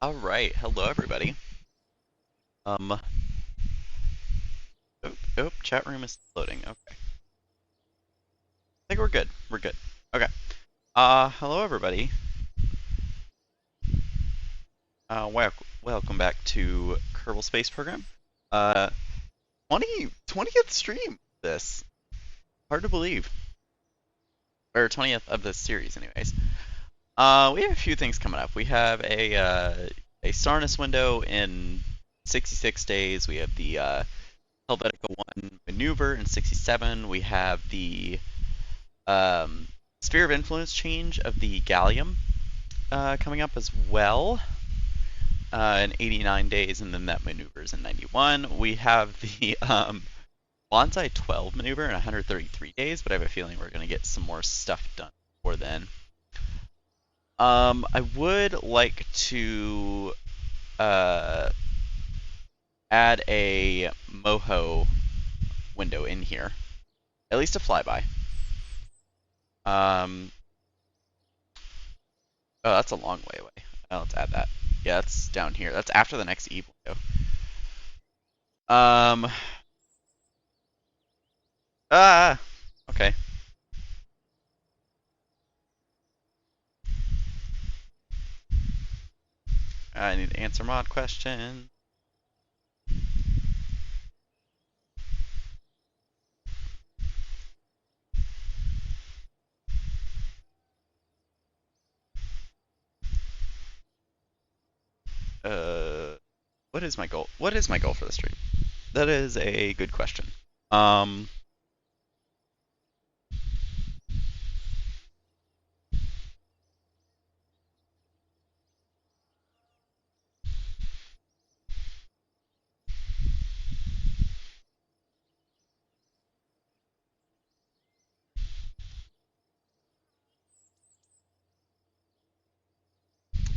All right, hello everybody. Um, chat room is loading. Okay, I think we're good. We're good. Okay. Hello everybody. Welcome back to Kerbal Space Program. Uh, 20th stream. This hard to believe, or 20th of this series, anyways. We have a few things coming up. We have a Starness window in 66 days. We have the Helvetica 1 maneuver in 67. We have the Sphere of Influence change of the Gallium coming up as well in 89 days, and then that maneuvers in 91. We have the Bonsai 12 maneuver in 133 days, but I have a feeling we're going to get some more stuff done before then. I would like to add a Moho window in here, at least a flyby. Oh, that's a long way away. Let's add that. Yeah, that's down here. That's after the next Eve window. Okay. I need to answer mod question. What is my goal? What is my goal for the stream? That is a good question.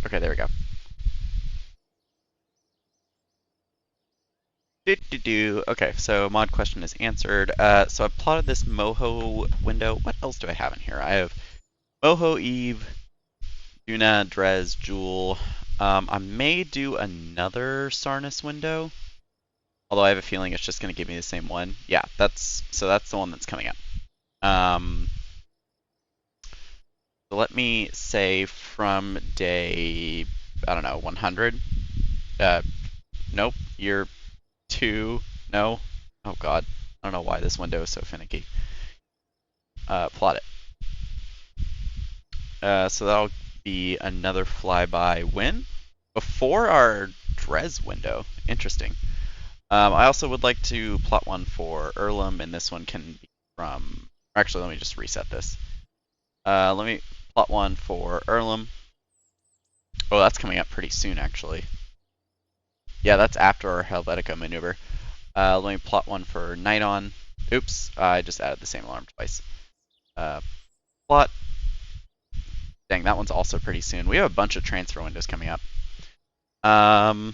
Okay, there we go. Okay, so mod question is answered. So I plotted this Moho window. What else do I have in here? I have Moho, Eve, Duna, Drez, Jewel. I may do another Sarnis window, although I have a feeling it's just going to give me the same one. Yeah, that's the one that's coming up. So let me say from day, I don't know, 100. Nope, year 2. No. Oh god, I don't know why this window is so finicky. Plot it. So that'll be another flyby win before our Drez window. Interesting. I also would like to plot one for Erlem, and this one can be from. Actually, let me just reset this. Let me plot one for Erlem. Oh, that's coming up pretty soon, actually. Yeah, that's after our Helvetica maneuver. Let me plot one for Nidon. Oops, I just added the same alarm twice. Plot. Dang, that one's also pretty soon. We have a bunch of transfer windows coming up. And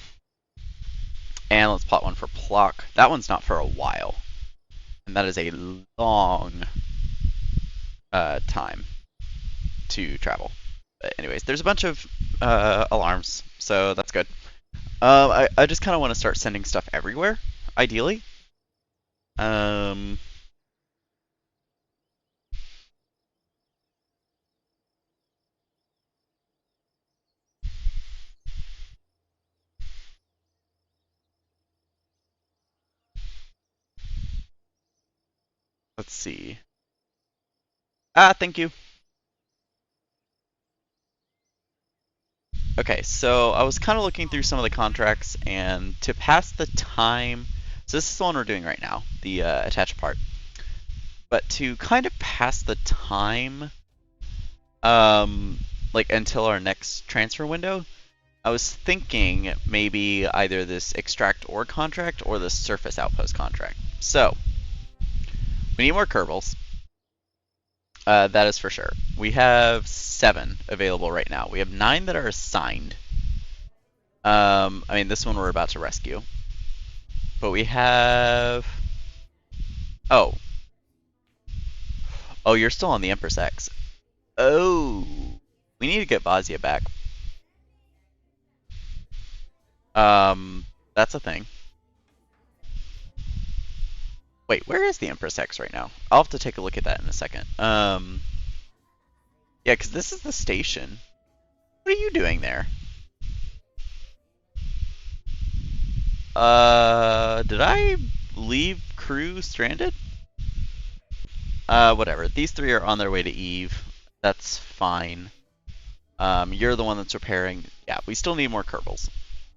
let's plot one for Plock. That one's not for a while. And that is a long time to travel. But anyways, there's a bunch of alarms, so that's good. I just kind of want to start sending stuff everywhere, ideally. Let's see. Thank you. Okay, so I was kind of looking through some of the contracts, and to pass the time, so this is the one we're doing right now, the attached part. But to kind of pass the time, like until our next transfer window, I was thinking maybe either this extract ore contract or the surface outpost contract. So we need more Kerbals. That is for sure. We have 7 available right now. We have 9 that are assigned. I mean, this one we're about to rescue. But we have... Oh. Oh, you're still on the Empress X. Oh. We need to get Vazia back. That's a thing. Wait, where is the Empress X right now? I'll have to take a look at that in a second. Yeah, because this is the station. What are you doing there? Did I leave crew stranded? Whatever. These three are on their way to Eve. That's fine. You're the one that's repairing. Yeah, we still need more Kerbals.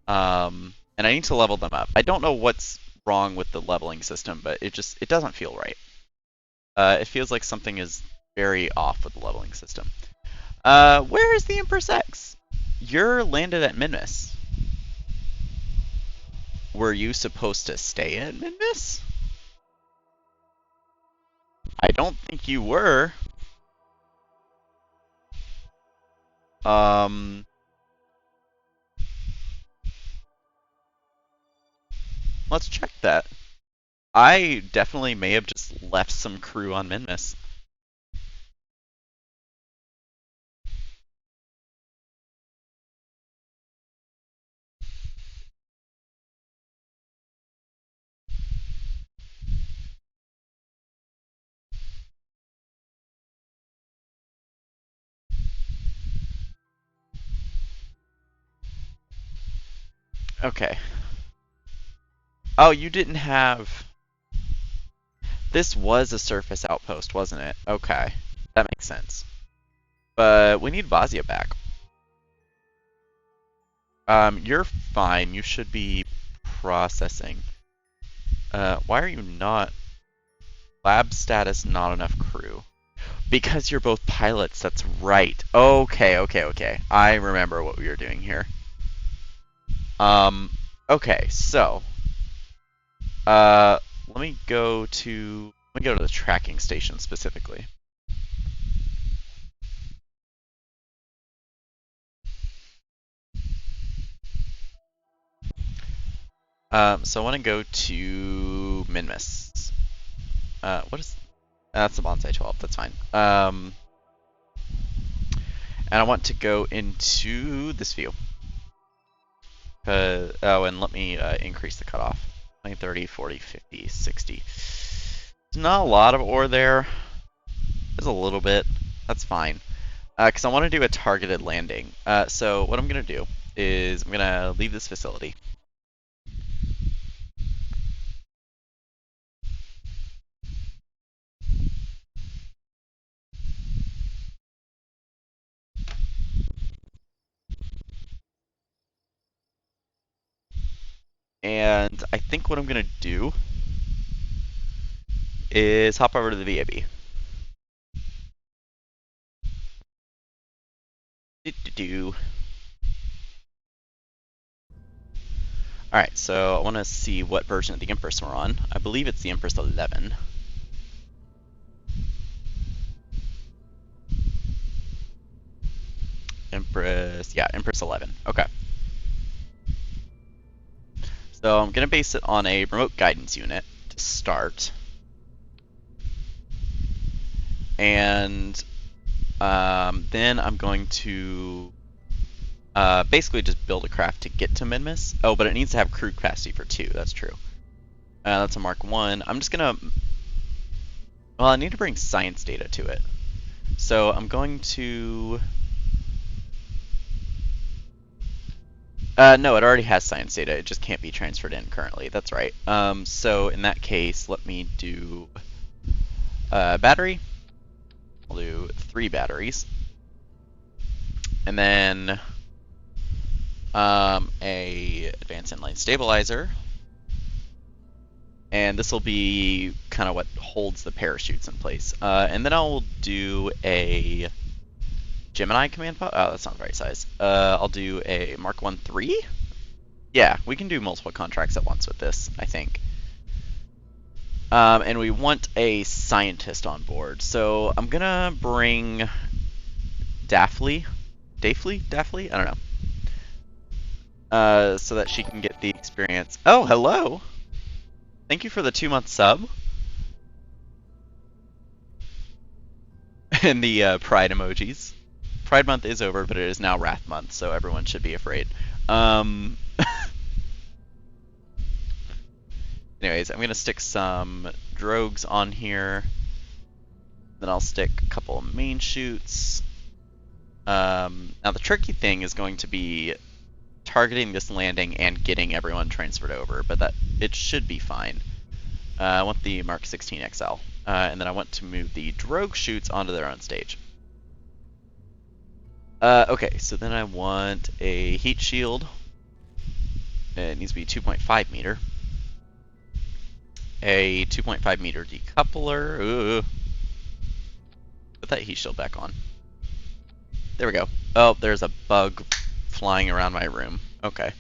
And I need to level them up. I don't know what's wrong with the leveling system, but it doesn't feel right. It feels like something is very off with the leveling system. Where is the Empress X? You're landed at Minmus. Were you supposed to stay at Minmus? I don't think you were. Um, let's check that. I definitely may have just left some crew on Minmus. Okay. Oh, you didn't have... This was a surface outpost, wasn't it? Okay. That makes sense. But we need Vazia back. You're fine. You should be processing. Why are you not... Lab status, not enough crew. Because you're both pilots, that's right. Okay. I remember what we were doing here. Okay, so... let me go to the tracking station specifically. So I want to go to Minmus. What is... That's the Bonsai 12, that's fine. And I want to go into this view. Oh, and let me increase the cutoff. 20, 30, 40, 50, 60. There's not a lot of ore there. There's a little bit. That's fine. Because I want to do a targeted landing. So what I'm going to do is I'm going to leave this facility. And I think what I'm going to do is hop over to the VAB. Alright, so I want to see what version of the Empress we're on. I believe it's the Empress 11. Empress 11. Okay. So I'm going to base it on a remote guidance unit to start. And then I'm going to basically just build a craft to get to Minmus. Oh, but it needs to have crew capacity for 2. That's true. That's a Mark 1. I'm just going to... Well, I need to bring science data to it. So I'm going to... no, it already has science data. It just can't be transferred in currently. That's right. So in that case, let me do battery. I'll do 3 batteries. And then a advanced inline stabilizer. And this will be kind of what holds the parachutes in place. And then I'll do a Gemini command pod. Oh, that's not the right size. I'll do a Mark 1-3. Yeah, we can do multiple contracts at once with this, I think. And we want a scientist on board. So I'm gonna bring Daphne? I don't know. So that she can get the experience. Oh, hello! Thank you for the 2-month sub. And the pride emojis. Pride month is over, but it is now Wrath month, so everyone should be afraid. Anyways, I'm gonna stick some drogues on here. Then I'll stick a couple of main chutes. Now the tricky thing is going to be targeting this landing and getting everyone transferred over, but that it should be fine. I want the Mark 16 XL, and then I want to move the drogue chutes onto their own stage. Okay, so then I want a heat shield. It needs to be 2.5 meter. A 2.5 meter decoupler. Ooh. Put that heat shield back on. There we go. Oh, there's a bug flying around my room. Okay.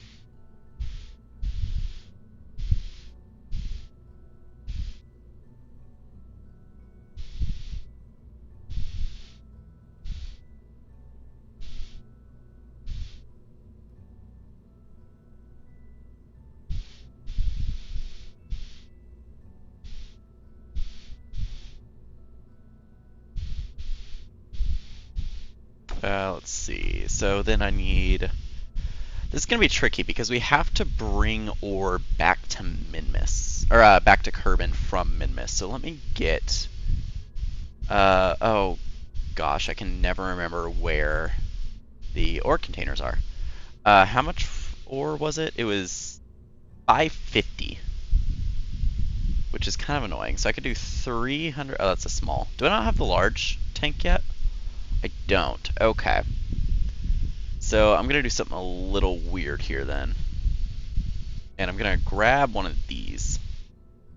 Let's see. So then I need... This is going to be tricky because we have to bring ore back to Minmus. Or back to Kerbin from Minmus. So let me get... oh gosh, I can never remember where the ore containers are. How much ore was it? It was 550. Which is kind of annoying. So I could do 300... Oh, that's a small. Do I not have the large tank yet? I don't. Okay. So I'm going to do something a little weird here then. And I'm going to grab one of these.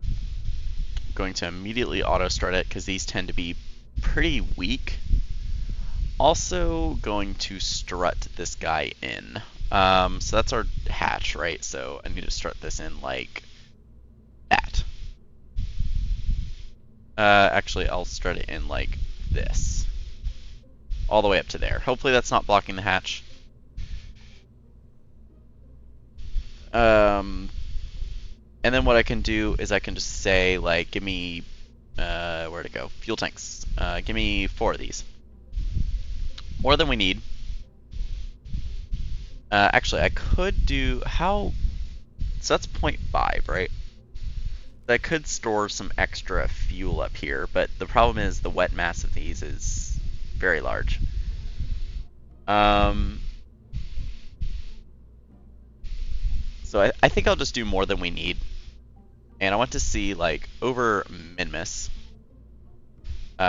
I'm going to immediately auto strut it because these tend to be pretty weak. Also going to strut this guy in. So that's our hatch, right? So I need to strut this in like that. Actually, I'll strut it in like this. All the way up to there. Hopefully that's not blocking the hatch. And then what I can do is I can just say, like, give me, where'd it go? Fuel tanks. Give me 4 of these. More than we need. Actually, I could do, so that's 0.5, right? I could store some extra fuel up here, but the problem is the wet mass of these is very large. So I think I'll just do more than we need. And I want to see, like, over Minmus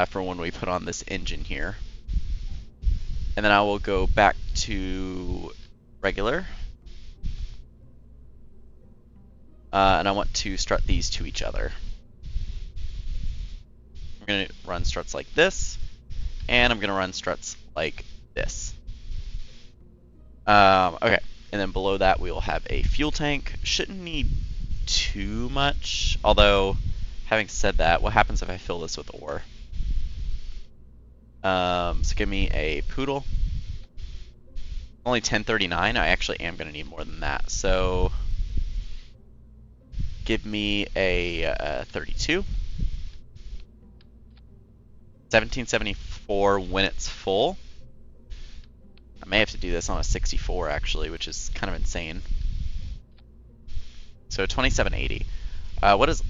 for when we put on this engine here. And then I will go back to regular. And I want to strut these to each other. I'm going to run struts like this. And I'm going to run struts like this. Okay. And then below that we will have a fuel tank. Shouldn't need too much. Although, having said that, what happens if I fill this with ore? So give me a poodle. Only 1039. I actually am going to need more than that. So give me a 32. 1774 when it's full. I may have to do this on a 64 actually, which is kind of insane. So 2780. What is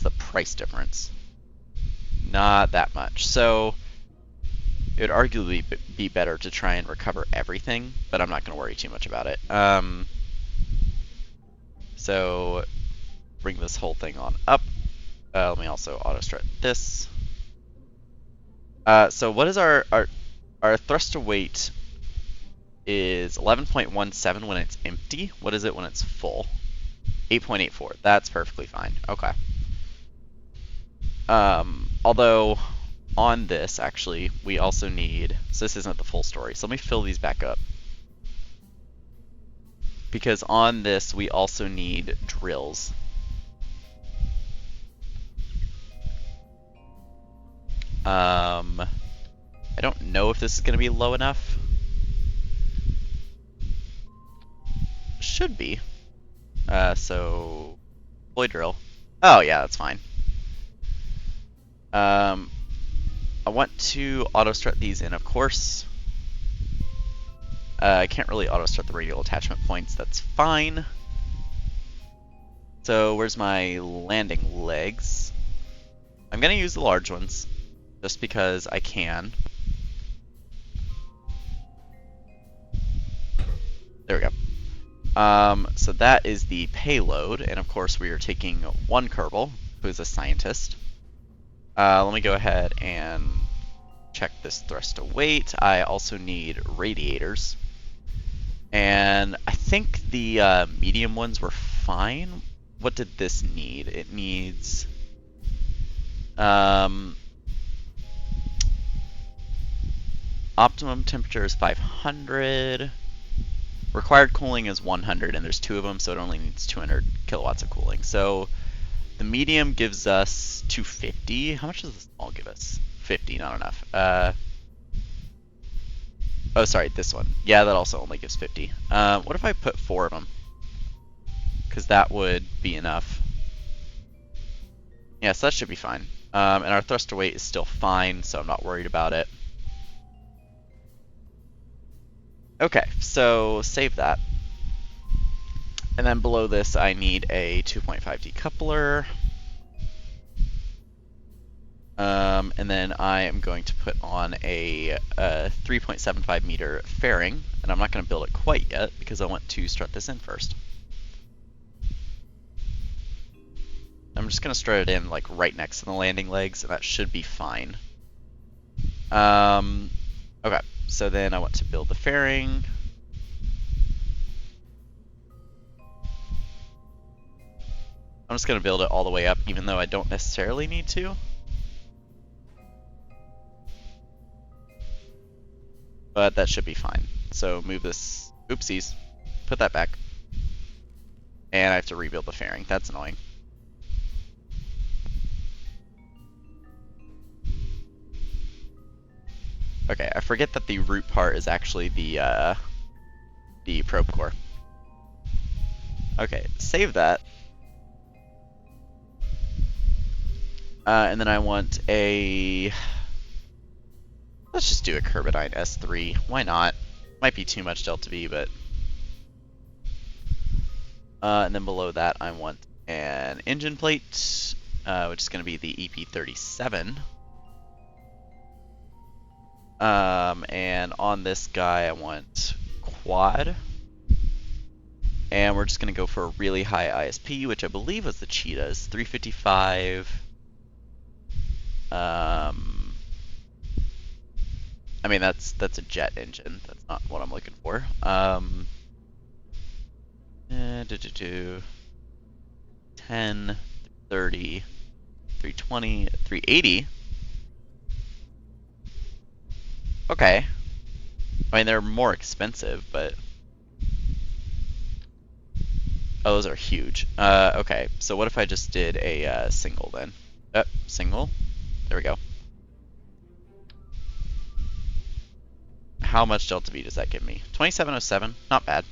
the price difference? Not that much. So it would arguably be better to try and recover everything, but I'm not going to worry too much about it. So bring this whole thing on up. Let me also auto strut this. So what is our thrust to weight is 11.17 when it's empty. What is it when it's full? 8.84. That's perfectly fine. Okay. Although on this actually we also need, so this isn't the full story, so let me fill these back up. Because on this we also need drills. I don't know if this is going to be low enough. Should be. So deploy drill. Oh yeah, that's fine. I want to auto strut these in, of course. I can't really auto strut the radial attachment points. That's fine. So where's my landing legs? I'm gonna use the large ones, just because I can. There we go. So that is the payload, and of course we are taking one Kerbal, who is a scientist. Let me go ahead and check this thrust to weight. I also need radiators. And I think the medium ones were fine. What did this need? It needs... optimum temperature is 500. Required cooling is 100, and there's 2 of them, so it only needs 200 kilowatts of cooling. So the medium gives us 250. How much does the small give us? 50, not enough. Oh, sorry, this one. Yeah, that also only gives 50. What if I put 4 of them? Because that would be enough. Yeah, so that should be fine. And our thruster weight is still fine, so I'm not worried about it. Okay, so save that. And then below this, I need a 2.5 decoupler. And then I am going to put on a 3.75 meter fairing, and I'm not going to build it quite yet because I want to strut this in first. I'm just going to strut it in like right next to the landing legs, and that should be fine. Okay, so then I want to build the fairing. I'm just going to build it all the way up, even though I don't necessarily need to. But that should be fine. So move this, oopsies, put that back. And I have to rebuild the fairing. That's annoying. Okay, I forget that the root part is actually the probe core. Okay, save that. And then I want a... Let's just do a Carbonite S3. Why not? Might be too much delta V, but... and then below that, I want an engine plate, which is going to be the EP37. And on this guy, I want quad. And we're just going to go for a really high ISP, which I believe was the Cheetah's, 355. I mean, that's a jet engine. That's not what I'm looking for. 10, 30, 320, 380. Okay. I mean, they're more expensive, but... Oh, those are huge. Okay, so what if I just did a single then? Single. There we go. How much delta V does that give me? 2707, not bad.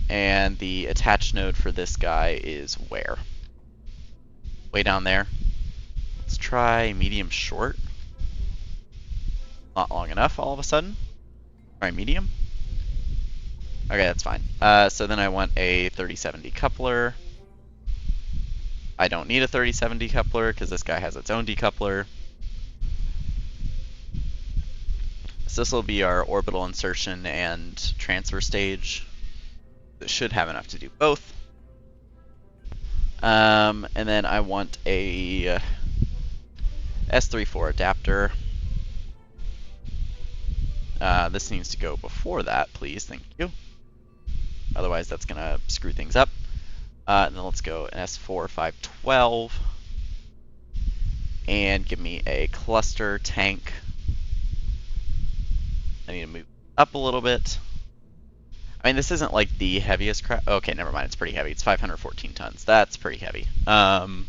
And the attach node for this guy is where? Way down there. Let's try medium short. Not long enough all of a sudden. Alright, medium. Okay, that's fine. So then I want a 37 decoupler. I don't need a 37 decoupler because this guy has its own decoupler. So this will be our orbital insertion and transfer stage. It should have enough to do both. And then I want a S34 adapter. This needs to go before that, please. Thank you. Otherwise, that's going to screw things up. And then let's go an S4 512. And give me a cluster tank. I need to move up a little bit. I mean, this isn't like the heaviest crap. Okay, never mind. It's pretty heavy. It's 514 tons. That's pretty heavy. And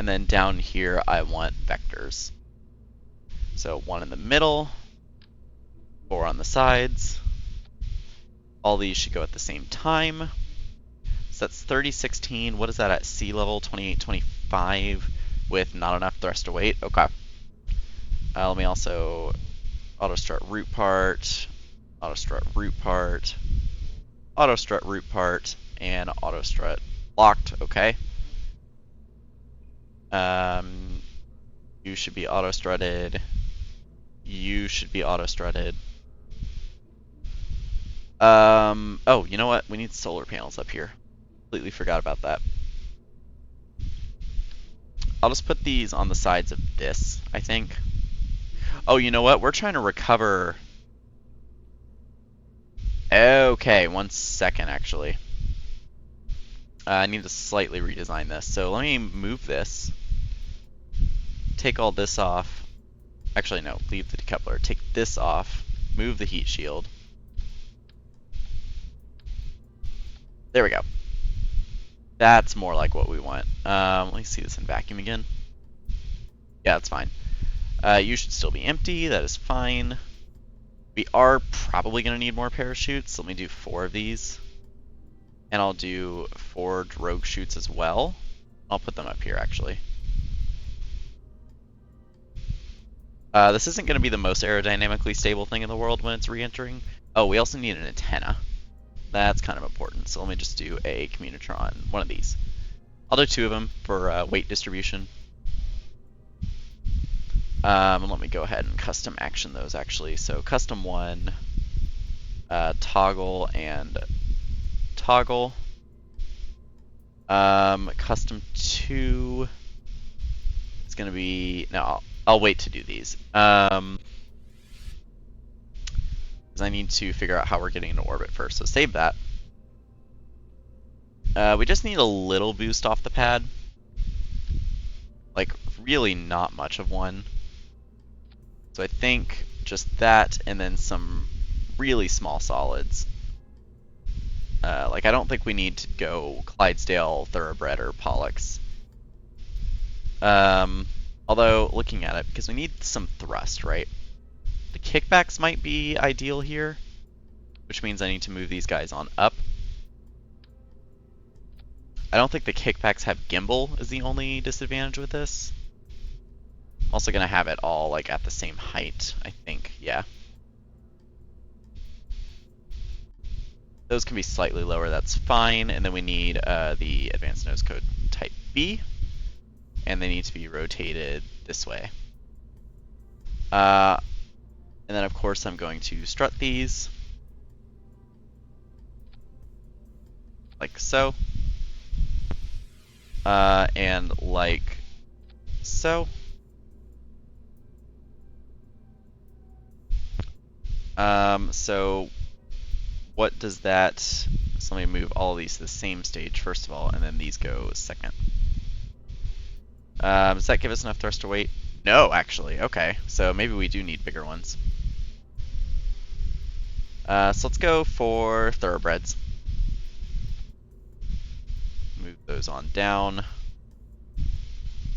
then down here, I want vectors. So 1 in the middle, 4 on the sides. All these should go at the same time. So that's 3016. What is that at sea level? 2825 with not enough thruster weight. Okay. Let me also auto strut root part, auto strut root part. auto strut root part, and auto strut locked. Okay. You should be auto strutted. You should be auto strutted. Oh, you know what? We need solar panels up here. Completely forgot about that. I'll just put these on the sides of this, I think. Oh, you know what? We're trying to recover. Okay, 1 second, actually. I need to slightly redesign this. So let me move this. Take all this off. Actually, no, leave the decoupler. Take this off. Move the heat shield. There we go. That's more like what we want. Let me see this in vacuum again. Yeah, that's fine. You should still be empty. That is fine. We are probably going to need more parachutes. So let me do 4 of these. And I'll do 4 drogue chutes as well. I'll put them up here, actually. This isn't going to be the most aerodynamically stable thing in the world when it's re-entering. Oh, we also need an antenna. That's kind of important. So let me just do a Communitron, one of these. I'll do 2 of them for weight distribution. Let me go ahead and custom action those, actually. So custom 1, toggle and toggle. Custom 2 is going to be... No, I'll wait to do these. Because I need to figure out how we're getting into orbit first. So save that. We just need a little boost off the pad. Like, really not much of one. So I think just that and then some really small solids. Like, I don't think we need to go Clydesdale, Thoroughbred, or Parallax. Although, looking at it, because we need some thrust, right? The kickbacks might be ideal here, which means I need to move these guys on up. I don't think the kickbacks have gimbal is the only disadvantage with this. I'm also going to have it all like at the same height, I think, yeah. Those can be slightly lower, that's fine. And then we need the advanced nose code type B. And they need to be rotated this way. And then of course I'm going to strut these. Like so. And like so. So what does that, so let me move all of these to the same stage first of all, and then these go second. Does that give us enough thrust to weight? No, actually. Okay, so maybe we do need bigger ones. So let's go for thoroughbreds. Move those on down.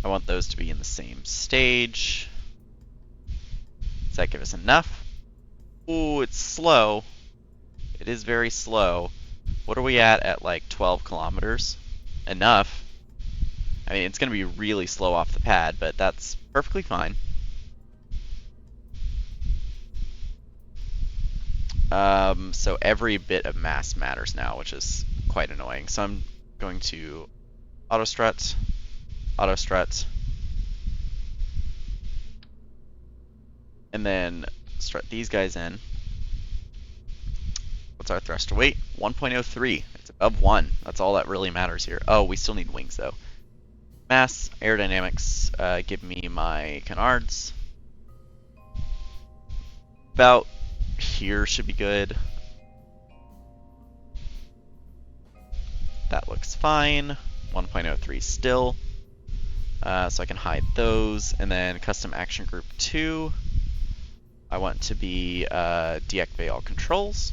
I want those to be in the same stage. Does that give us enough? Ooh, it's slow. It is very slow. What are we at like 12 kilometers? Enough. I mean, it's going to be really slow off the pad, but that's perfectly fine. So every bit of mass matters now, which is quite annoying. So I'm going to auto strut, and then strut these guys in. What's our thrust to weight? 1.03. It's above 1. That's all that really matters here. Oh, we still need wings though. Mass, aerodynamics, give me my canards. About here should be good. That looks fine. 1.03 still. So I can hide those. And then custom action group 2. I want to be deactivate all controls.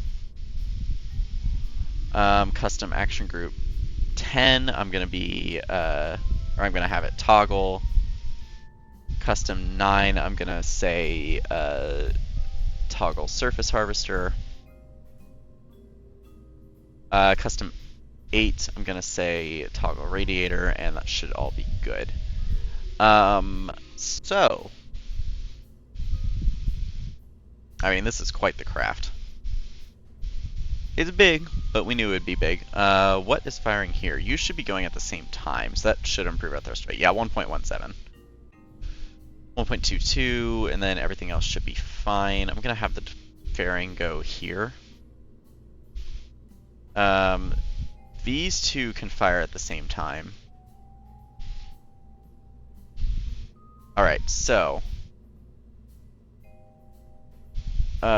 Custom action group 10, I'm going to be, or I'm going to have it toggle. Custom 9, I'm going to say toggle surface harvester. Custom 8, I'm going to say toggle radiator, and that should all be good. So, I mean, this is quite the craft. It's big, but we knew it would be big. What is firing here? You should be going at the same time, so that should improve our thrust rate. Yeah, 1.17. 1.22, and then everything else should be fine. I'm going to have the fairing go here. These two can fire at the same time. Alright, so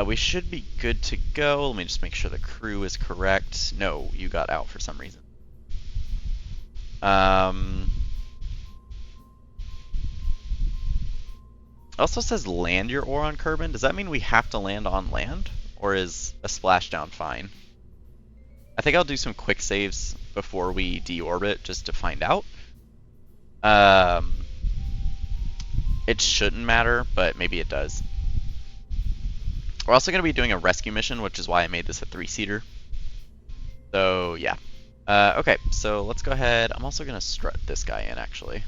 we should be good to go. Let me just make sure the crew is correct. No, you got out for some reason. It also says land your ore on Kerbin. Does that mean we have to land on land? Or is a splashdown fine? I think I'll do some quick saves before we deorbit just to find out. It shouldn't matter, but maybe it does. We're also going to be doing a rescue mission, which is why I made this a 3-seater. So, yeah. Okay, so let's go ahead. I'm also going to strut this guy in, actually.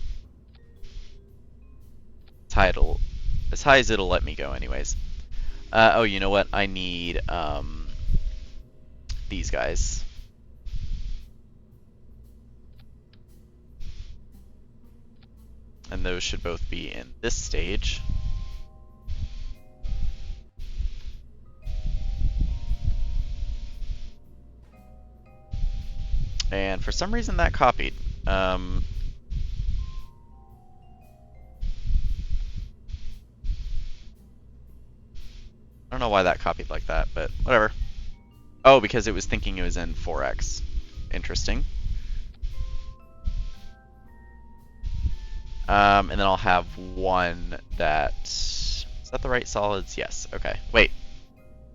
As high as it'll let me go, anyways. Oh, you know what? I need these guys. And those should both be in this stage. And for some reason that copied. I don't know why that copied like that, but whatever. Oh, because it was thinking it was in 4x. Interesting. And then I'll have one that... Is that the right solids? Yes. Okay. Wait.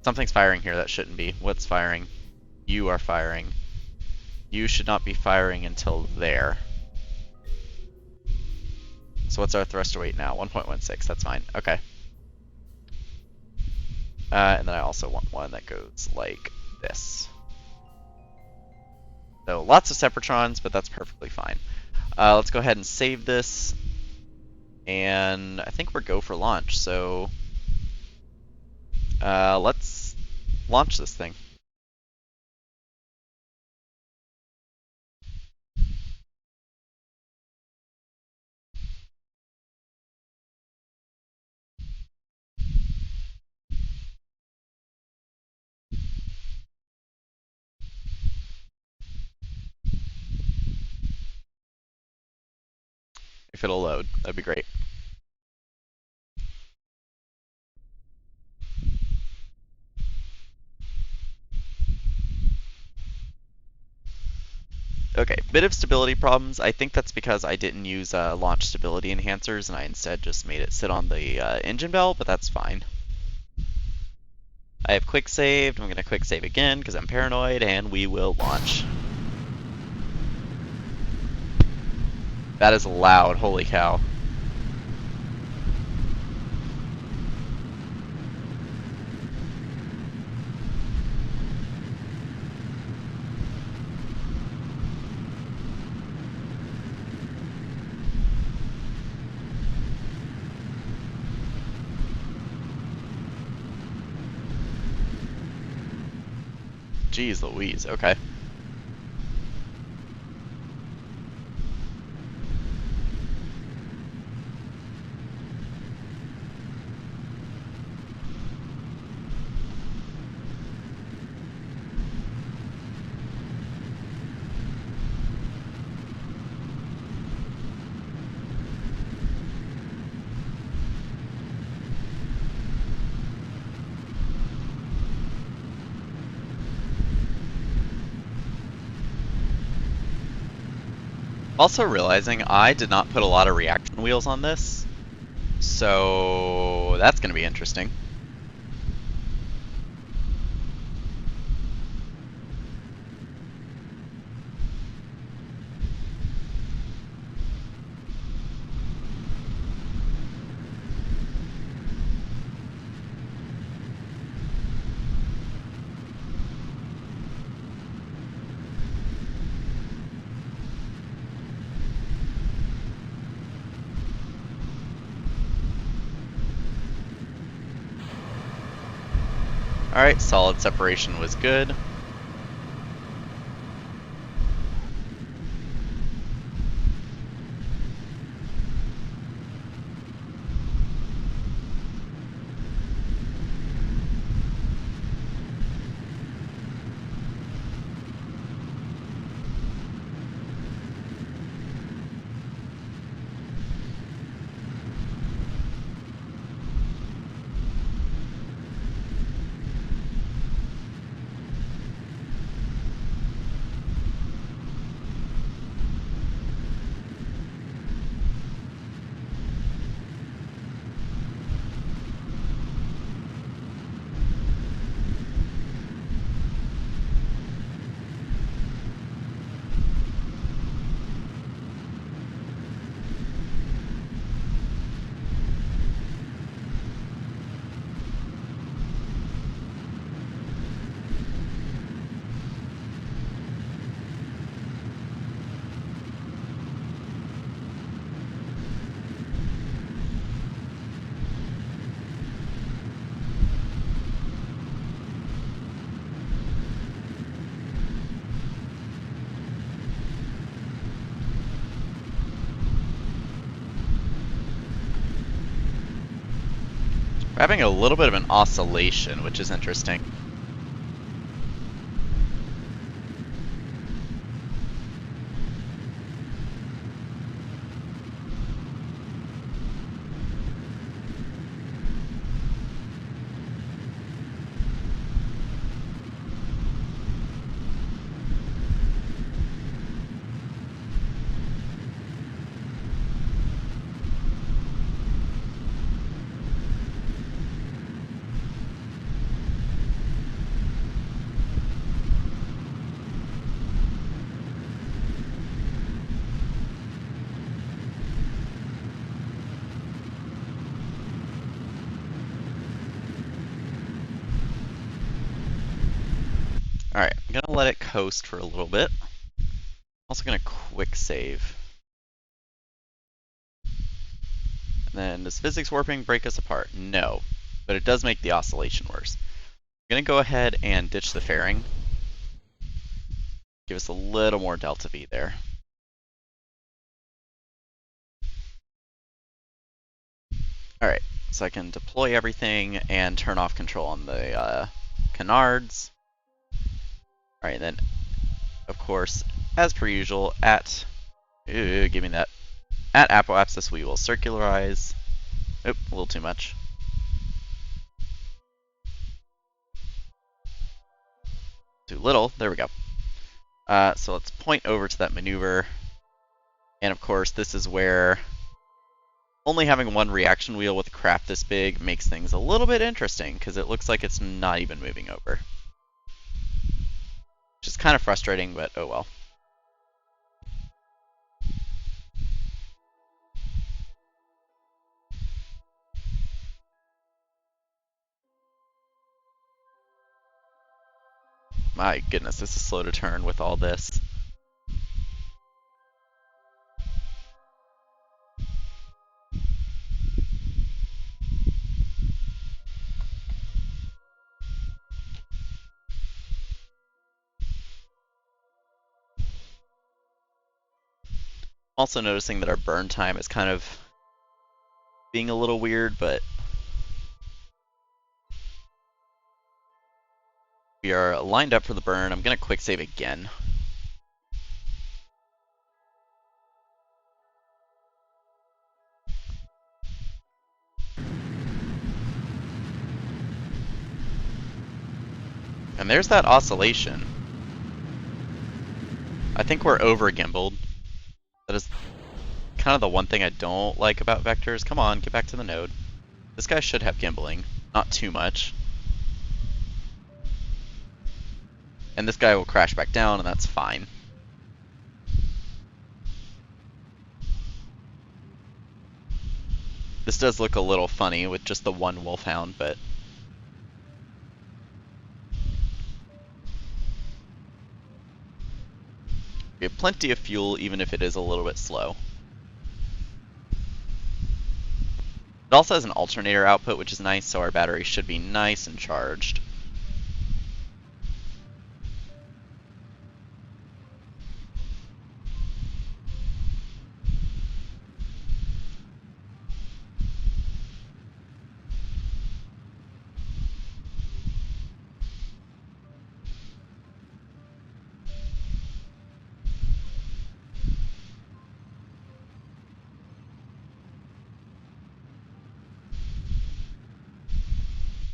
Something's firing here that shouldn't be. What's firing? You are firing. You should not be firing until there. So what's our thruster weight now? 1.16. That's fine. Okay. And then I also want one that goes like this. So lots of Separatrons, but that's perfectly fine. Let's go ahead and save this. And I think we're go for launch. So let's launch this thing. If it'll load, that'd be great. Okay, bit of stability problems. I think that's because I didn't use launch stability enhancers and I instead just made it sit on the engine belt, but that's fine. I have quick saved. I'm going to quick save again because I'm paranoid, and we will launch. That is loud, holy cow. Jeez Louise, okay. Also realizing I did not put a lot of reaction wheels on this, so that's going to be interesting. Alright, solid separation was good. We're having a little bit of an oscillation, which is interesting. Alright, I'm gonna let it coast for a little bit. Also gonna quick save. And then, does physics warping break us apart? No, but it does make the oscillation worse. I'm gonna go ahead and ditch the fairing. Give us a little more delta V there. Alright, so I can deploy everything and turn off control on the canards. Alright, then, of course, as per usual, give me that. At apoapsis, we will circularize. Oop, a little too much. Too little, there we go. So let's point over to that maneuver. And of course, this is where only having one reaction wheel with a craft this big makes things a little bit interesting, because it looks like it's not even moving over. Which is kind of frustrating, but oh well. My goodness, this is slow to turn with all this. Also noticing that our burn time is kind of being a little weird, but we are lined up for the burn. I'm going to quick save again. And there's that oscillation. I think we're over gimbaled. That is kind of the one thing I don't like about vectors. Come on, get back to the node. This guy should have gimbaling. Not too much. And this guy will crash back down, and that's fine. This does look a little funny with just the one wolfhound, but we have plenty of fuel, even if it is a little bit slow. It also has an alternator output, which is nice, so our battery should be nice and charged.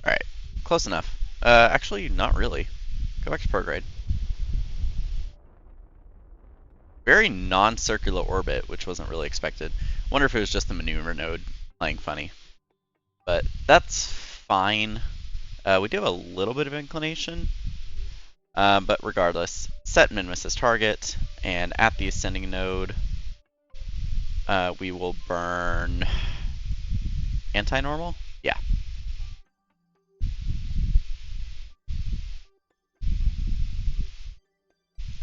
Alright, close enough. Actually, not really. Go back to prograde. Very non-circular orbit, which wasn't really expected. Wonder if it was just the maneuver node playing funny. But that's fine. We do have a little bit of inclination. But regardless, set minimus as target, and at the ascending node, we will burn anti-normal? Yeah.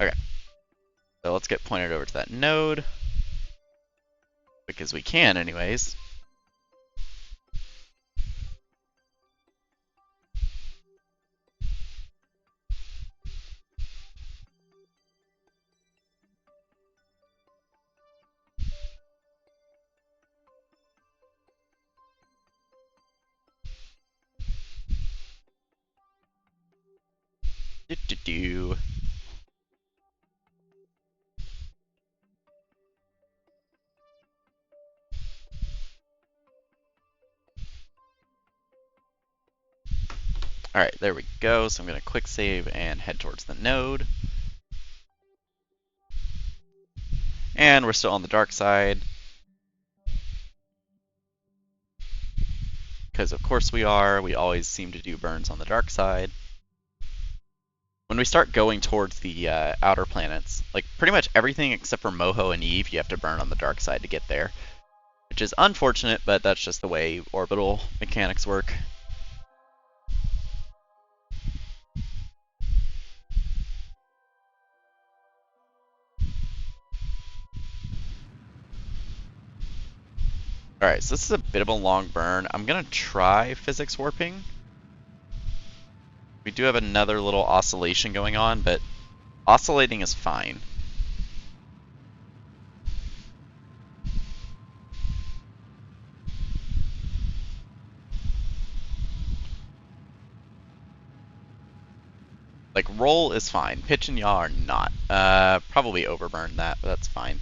Okay. So let's get pointed over to that node, because we can anyways. Do. Alright, there we go. So I'm going to quick save and head towards the node. And we're still on the dark side. Because of course we are. We always seem to do burns on the dark side. When we start going towards the outer planets, like pretty much everything except for Moho and Eve, you have to burn on the dark side to get there. Which is unfortunate, but that's just the way orbital mechanics work. Alright, so this is a bit of a long burn. I'm going to try physics warping. We do have another little oscillation going on, but oscillating is fine. Like, roll is fine. Pitch and yaw are not. Probably overburned that, but that's fine.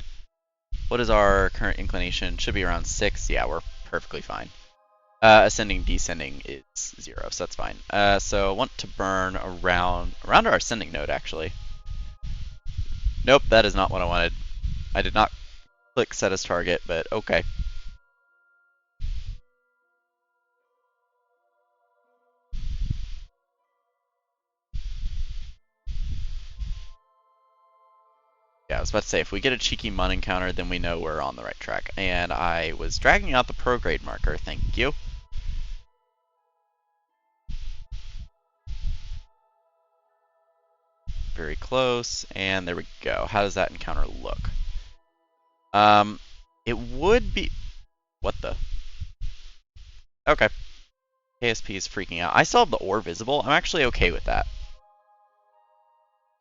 What is our current inclination? Should be around 6. Yeah, we're perfectly fine. Ascending, descending is 0, so that's fine. So I want to burn around our ascending node, actually. Nope, that is not what I wanted. I did not click set as target, but okay. Yeah, I was about to say, if we get a cheeky Mun encounter, then we know we're on the right track. And I was dragging out the prograde marker, thank you. Very close, and there we go. How does that encounter look? It would be... What the? Okay. KSP is freaking out. I still have the ore visible. I'm actually okay with that.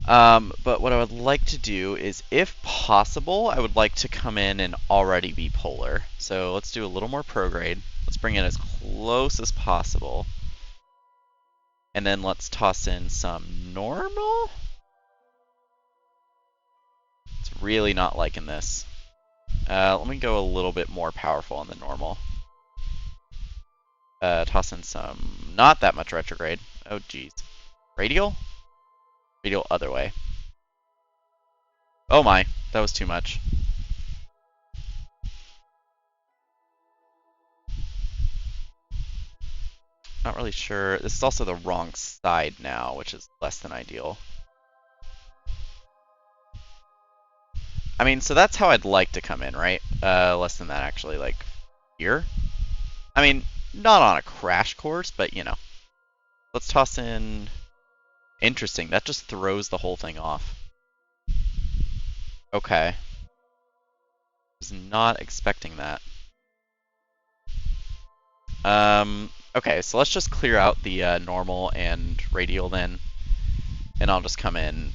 But what I would like to do is, if possible, I would like to come in and already be polar. So let's do a little more prograde. Let's bring it as close as possible. And then let's toss in some normal. It's really not liking this. Let me go a little bit more powerful on the normal. Toss in some, not that much retrograde. Oh geez. Radial? Radial other way. Oh my, that was too much. Not really sure. This is also the wrong side now, which is less than ideal. I mean, so that's how I'd like to come in, right? Less than that, actually, like here. I mean, not on a crash course, but you know. Let's toss in... Interesting, that just throws the whole thing off. Okay. Was not expecting that. Okay, so let's just clear out the normal and radial then. And I'll just come in...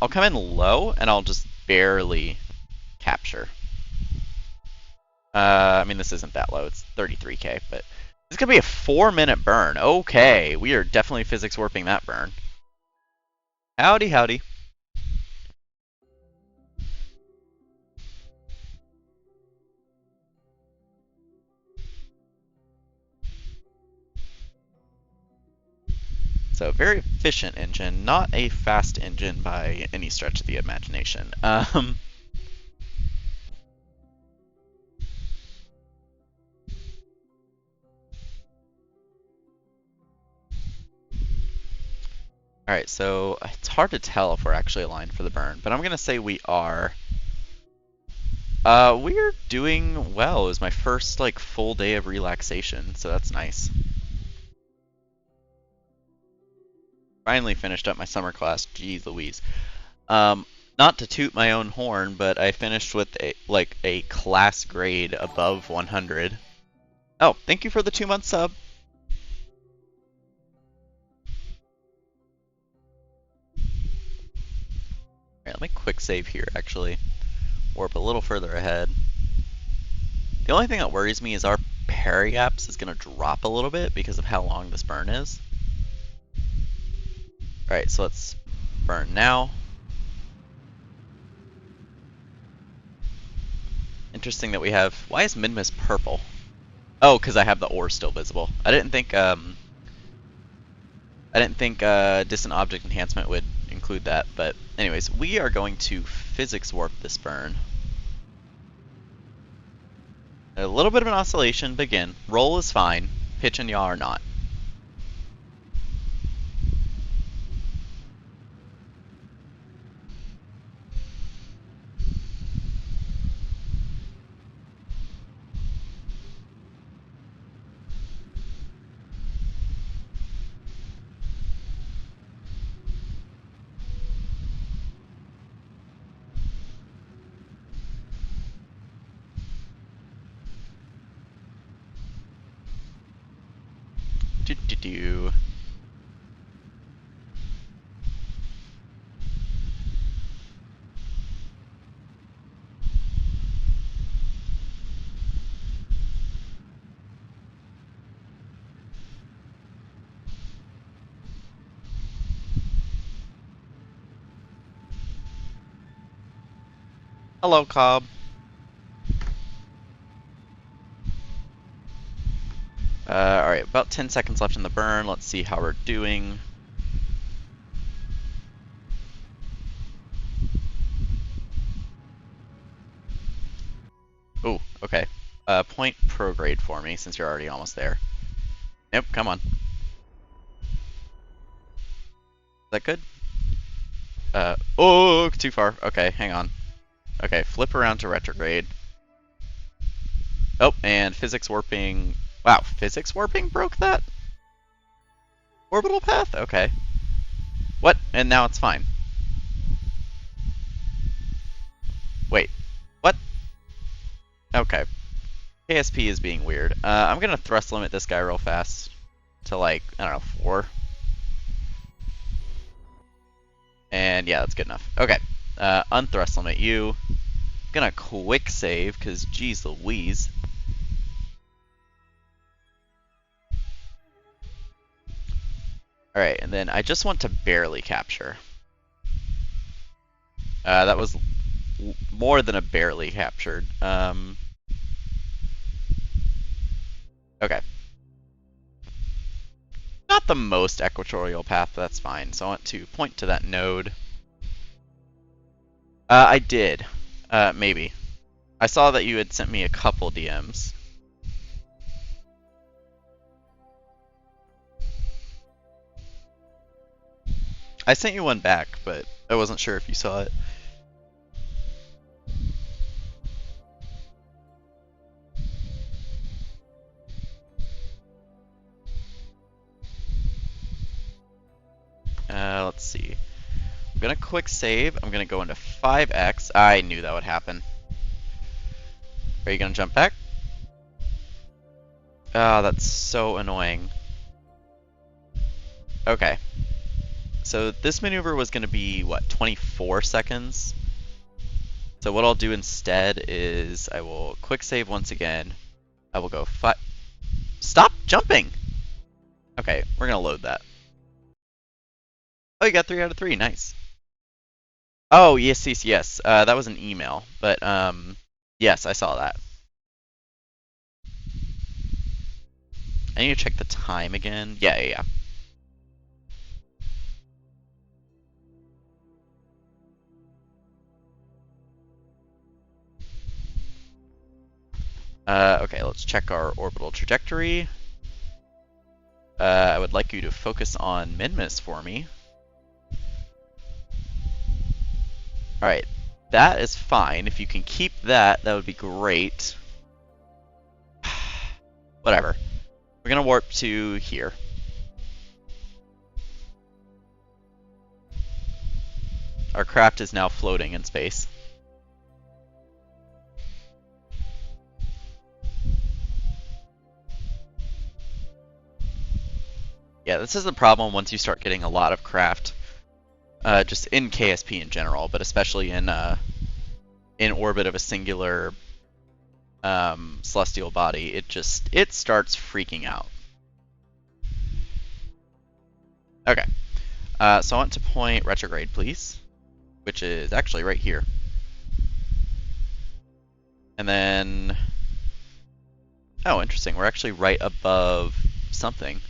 I'll come in low, and I'll just barely capture. I mean, this isn't that low, it's 33k, but... It's gonna be a 4-minute burn. Okay, we are definitely physics warping that burn. Howdy, howdy. So, very efficient engine, not a fast engine by any stretch of the imagination. Alright, so it's hard to tell if we're actually aligned for the burn, but I'm going to say we are. We're doing well. It was my first, like, full day of relaxation, so that's nice. Finally finished up my summer class, geez Louise. Not to toot my own horn, but I finished with a class grade above 100. Oh, thank you for the 2-month sub. Alright, let me quick save here, actually. Warp a little further ahead. The only thing that worries me is our Parallax is going to drop a little bit because of how long this burn is. Alright, so let's burn now. Interesting that we have... Why is Minmus purple? Oh, because I have the ore still visible. I didn't think distant object enhancement would include that, but anyways, we are going to physics warp this burn. A little bit of an oscillation, but again, roll is fine, pitch and yaw are not. Do do do. Hello, Cobb. Alright, about 10 seconds left in the burn. Let's see how we're doing. Oh, okay. Point prograde for me, since you're already almost there. Nope, come on. Is that good? Oh, too far. Okay, hang on. Okay, flip around to retrograde. Oh, and physics warping. Wow, physics warping broke that? Orbital path? Okay. What? And now it's fine. Wait. What? Okay. KSP is being weird. I'm gonna thrust limit this guy real fast to like, I don't know, 4. And yeah, that's good enough. Okay. Unthrust limit you. Gonna quick save, because geez Louise. Alright, and then I just want to barely capture. That was more than a barely captured. Okay. Not the most equatorial path, but that's fine. So I want to point to that node. I did. Maybe. I saw that you had sent me a couple DMs. I sent you one back, but I wasn't sure if you saw it. Let's see. I'm gonna quick save. I'm gonna go into 5x. I knew that would happen. Are you gonna jump back? Oh, that's so annoying. Okay. So this maneuver was gonna be, what, 24 seconds? So what I'll do instead is I will quick save once again. I will go 5. Stop jumping! Okay, we're gonna load that. Oh, you got 3 out of 3. Nice. Oh, yes, yes, yes. That was an email, but yes, I saw that. I need to check the time again. Yeah. Okay, let's check our orbital trajectory. I would like you to focus on Minmus for me. Alright, that is fine. If you can keep that, that would be great. Whatever. We're gonna warp to here. Our craft is now floating in space. Yeah, this is the problem once you start getting a lot of craft. Just in KSP in general, but especially in orbit of a singular celestial body, it starts freaking out. Okay. So I want to point retrograde, please, which is actually right here. And then, oh, interesting. We're actually right above something.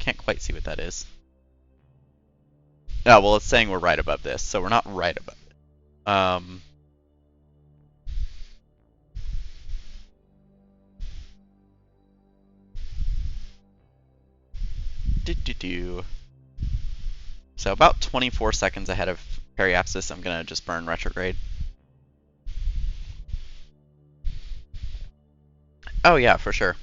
Can't quite see what that is. Oh, well, it's saying we're right above this, so we're not right above it. Do. So about 24 seconds ahead of periapsis, I'm going to just burn retrograde. Oh yeah, for sure.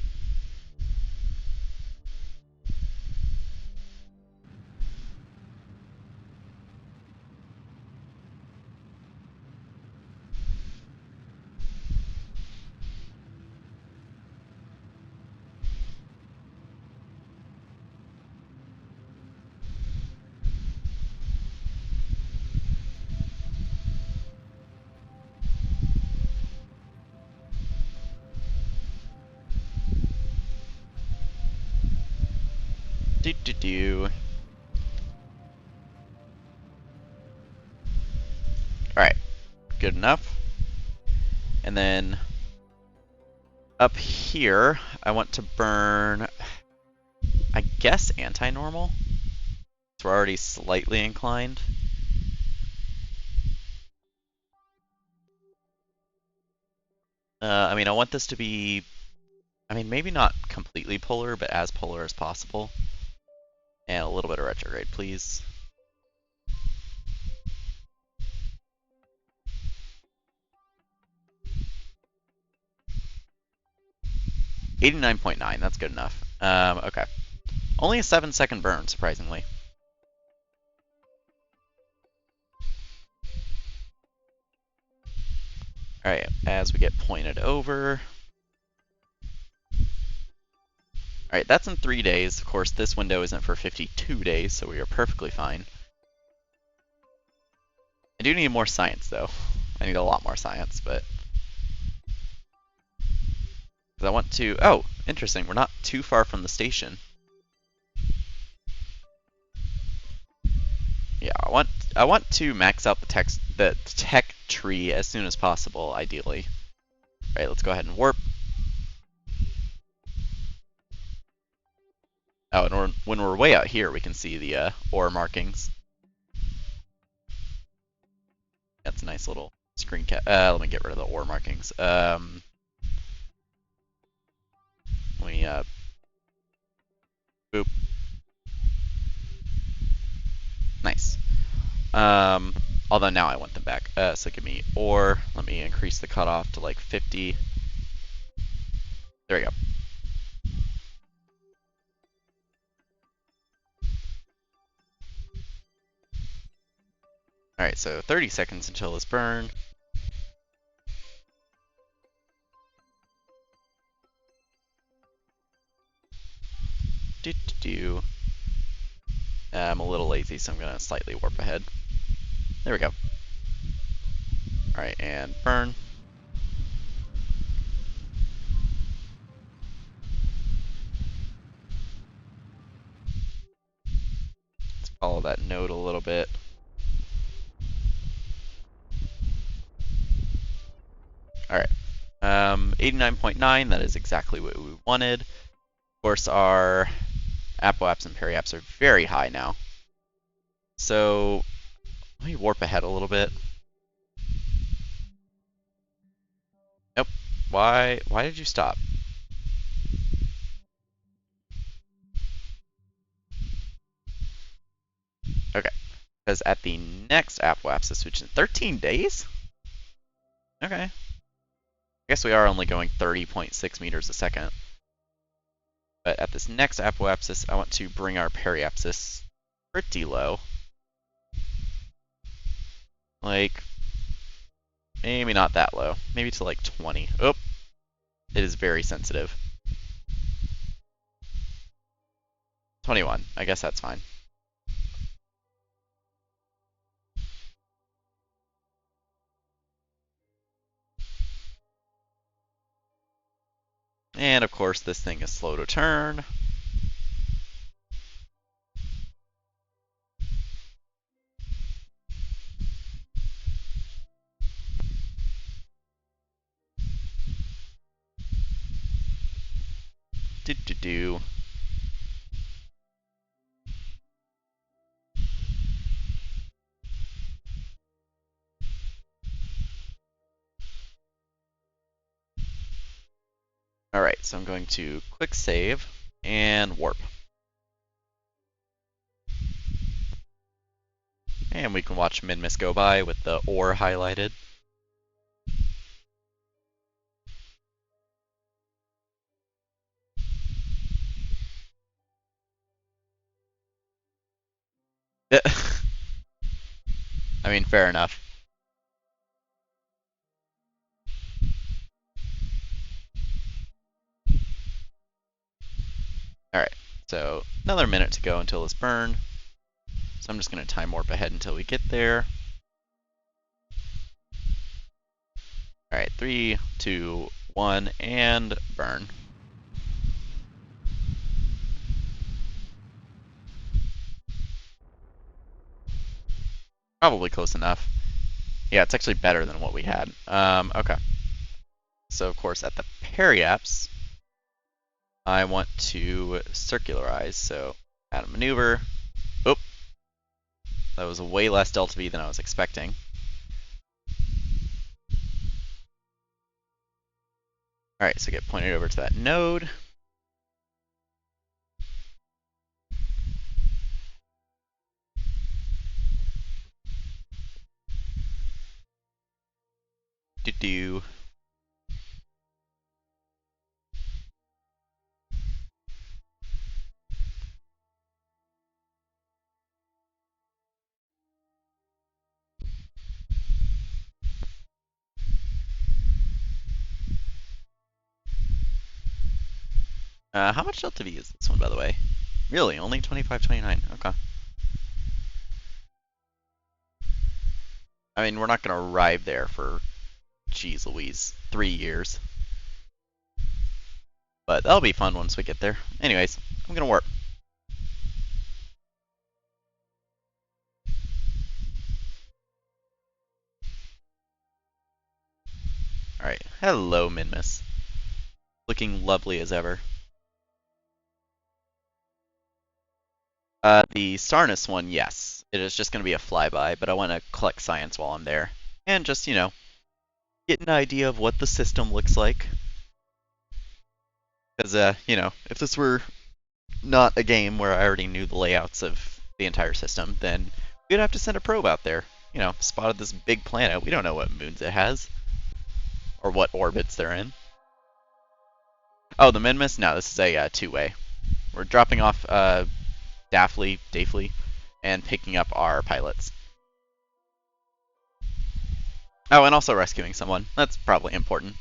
Do. Alright, good enough. And then up here, I want to burn, I guess, anti-normal. So we're already slightly inclined. I mean, I want this to be, I mean, maybe not completely polar, but as polar as possible. And a little bit of retrograde, please. $89.9, that's good enough. Okay. Only a 7-second burn, surprisingly. Alright, as we get pointed over. Alright, that's in 3 days. Of course, this window isn't for 52 days, so we are perfectly fine. I do need more science, though. I need a lot more science, but... because I want to... oh, interesting. We're not too far from the station. Yeah, I want to max out the tech tree as soon as possible, ideally. Alright, let's go ahead and warp. Oh, and when we're way out here, we can see the ore markings. That's a nice little screen cap. Let me get rid of the ore markings. Let me boop. Nice. Although now I want them back. So give me ore. Let me increase the cutoff to like 50. There we go. Alright, so 30 seconds until this burn. Do. I'm a little lazy, so I'm going to slightly warp ahead. There we go. Alright, and burn. Let's follow that node a little bit. Alright. 89.9, that is exactly what we wanted. Of course, our apoaps and periaps are very high now. So, let me warp ahead a little bit. Nope. Why did you stop? Okay. Because at the next apoapsis, which is 13 days? Okay. I guess we are only going 30.6 meters a second. But at this next apoapsis, I want to bring our periapsis pretty low. Like, maybe not that low. Maybe to like 20. Oh, it is very sensitive. 21. I guess that's fine. And of course, this thing is slow to turn. do. Alright, so I'm going to quick save and warp. And we can watch Minmus go by with the ore highlighted. I mean, fair enough. Alright, so another minute to go until this burn. So I'm just going to time warp ahead until we get there. Alright, 3, 2, 1, and burn. Probably close enough. Yeah, it's actually better than what we had. Okay. So, of course, at the periapse, I want to circularize. So, add a maneuver. Oop. That was a way less delta V than I was expecting. Alright, so get pointed over to that node. Do-do. How much delta V is this one, by the way? Really, only 2529. Okay. I mean, we're not going to arrive there for, geez Louise, 3 years. But that'll be fun once we get there. Anyways, I'm going to warp. Alright, hello Minmus. Looking lovely as ever. The Starness one, yes. It is just going to be a flyby, but I want to collect science while I'm there. And just, you know, get an idea of what the system looks like. Because, you know, if this were not a game where I already knew the layouts of the entire system, then we'd have to send a probe out there. You know, spotted this big planet. We don't know what moons it has. Or what orbits they're in. Oh, the Minmus? No, this is a two-way. We're dropping off Dafly, and picking up our pilots. Oh, and also rescuing someone. That's probably important.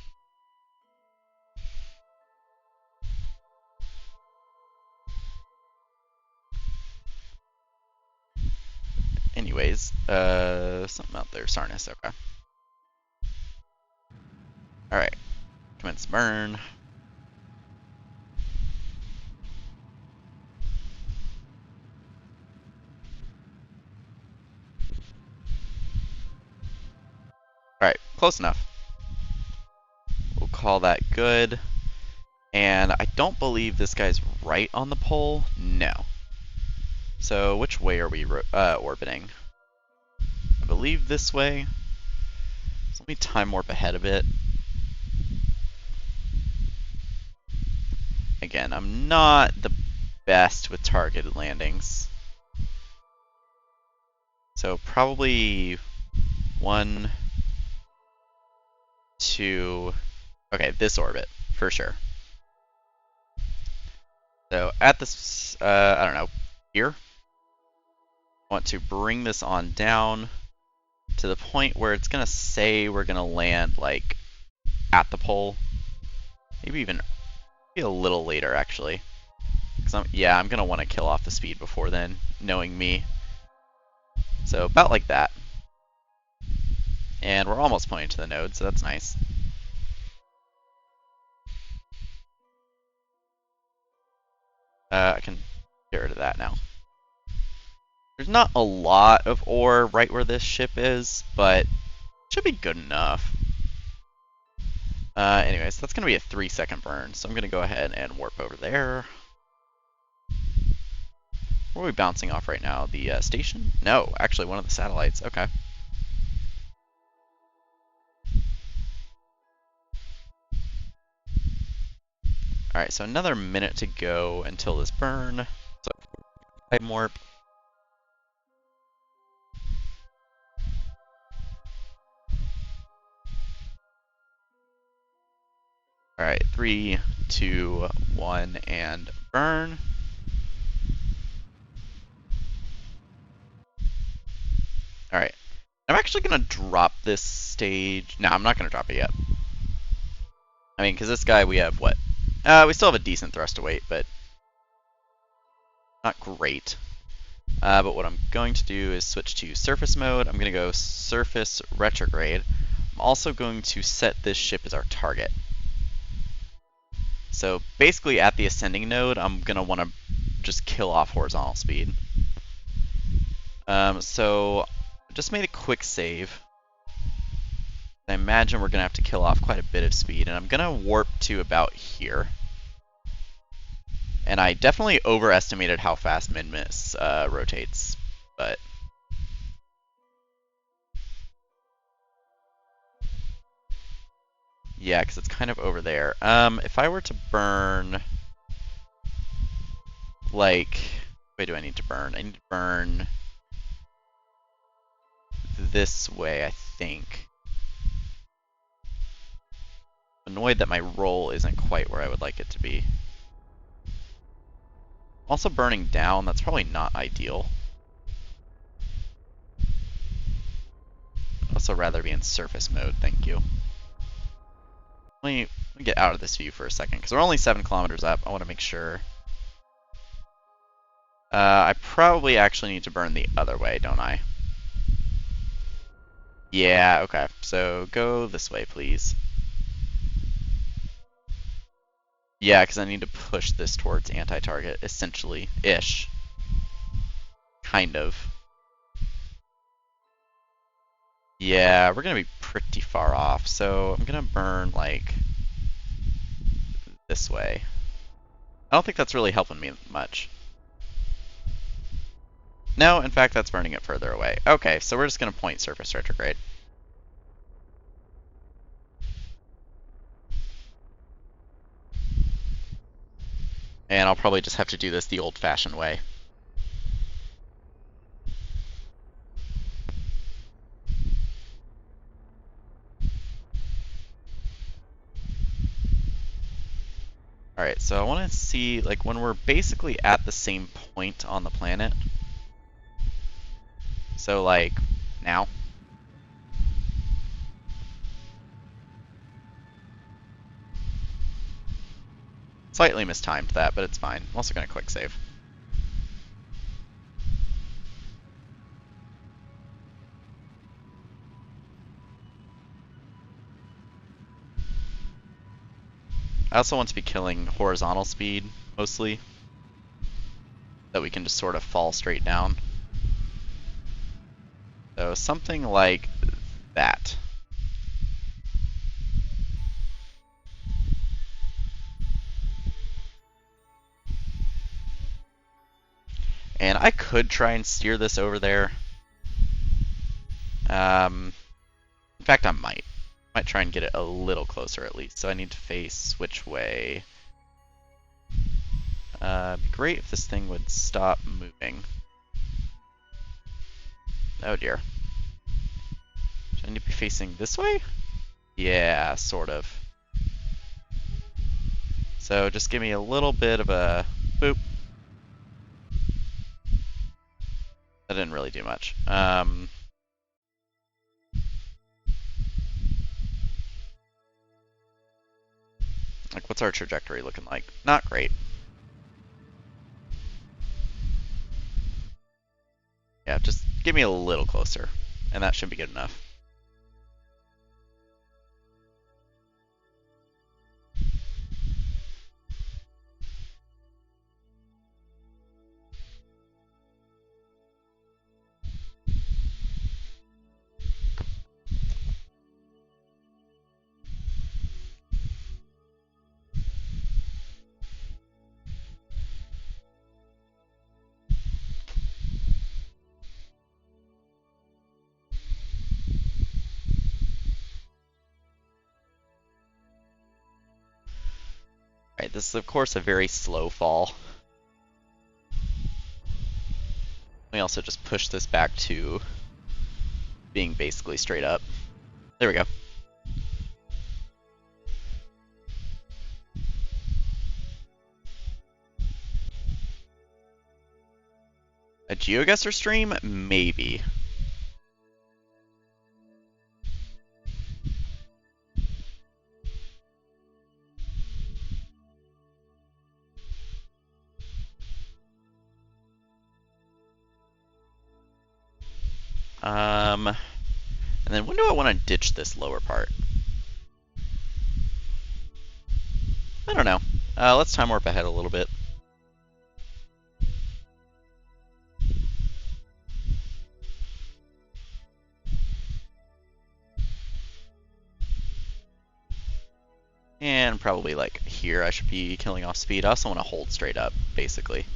Anyways, something out there, Sarnis, okay. Alright, commence burn. Alright, close enough. We'll call that good. And I don't believe this guy's right on the pole. No. So which way are we orbiting? I believe this way. So let me time warp ahead a bit. Again, I'm not the best with targeted landings. So probably 1, 2, okay, this orbit, for sure. So at this, I don't know, here, I want to bring this on down to the point where it's going to say we're going to land, like, at the pole. Maybe even a little later, actually. Yeah, I'm going to want to kill off the speed before then, knowing me. So about like that. And we're almost pointing to the node, so that's nice. I can get rid of that now. There's not a lot of ore right where this ship is, but it should be good enough. Anyways, that's going to be a 3-second burn, so I'm going to go ahead and warp over there. Where are we bouncing off right now? The station? No, actually one of the satellites. Okay. Alright, so another minute to go until this burn. So, time warp. Alright, 3, 2, 1, and burn. Alright. I'm actually going to drop this stage. No, I'm not going to drop it yet. I mean, because this guy, we have what? We still have a decent thrust to weight, but not great. But what I'm going to do is switch to surface mode. I'm going to go surface retrograde. I'm also going to set this ship as our target. So basically at the ascending node, I'm going to want to just kill off horizontal speed. So just made a quick save. I imagine we're going to have to kill off quite a bit of speed, and I'm going to warp to about here. And I definitely overestimated how fast Mid-Miss rotates, but... Yeah, because it's kind of over there. If I were to burn... Like... Wait, do I need to burn? I need to burn... this way, I think. I'm annoyed that my roll isn't quite where I would like it to be. Also burning down, that's probably not ideal. I'd also rather be in surface mode, thank you. Let me get out of this view for a second, because we're only 7 kilometers up. I want to make sure. I probably actually need to burn the other way, don't I? Yeah, okay. So go this way, please. Yeah, because I need to push this towards anti-target, essentially. Ish. Kind of. Yeah, we're going to be pretty far off, so I'm going to burn, like, this way. I don't think that's really helping me much. No, in fact, that's burning it further away. Okay, so we're just going to point surface retrograde. And I'll probably just have to do this the old-fashioned way. Alright, so I want to see, like, when we're basically at the same point on the planet. So, like, now. Slightly mistimed that, but it's fine. I'm also going to quick save. I also want to be killing horizontal speed, mostly. That we can just sort of fall straight down. So something like that. And I could try and steer this over there. In fact, I might. Might try and get it a little closer at least. So I need to face which way? It'd be great if this thing would stop moving. Oh dear. Should I need to be facing this way? Yeah, sort of. So just give me a little bit of a boop. That didn't really do much. Like, what's our trajectory looking like? Not great. Yeah, just give me a little closer, and that should be good enough. Alright, this is of course a very slow fall. We also just push this back to being basically straight up. There we go. A GeoGuessr stream? Maybe. And then when do I want to ditch this lower part? I don't know. Let's time warp ahead a little bit. And probably like here I should be killing off speed. I also want to hold straight up, basically.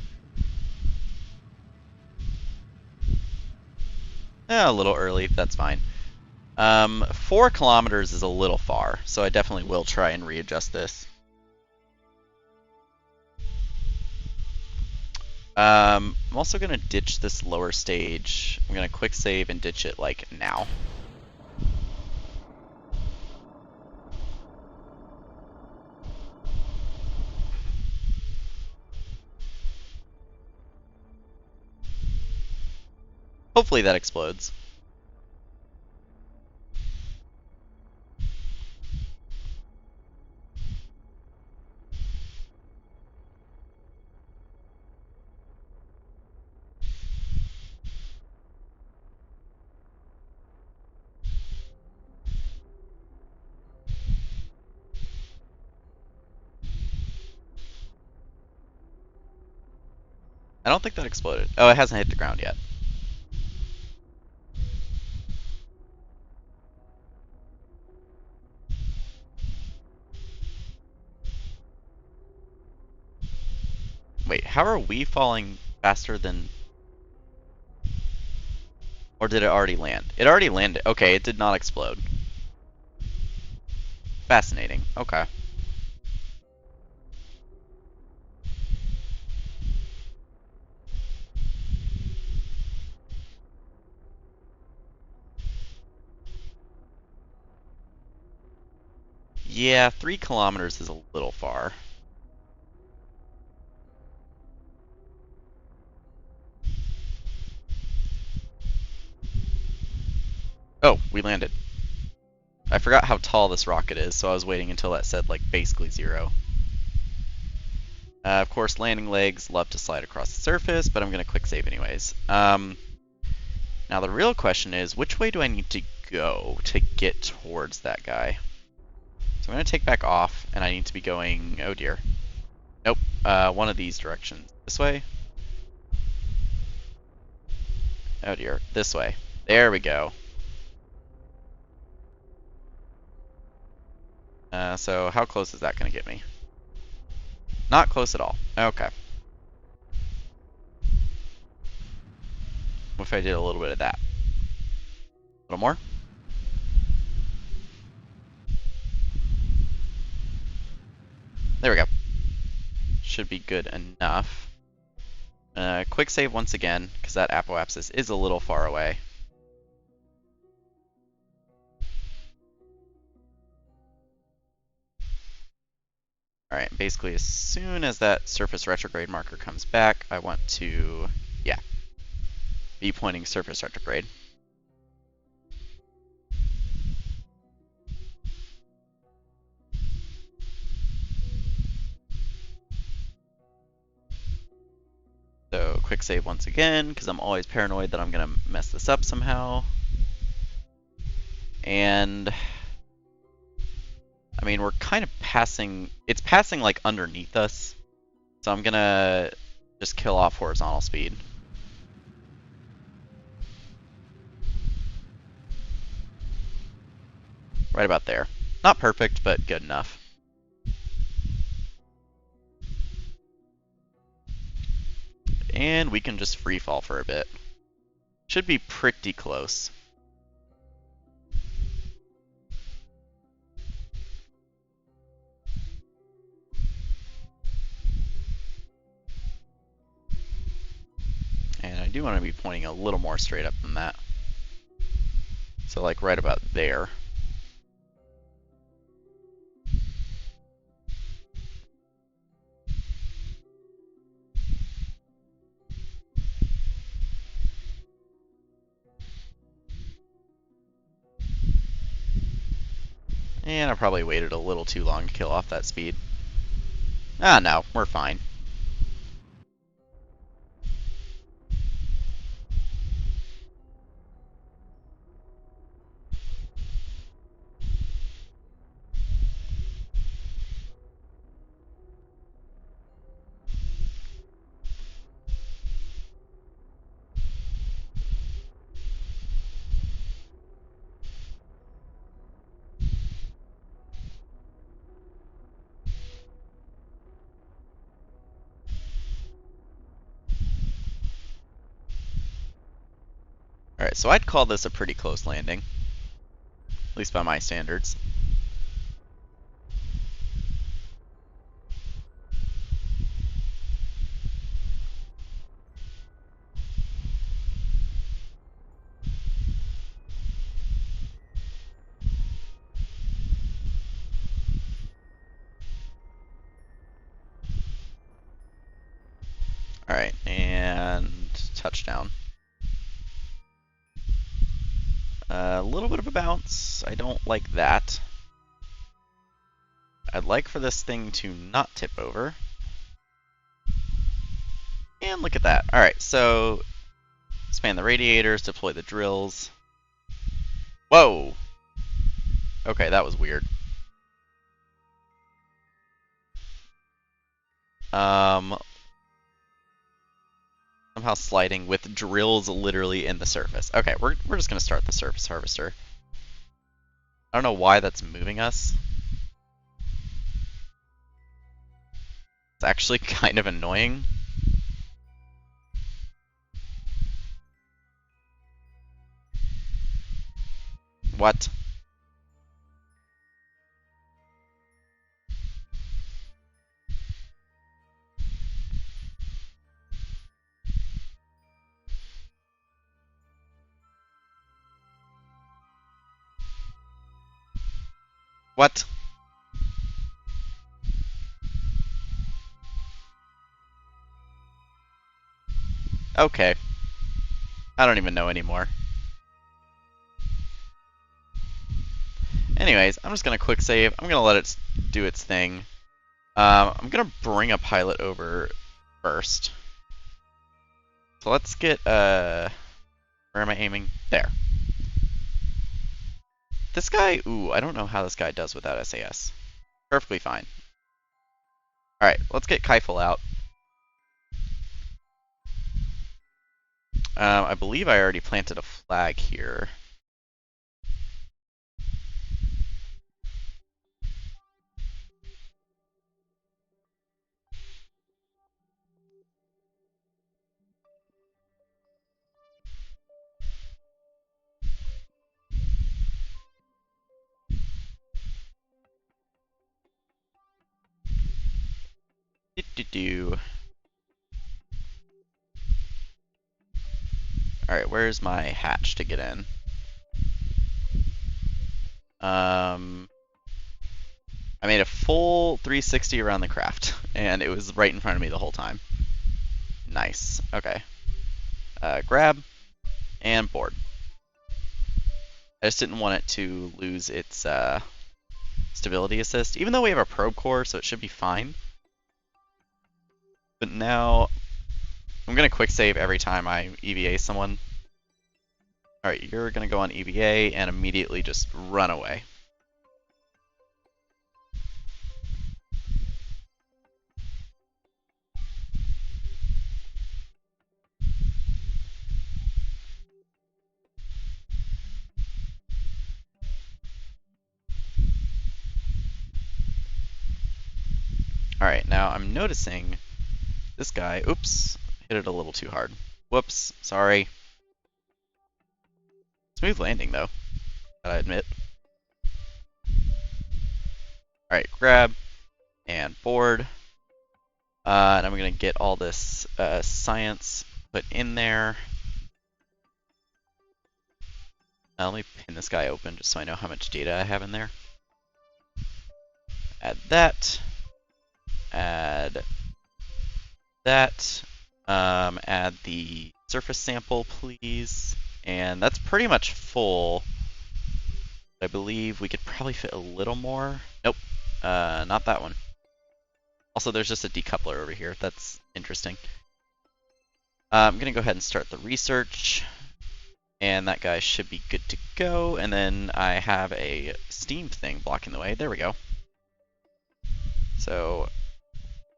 A little early, that's fine. 4 kilometers is a little far, so I definitely will try and readjust this. I'm also going to ditch this lower stage. I'm going to quick save and ditch it like now. Hopefully that explodes. I don't think that exploded. Oh, it hasn't hit the ground yet. Wait, how are we falling faster than... Or did it already land? It already landed. Okay, it did not explode. Fascinating. Okay. Yeah, 3 kilometers is a little far. Oh, we landed. I forgot how tall this rocket is, so I was waiting until that said, like, basically 0. Of course, landing legs love to slide across the surface, but I'm going to quick save anyways. Now the real question is, which way do I need to go to get towards that guy? So I'm going to take back off, and I need to be going... Oh dear. Nope. One of these directions. This way? Oh dear. This way. There we go. So how close is that going to get me? Not close at all. Okay. What if I did a little bit of that? A little more? There we go. Should be good enough. Quick save once again, because that apoapsis is a little far away. Alright, basically as soon as that surface retrograde marker comes back, I want to, yeah, be pointing surface retrograde. So quick save once again, because I'm always paranoid that I'm going to mess this up somehow. And I mean, we're kind of passing, it's passing like underneath us. So I'm going to just kill off horizontal speed. Right about there. Not perfect, but good enough. And we can just free fall for a bit. Should be pretty close. do want to be pointing a little more straight up than that. So like right about there. And I probably waited a little too long to kill off that speed. Ah, no, we're fine. Alright, so I'd call this a pretty close landing. At least by my standards. Alright, and touchdown. A little bit of a bounce. I don't like that. I'd like for this thing to not tip over. And look at that. Alright, so span the radiators, deploy the drills. Whoa! Okay, that was weird. Somehow sliding with drills literally in the surface. Okay, we're just gonna start the surface harvester. I don't know why that's moving us. It's actually kind of annoying. What? What? Okay. I don't even know anymore. Anyways, I'm just gonna quick save. I'm gonna let it do its thing. I'm gonna bring a pilot over first. So let's get, where am I aiming? There. This guy, ooh, I don't know how this guy does without SAS. Perfectly fine. Alright, let's get Keifel out. I believe I already planted a flag here. Do-do-do. Alright, where's my hatch to get in? I made a full 360 around the craft, and it was right in front of me the whole time. Nice. Okay. Grab and board. I just didn't want it to lose its stability assist, even though we have a probe core, so it should be fine. But now I'm gonna quick save every time I EVA someone. Alright, you're gonna go on EVA and immediately just run away. Alright, now I'm noticing this guy, oops, hit it a little too hard. Whoops, sorry. Smooth landing though, I admit. Alright, grab and board. And I'm gonna get all this science put in there. Let me pin this guy open just so I know how much data I have in there. Add that. Add that. Add the surface sample, please. And that's pretty much full. I believe we could probably fit a little more. Nope, not that one. Also, there's just a decoupler over here. That's interesting. I'm going to go ahead and start the research. And that guy should be good to go. And then I have a steam thing blocking the way. There we go. So,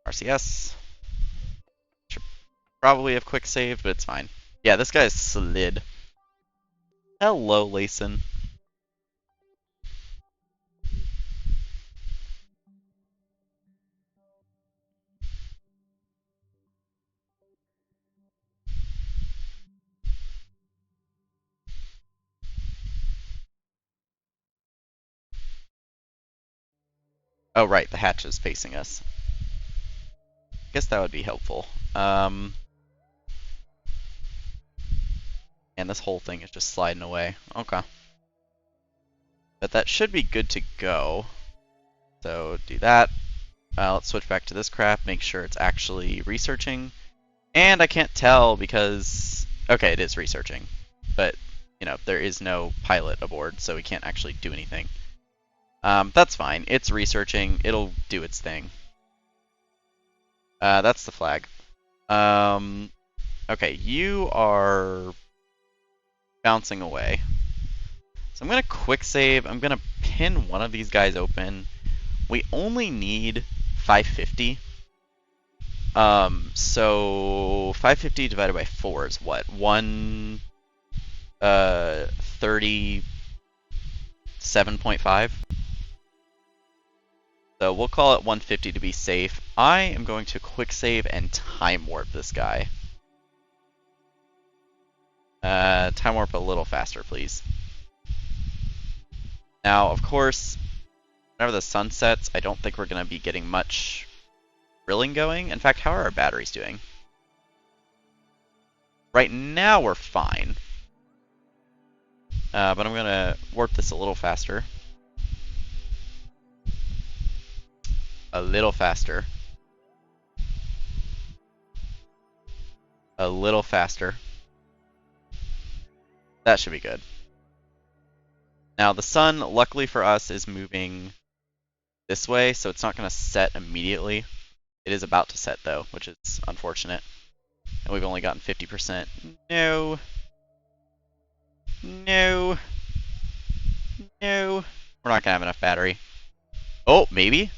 RCS. Should probably have quick saved, but it's fine. Yeah, this guy's slid. Hello, Layson. Oh, right, the hatch is facing us. Guess that would be helpful. And this whole thing is just sliding away. Okay. But that should be good to go. So do that. Let's switch back to this crap, make sure it's actually researching. And I can't tell because, okay, it is researching. But, you know, there is no pilot aboard, so we can't actually do anything. That's fine. It's researching. It'll do its thing. That's the flag. Okay, you are bouncing away. So I'm going to quick save. I'm going to pin one of these guys open. We only need 550. So 550 divided by 4 is what? 137.5. So we'll call it 150 to be safe. I am going to quick save and time warp this guy. Time warp a little faster, please. Now, of course, whenever the sun sets, I don't think we're going to be getting much drilling going. In fact, how are our batteries doing? Right now, we're fine. But I'm going to warp this a little faster. A little faster. A little faster. That should be good. Now, the sun, luckily for us, is moving this way, so it's not going to set immediately. It is about to set, though, which is unfortunate. And we've only gotten 50%. No. No. No. We're not going to have enough battery. Oh, maybe?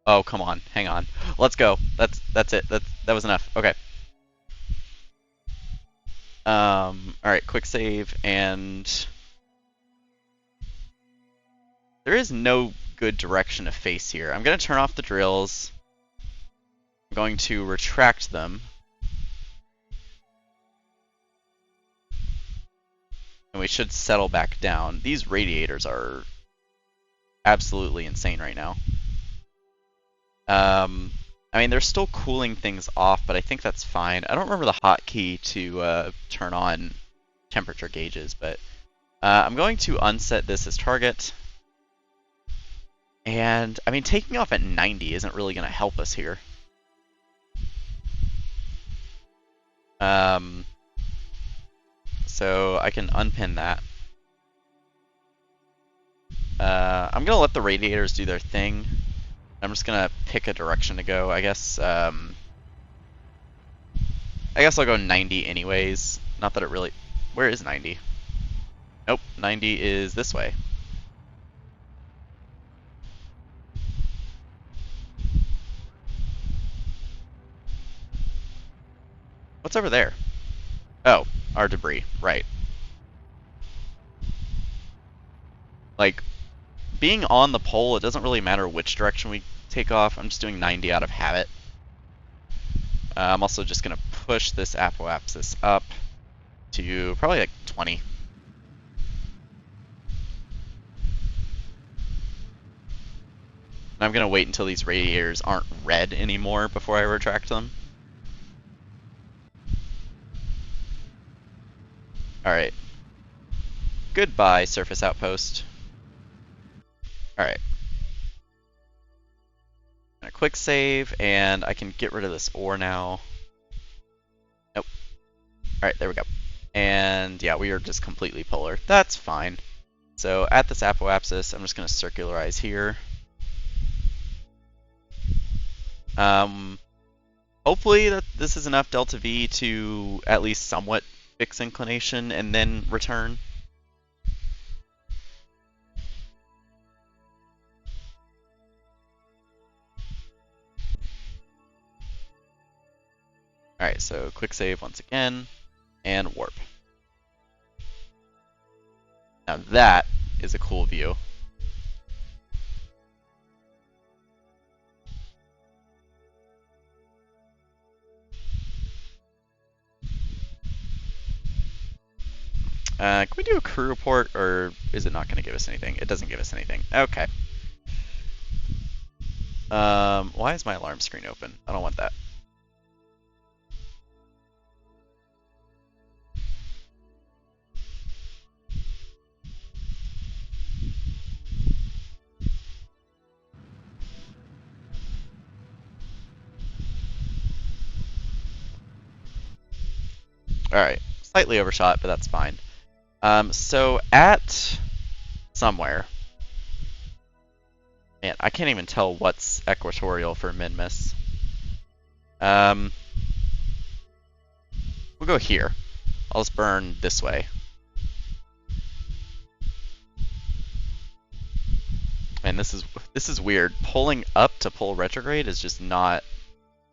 Oh, come on. Hang on. Let's go. That's it. That was enough. Okay. Alright, quick save, and there is no good direction to face here. I'm going to turn off the drills. I'm going to retract them. And we should settle back down. These radiators are absolutely insane right now. I mean, they're still cooling things off, but I think that's fine. I don't remember the hotkey to turn on temperature gauges, but I'm going to unset this as target. And, I mean, taking off at 90 isn't really going to help us here. So I can unpin that. I'm going to let the radiators do their thing. I'm just going to pick a direction to go, I guess. I guess I'll go 90 anyways. Not that it really... Where is 90? Nope, 90 is this way. What's over there? Oh, our debris, right. Like, being on the pole, it doesn't really matter which direction we take off. I'm just doing 90 out of habit. I'm also just going to push this apoapsis up to probably like 20. I'm going to wait until these radiators aren't red anymore before I retract them. Alright. Goodbye, surface outpost. Alright. A quick save, and I can get rid of this ore now. Nope. Alright, there we go. And yeah, we are just completely polar. That's fine. So at this apoapsis, I'm just going to circularize here. Hopefully that this is enough delta V to at least somewhat fix inclination and then return. Alright, so quick save once again, and warp. Now that is a cool view. Can we do a crew report, or is it not going to give us anything? It doesn't give us anything. Okay. Why is my alarm screen open? I don't want that. Alright, slightly overshot, but that's fine. So at somewhere, man, I can't even tell what's equatorial for min-miss. We'll go here. I'll just burn this way. And this is weird. Pulling up to pull retrograde is just not,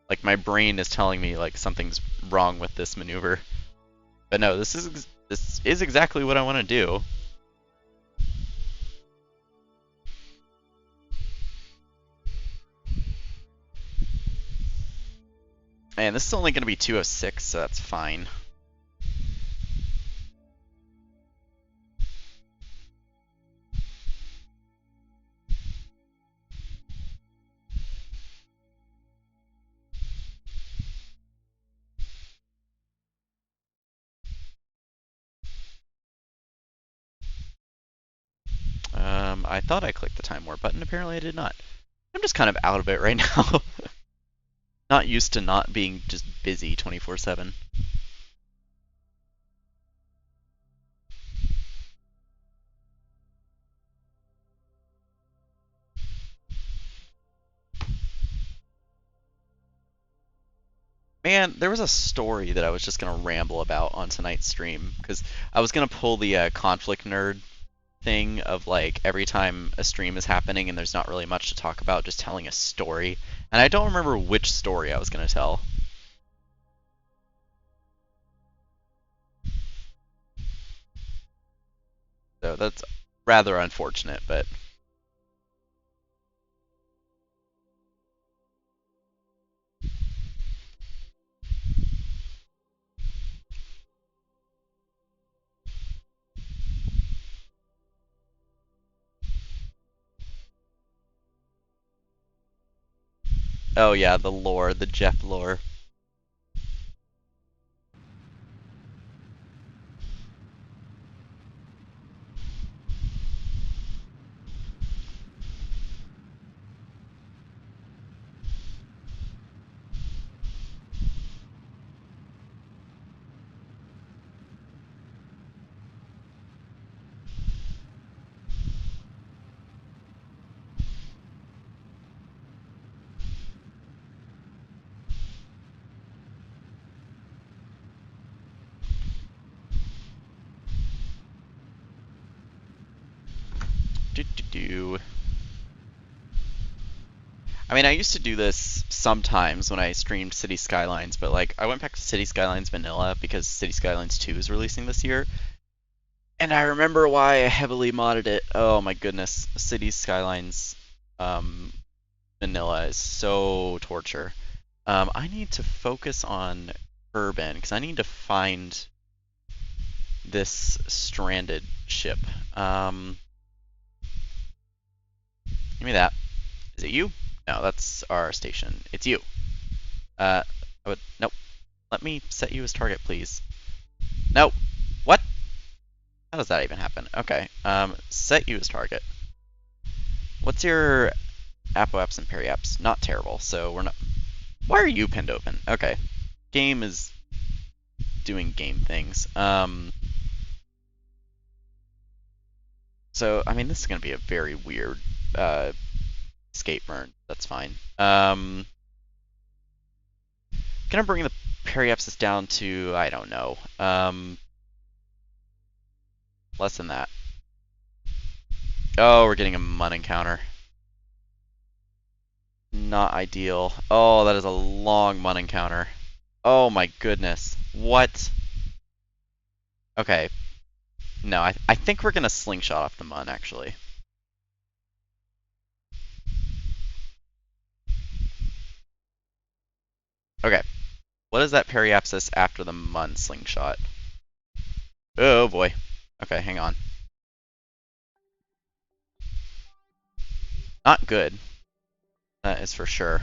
like, my brain is telling me like something's wrong with this maneuver. But no, this is exactly what I want to do. And this is only going to be 206, so that's fine. I thought I clicked the time warp button. Apparently I did not. I'm just kind of out of it right now. Not used to not being just busy 24/7. Man, there was a story that I was just going to ramble about on tonight's stream, because I was going to pull the conflict nerd thing of, like, every time a stream is happening and there's not really much to talk about, just telling a story. And I don't remember which story I was going to tell. So that's rather unfortunate, but... Oh yeah, the lore, the Jeff lore. I mean, I used to do this sometimes when I streamed City Skylines, but like I went back to City Skylines Vanilla because City Skylines 2 is releasing this year. And I remember why I heavily modded it. Oh my goodness. City Skylines Vanilla is so torture. I need to focus on urban because I need to find this stranded ship. Give me that. Is it you? No, that's our station. It's you. Nope. Let me set you as target, please. No. What? How does that even happen? Okay. Set you as target. What's your apoapps and periapps? Not terrible, so we're not... Why are you pinned open? Okay. Game is doing game things. So, I mean, this is going to be a very weird escape burn. That's fine. Gonna bring the periapsis down to, I don't know, less than that. Oh, we're getting a mun encounter. Not ideal. Oh, that is a long mun encounter. Oh my goodness. What? Okay. No, I think we're gonna slingshot off the mun, actually. Okay. What is that periapsis after the mun slingshot? Oh boy. Okay, hang on. Not good. That is for sure.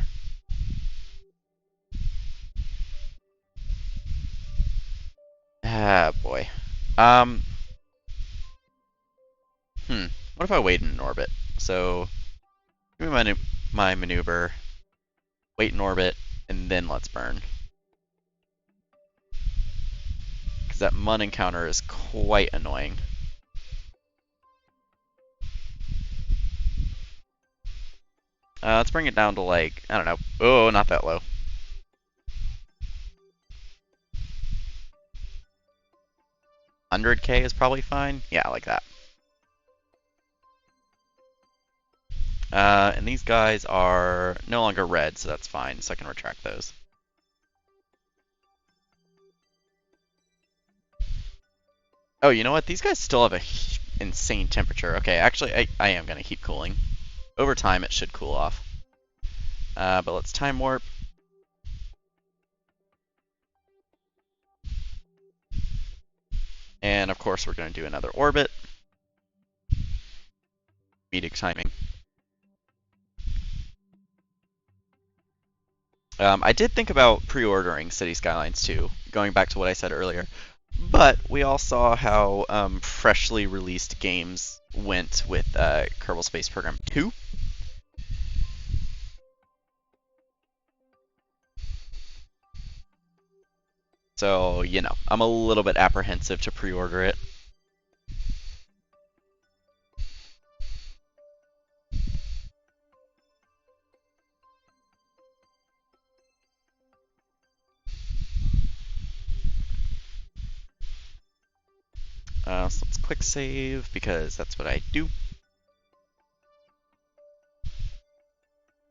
Ah, boy. What if I wait in an orbit? So, give me my maneuver, wait in orbit, and then let's burn. Because that mun encounter is quite annoying. Let's bring it down to like, I don't know. Oh, not that low. 100k is probably fine. Yeah, like that. And these guys are no longer red, so that's fine. So I can retract those. Oh, you know what? These guys still have a insane temperature. Okay, actually, I am going to keep cooling. Over time, it should cool off. But let's time warp. And of course, we're going to do another orbit. Comedic timing. I did think about pre-ordering City Skylines 2, going back to what I said earlier. But we all saw how freshly released games went with Kerbal Space Program 2. So, you know, I'm a little bit apprehensive to pre-order it. So let's quick save, because that's what I do.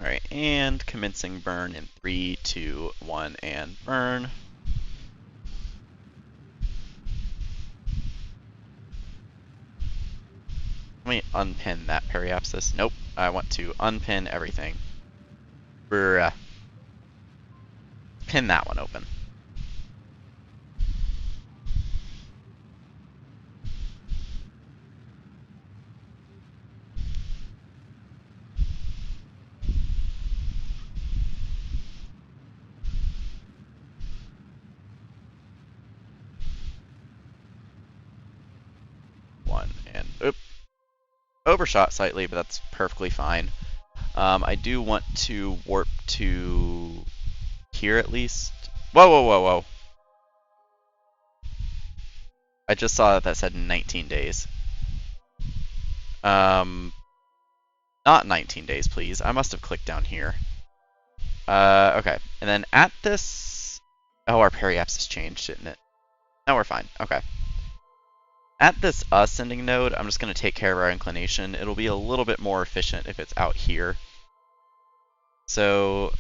Alright, and commencing burn in 3, 2, 1, and burn. Let me unpin that periapsis. Nope, I want to unpin everything. Pin that one open. One, and oop. Overshot slightly, but that's perfectly fine. I do want to warp to here at least. Whoa, whoa, whoa, whoa. I just saw that said 19 days. Not 19 days, please. I must have clicked down here. Okay. And then at this... Oh, our periapsis changed, didn't it? No, we're fine. Okay. At this ascending node, I'm just going to take care of our inclination. It'll be a little bit more efficient if it's out here. So,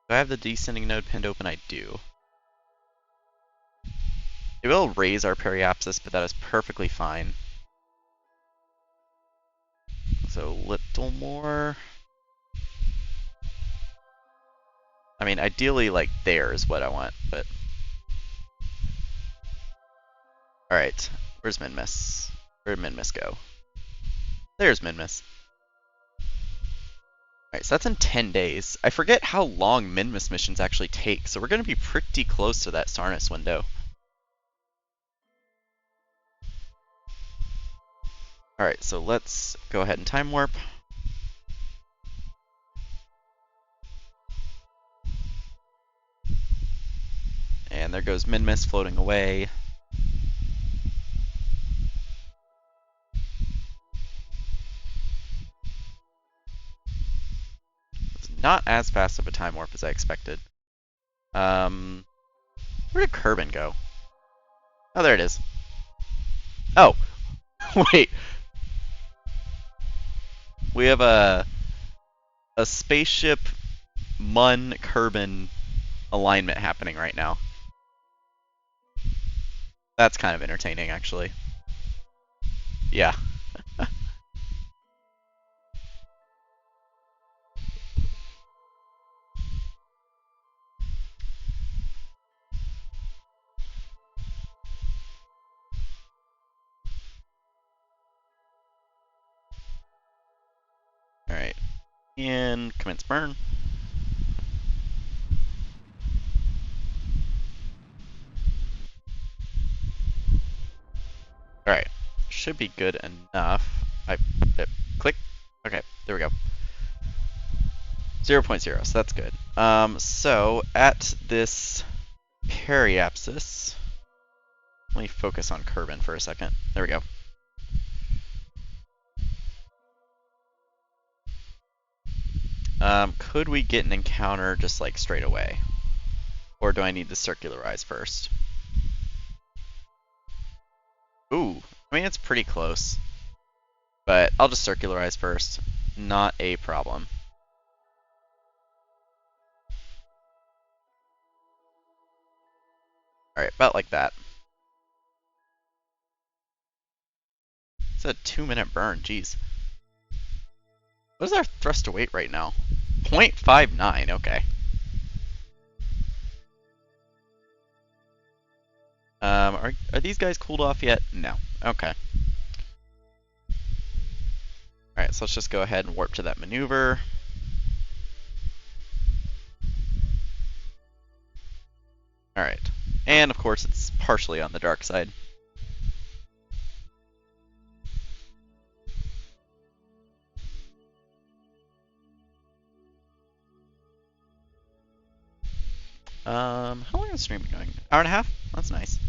do I have the descending node pinned open? I do. It will raise our periapsis, but that is perfectly fine. So, little more. I mean, ideally, like, there is what I want, but... Alright, where's Minmus? Where'd Minmus go? There's Minmus. Alright, so that's in 10 days. I forget how long Minmus missions actually take, so we're going to be pretty close to that Sarnus window. Alright, so let's go ahead and time warp. And there goes Minmus floating away. It's not as fast of a time warp as I expected. Where did Kerbin go? Oh, there it is. Oh, wait. We have a spaceship Mun Kerbin alignment happening right now. That's kind of entertaining, actually. Yeah. Alright. And commence burn. Alright. Should be good enough. Click. Okay, there we go. 0.0, so that's good. So at this periapsis, let me focus on Kerbin for a second. There we go. Could we get an encounter just like straight away? Or do I need to circularize first? Ooh, I mean, it's pretty close. But I'll just circularize first. Not a problem. Alright, about like that. It's a 2-minute burn, jeez. What is our thrust to weight right now? 0.59, okay. Are these guys cooled off yet? No. Okay. Alright, so let's just go ahead and warp to that maneuver. Alright. And of course it's partially on the dark side. How long is the stream going? Hour and a half? That's nice.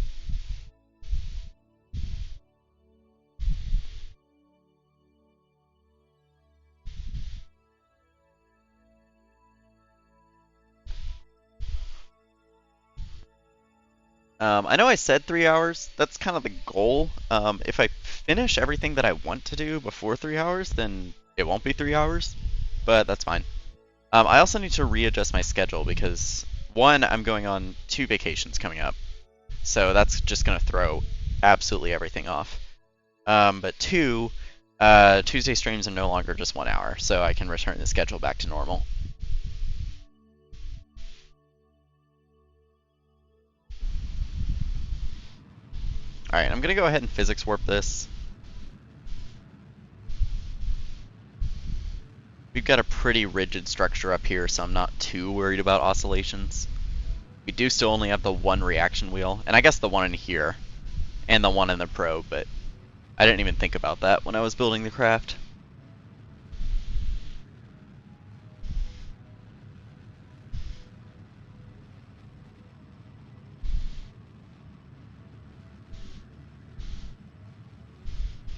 I know I said 3 hours. That's kind of the goal. If I finish everything that I want to do before 3 hours, then it won't be 3 hours, but that's fine. I also need to readjust my schedule because, one, I'm going on 2 vacations coming up, so that's just going to throw absolutely everything off. But 2, Tuesday streams are no longer just 1 hour, so I can return the schedule back to normal. Alright, I'm going to go ahead and physics warp this. We've got a pretty rigid structure up here, so I'm not too worried about oscillations. We do still only have the 1 reaction wheel, and I guess the one in here, and the one in the probe, but I didn't even think about that when I was building the craft.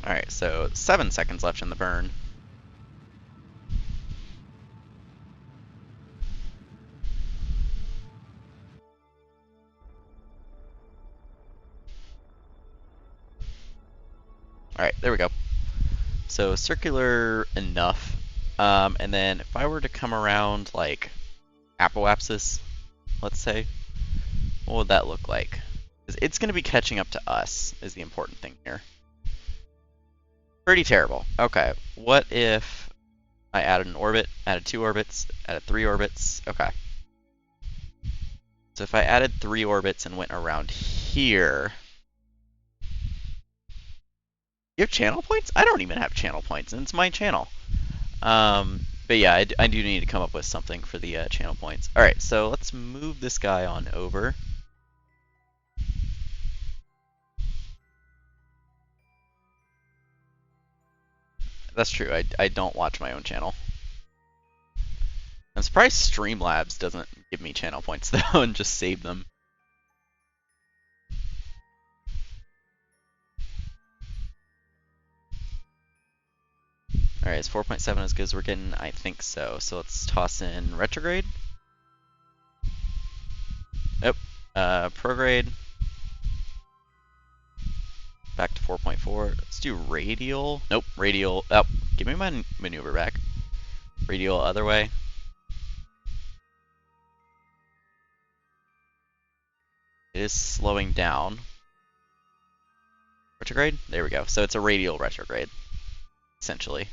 Alright, so 7 seconds left in the burn. Alright, there we go. So circular enough. And then if I were to come around like apoapsis, let's say, what would that look like? 'Cause it's going to be catching up to us is the important thing here. Pretty terrible. Okay, what if I added an orbit, added 2 orbits, added 3 orbits? Okay. So if I added 3 orbits and went around here... You have channel points? I don't even have channel points, and it's my channel. But yeah, I do need to come up with something for the channel points. Alright, so let's move this guy on over. That's true. I don't watch my own channel. I'm surprised Streamlabs doesn't give me channel points though and just save them. Alright, is 4.7 as good as we're getting? I think so. So let's toss in retrograde. Nope. Prograde. Back to 4.4. Let's do radial. Nope, radial. Oh, give me my maneuver back. Radial other way. It is slowing down. Retrograde? There we go. So it's a radial retrograde, essentially.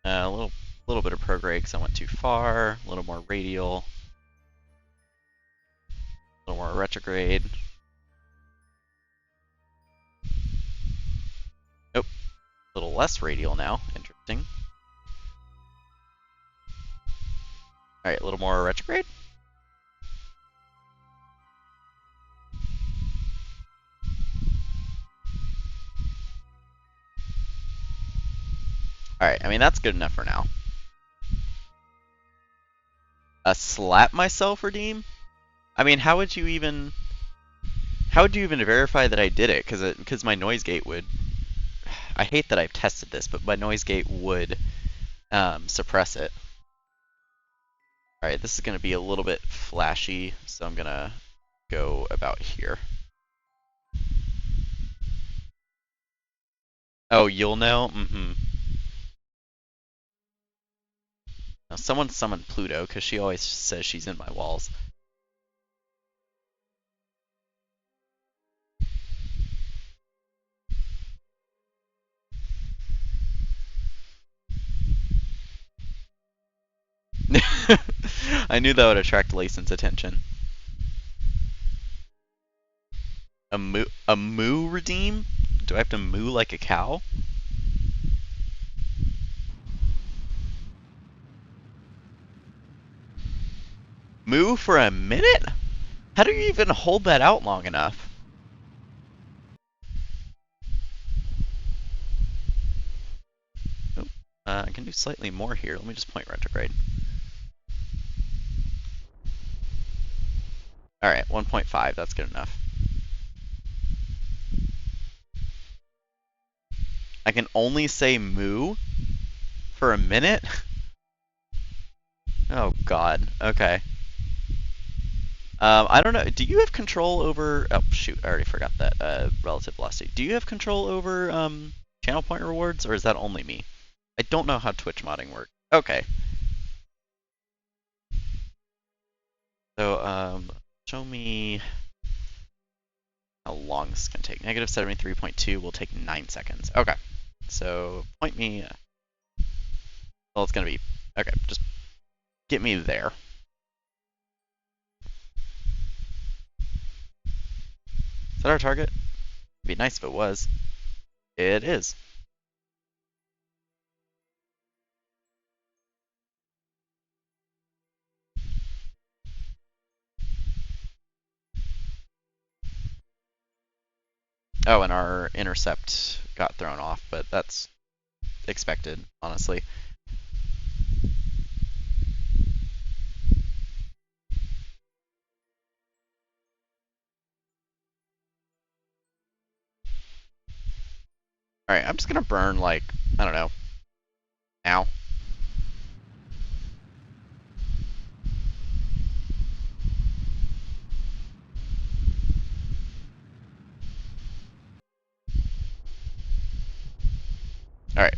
A little bit of prograde because I went too far. A little more radial. A little more retrograde. Nope. A little less radial now. Interesting. Alright, a little more retrograde. Alright, I mean, that's good enough for now. A slap myself redeem? I mean, how would you even verify that I did it? Because my noise gate would. I hate that I've tested this, but my noise gate would suppress it. Alright, this is going to be a little bit flashy, so I'm going to go about here. Oh, you'll know? Mm-hmm. Now, someone summoned Pluto, because she always says she's in my walls. I knew that would attract Lason's attention. A moo redeem? Do I have to moo like a cow? Moo for a minute? How do you even hold that out long enough? Oh, I can do slightly more here. Let me just point retrograde. Alright, 1.5, that's good enough. I can only say moo for a minute? Oh god, okay. I don't know, do you have control over... Oh shoot, I already forgot that, relative velocity. Do you have control over, channel point rewards, or is that only me? I don't know how Twitch modding works. Okay. So, show me how long this can take. Negative 73.2 will take 9 seconds. Okay. So, point me... well, it's gonna be... Okay, just get me there. Is that our target? It'd be nice if it was. It is. Oh, and our intercept got thrown off, but that's expected, honestly. Alright, I'm just gonna burn, like, I don't know, now. Alright,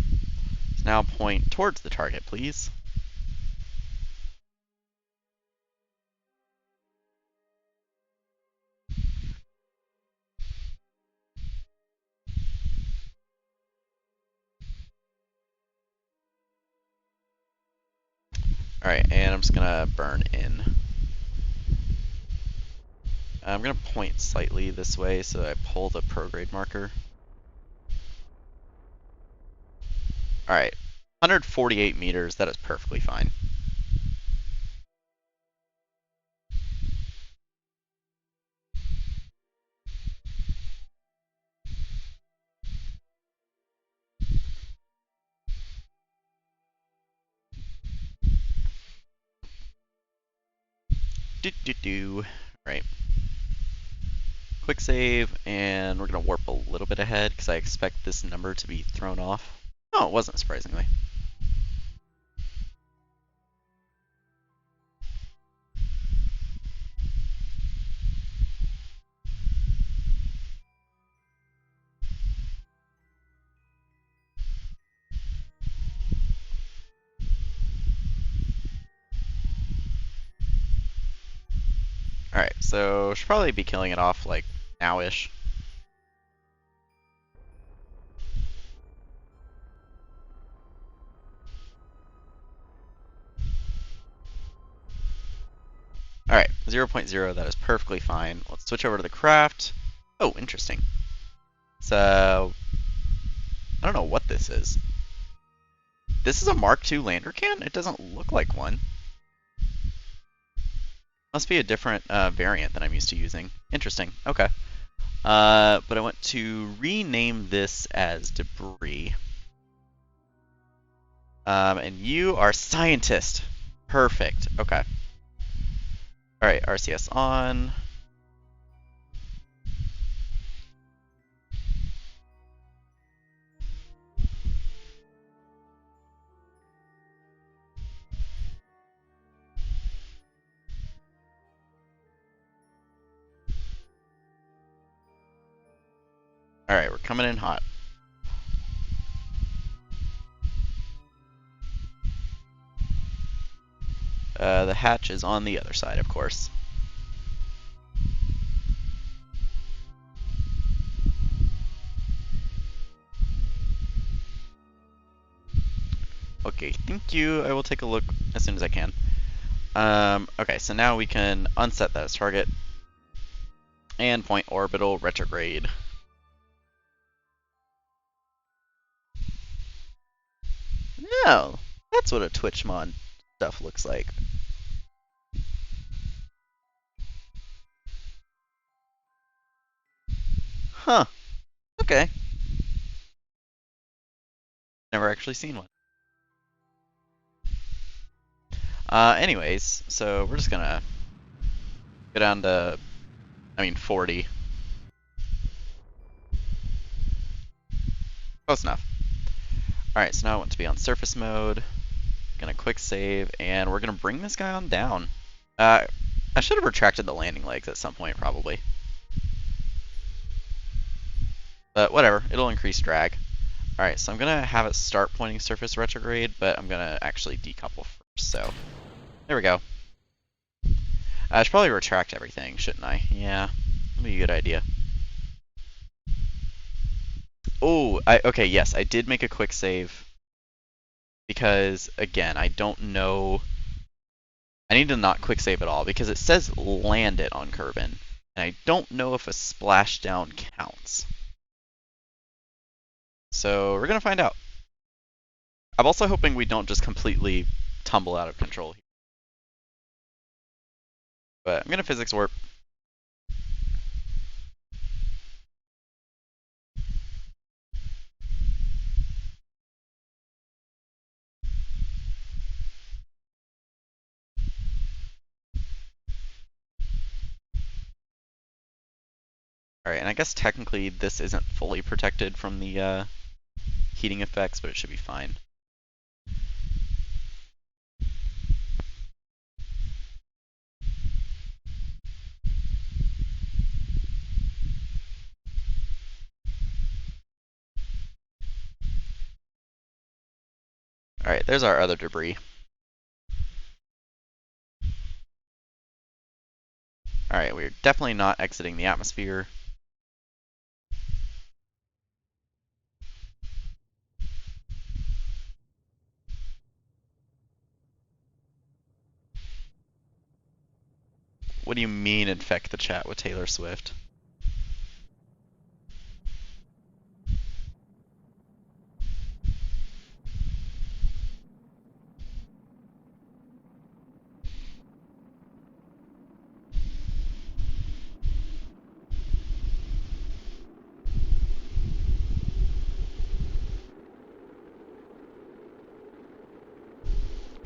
so now point towards the target, please. Alright, and I'm just gonna burn in. I'm gonna point slightly this way so I pull the prograde marker. All right, 148 meters. That is perfectly fine. Do. All right. Quick save, and we're gonna warp a little bit ahead because I expect this number to be thrown off. No, it wasn't, surprisingly. Alright, so should probably be killing it off like now-ish. Alright, 0.0, that is perfectly fine. Let's switch over to the craft. Oh, interesting. So, I don't know what this is. This is a Mark II lander can? It doesn't look like one. Must be a different variant than I'm used to using. Interesting, okay. But I want to rename this as debris. And you are scientist. Perfect, okay. Alright, RCS on. Alright, we're coming in hot. The hatch is on the other side, of course. Okay, thank you. I will take a look as soon as I can. Okay, so now we can unset that as target and point orbital retrograde. No, that's what a Twitchmon stuff looks like. Huh. Okay. Never actually seen one. Anyways, so we're just gonna go down to, 40. Close enough. Alright, so now I want to be on surface mode. Gonna quick save, and we're gonna bring this guy on down. I should have retracted the landing legs at some point, probably. But whatever, it'll increase drag. Alright, so I'm gonna have it start pointing surface retrograde, but I'm gonna actually decouple first, so. There we go. I should probably retract everything, shouldn't I? Yeah, that'd be a good idea. Oh, okay, yes, I did make a quick save. Because, again, I don't know. I need to not quick save at all, because it says land it on Kerbin. And I don't know if a splashdown counts. So, we're gonna find out. I'm also hoping we don't just completely tumble out of control here. But I'm gonna physics warp. Alright, and I guess technically this isn't fully protected from the heating effects, but it should be fine. Alright, there's our other debris. Alright, we're definitely not exiting the atmosphere. What do you mean infect the chat with Taylor Swift?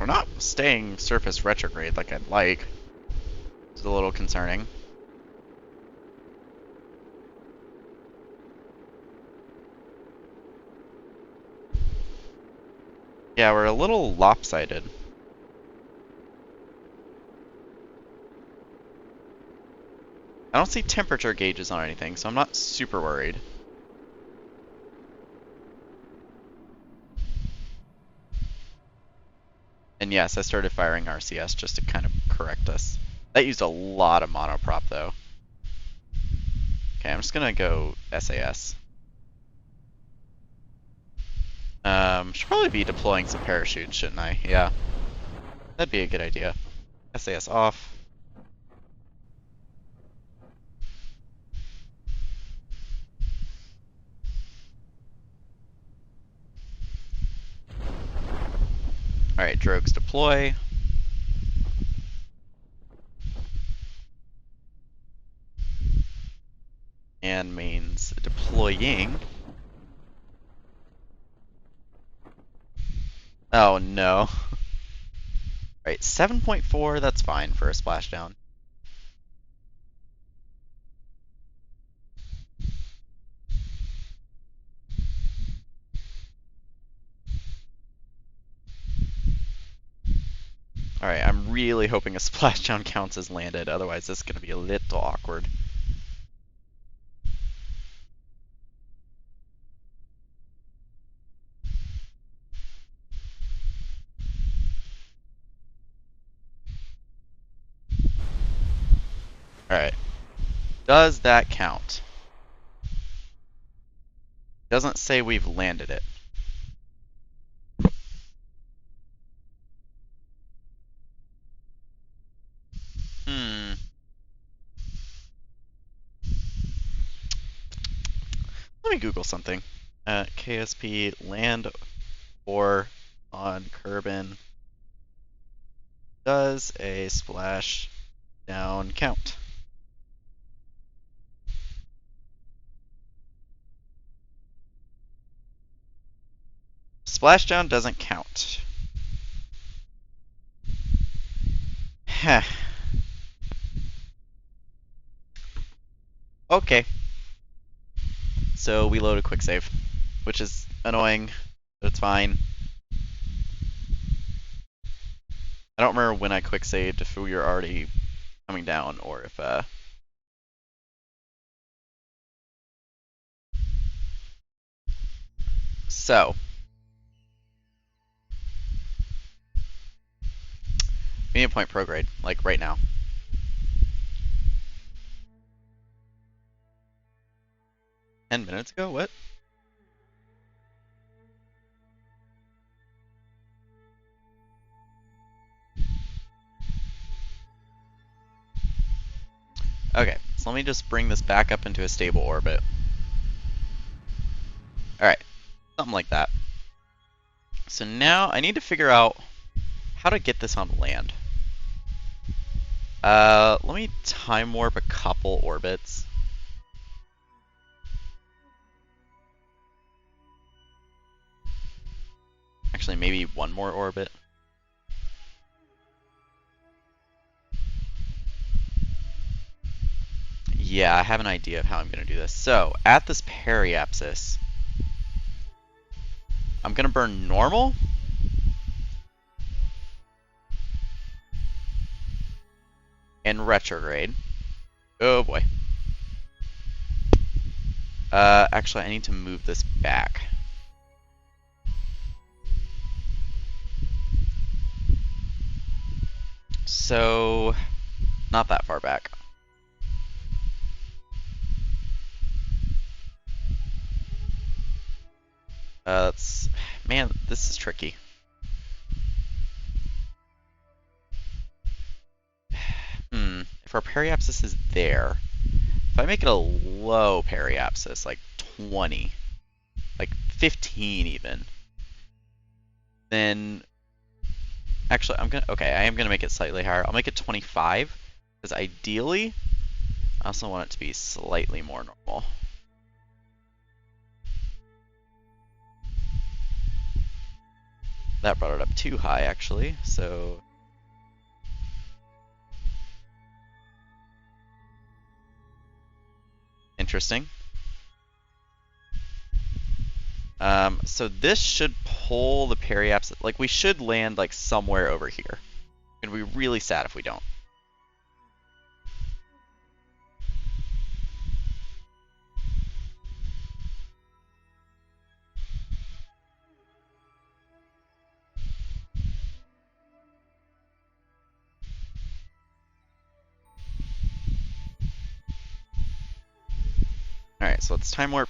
We're not staying surface retrograde like I'd like. It's a little concerning. Yeah, we're a little lopsided. I don't see temperature gauges on anything, so I'm not super worried. And yes, I started firing RCS just to kind of correct us. That used a lot of monoprop though. Okay, I'm just gonna go SAS. Should probably be deploying some parachutes, shouldn't I? Yeah. That'd be a good idea. SAS off. Alright, drogues deploy. And mains deploying. Oh no. Alright, 7.4, that's fine for a splashdown. Alright, I'm really hoping a splashdown counts as landed, otherwise this is going to be a little awkward. Alright. Does that count? Doesn't say we've landed it. Let me Google something. KSP land or on Kerbin. Does a splash down count? Splashdown doesn't count. Heh. Okay. So we load a quick save, which is annoying, but it's fine. I don't remember when I quick saved, if we were already coming down or if So we need a point prograde, like right now. $10 ago? What? Okay, so let me just bring this back up into a stable orbit. Alright, something like that. So now I need to figure out how to get this on land. Let me time warp a couple orbits. Actually, maybe one more orbit. Yeah, I have an idea of how I'm going to do this. So, at this periapsis, I'm going to burn normal. And retrograde. Oh boy. Actually, I need to move this back. So, not that far back. Man, this is tricky. If our periapsis is there, if I make it a low periapsis, like 20, like 15 even, then actually I am gonna make it slightly higher. I'll make it 25, because ideally, I also want it to be slightly more normal. That brought it up too high, actually, so... Interesting. So this should pull the periapsis, like we should land like somewhere over here. It's gonna be really sad if we don't. Alright, so let's time warp.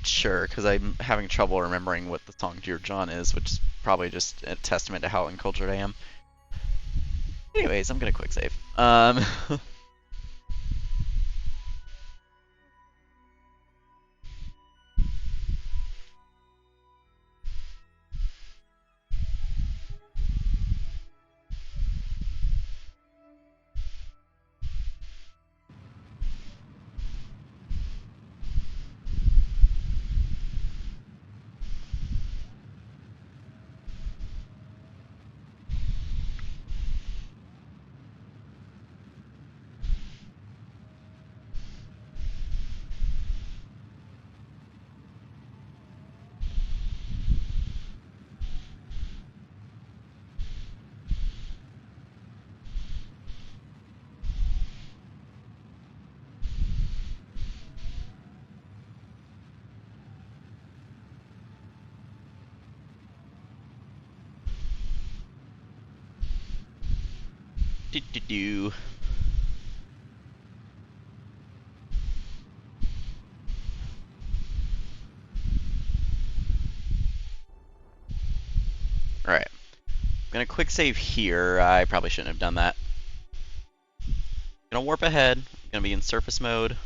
Sure, because I'm having trouble remembering what the song Dear John is, which is probably just a testament to how uncultured I am. Anyways, I'm gonna quick save. Do. Alright. I'm gonna quick save here. I probably shouldn't have done that. Gonna warp ahead. I'm gonna be in surface mode.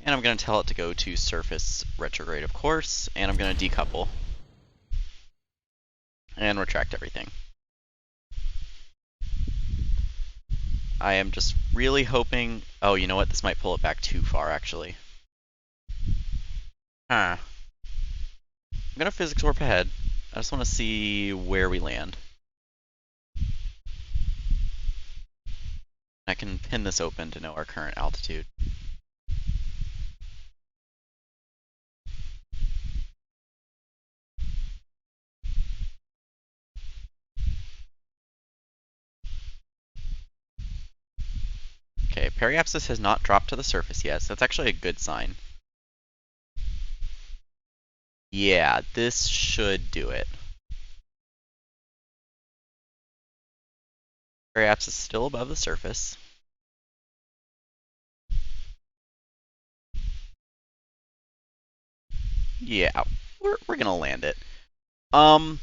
And I'm gonna tell it to go to surface retrograde, of course. And I'm gonna decouple. And retract everything. I am just really hoping... Oh, you know what? This might pull it back too far, actually. Huh. I'm gonna physics warp ahead. I just want to see where we land. I can pin this open to know our current altitude. Okay, periapsis has not dropped to the surface yet, so that's actually a good sign. Yeah, this should do it. Periapsis is still above the surface. Yeah, we're gonna land it. I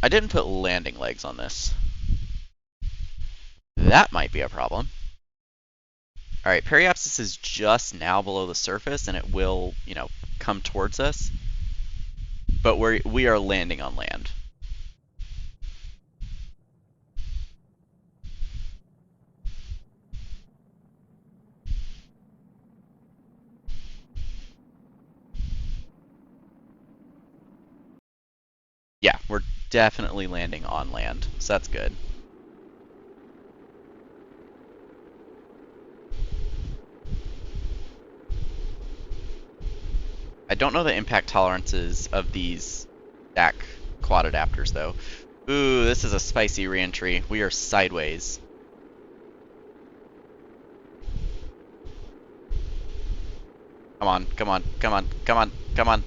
didn't put landing legs on this. That might be a problem. Alright, periapsis is just now below the surface, and it will, you know, come towards us. But we are landing on land. Yeah, we're definitely landing on land, so that's good. I don't know the impact tolerances of these DAC quad adapters, though. Ooh, this is a spicy reentry. We are sideways. Come on, come on, come on, come on, come on.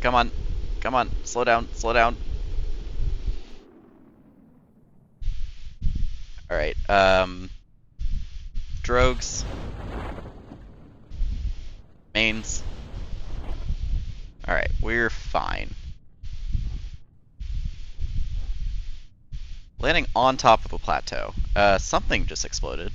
Come on, come on, slow down, slow down. Alright, drogues. Mains. Alright, we're fine. Landing on top of a plateau. Something just exploded.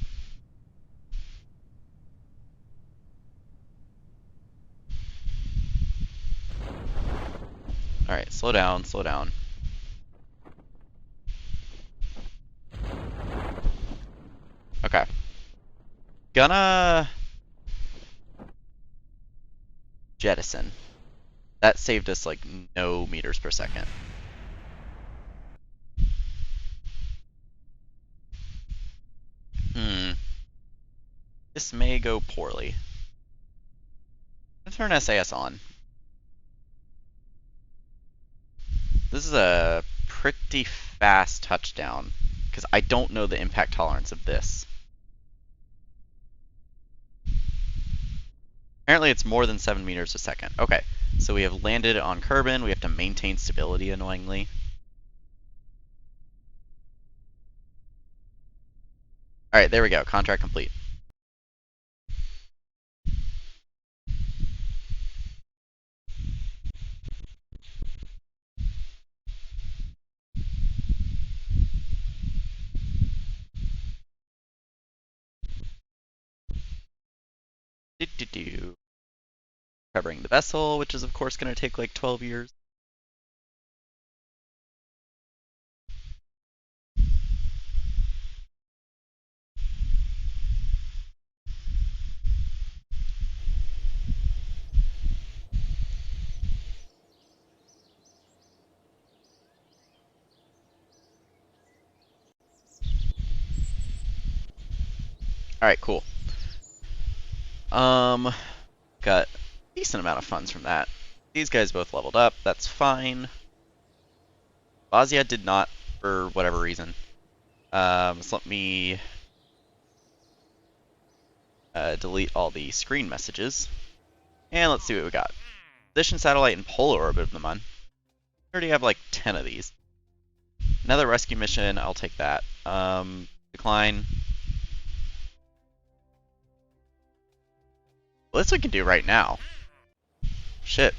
Alright, slow down, slow down. Okay. Gonna jettison. That saved us like no meters per second. This may go poorly. Let's turn SAS on. This is a pretty fast touchdown, because I don't know the impact tolerance of this. Apparently it's more than 7 meters a second. Okay, so we have landed on Kerbin. We have to maintain stability, annoyingly. Alright, there we go. Contract complete. Do-do-do. Covering the vessel, which is of course going to take like 12 years. Alright, cool. Got a decent amount of funds from that. These guys both leveled up, that's fine. Bosnia did not, for whatever reason. So let me delete all the screen messages. And let's see what we got. Position satellite in polar orbit of the Mun. We already have like 10 of these. Another rescue mission, I'll take that. Decline. Well, this we can do right now. Shit.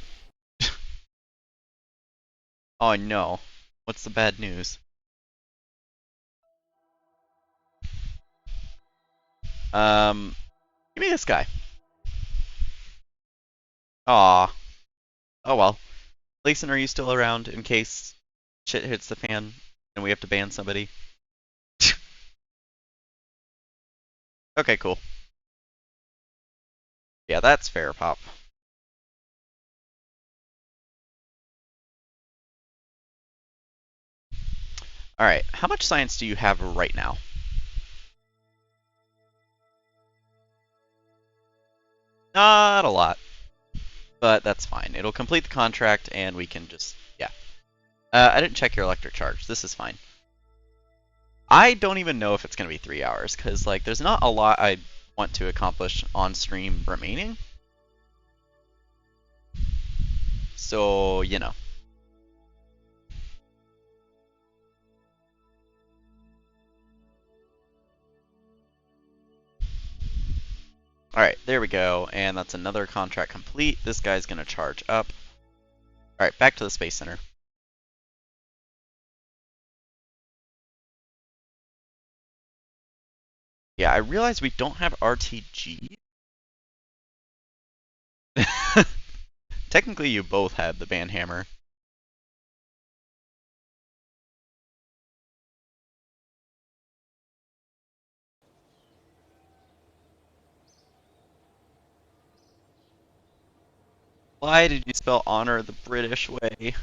Oh no. What's the bad news? Give me this guy. Aw. Oh well. Layson, are you still around in case shit hits the fan and we have to ban somebody? Okay, cool. Yeah, that's fair, Pop. Alright, how much science do you have right now? Not a lot. But that's fine. It'll complete the contract and we can just, yeah. I didn't check your electric charge. This is fine. I don't even know if it's going to be 3 hours, because like there's not a lot I want to accomplish on stream remaining. So, you know. Alright, there we go, and that's another contract complete. This guy's going to charge up. Alright, back to the Space Center. Yeah, I realize we don't have RTG. Technically, you both had the band hammer. Why did you spell honor the British way?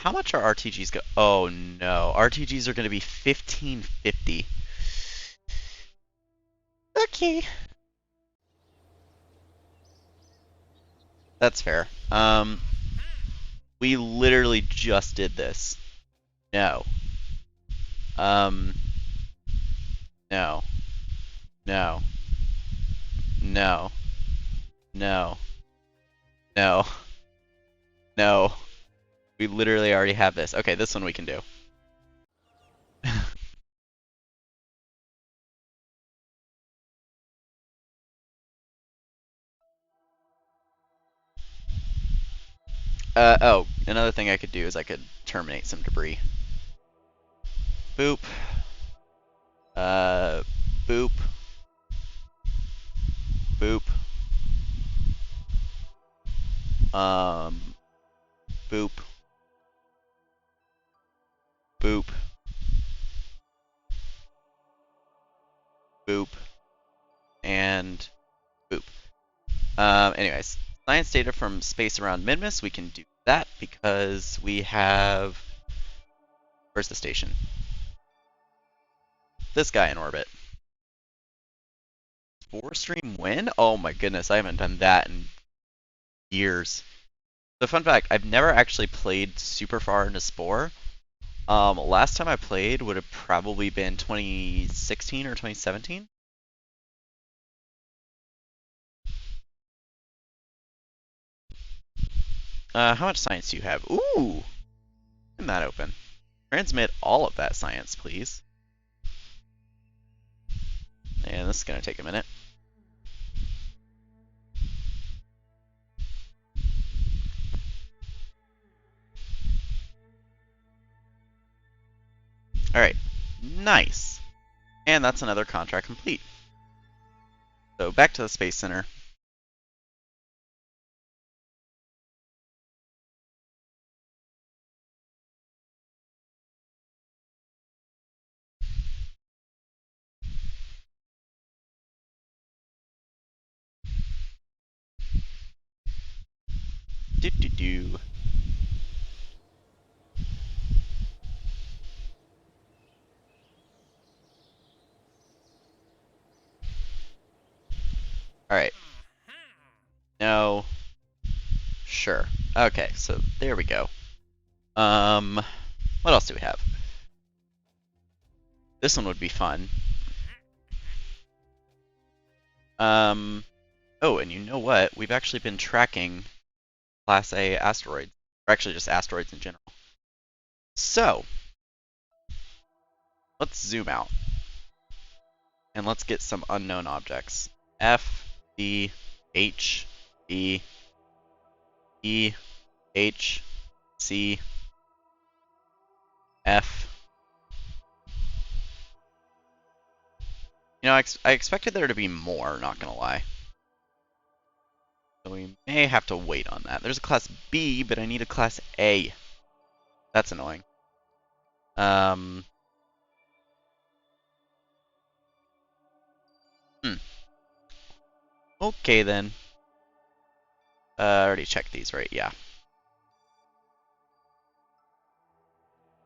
How much are RTGs go? Oh no, RTGs are going to be 1550. Okay. That's fair. We literally just did this. No. No. No. No. No. No. No. We literally already have this. Okay, this one we can do. Oh, another thing I could do is I could terminate some debris. Boop. Boop. Boop. Boop. Boop. Anyways, science data from space around Minmus, we can do that because we have... Where's the station? This guy in orbit. 4-stream win? Oh my goodness, I haven't done that in years. So fun fact, I've never actually played super far into Spore. Last time I played would have probably been 2016 or 2017. How much science do you have? Ooh! Isn't that open? Transmit all of that science, please. And this is going to take a minute. Alright, nice. And that's another contract complete. So back to the Space Center. Do. Alright. No. Sure. Okay, so there we go. What else do we have? This one would be fun. Oh, and you know what? We've actually been tracking Class A asteroids, or actually just asteroids in general. So, let's zoom out. And let's get some unknown objects. F, B, H, B, E, H, C, F. You know, I expected there to be more, not gonna lie. So we may have to wait on that. There's a class B, but I need a class A. That's annoying. Hmm. Okay then. I already checked these, right? Yeah.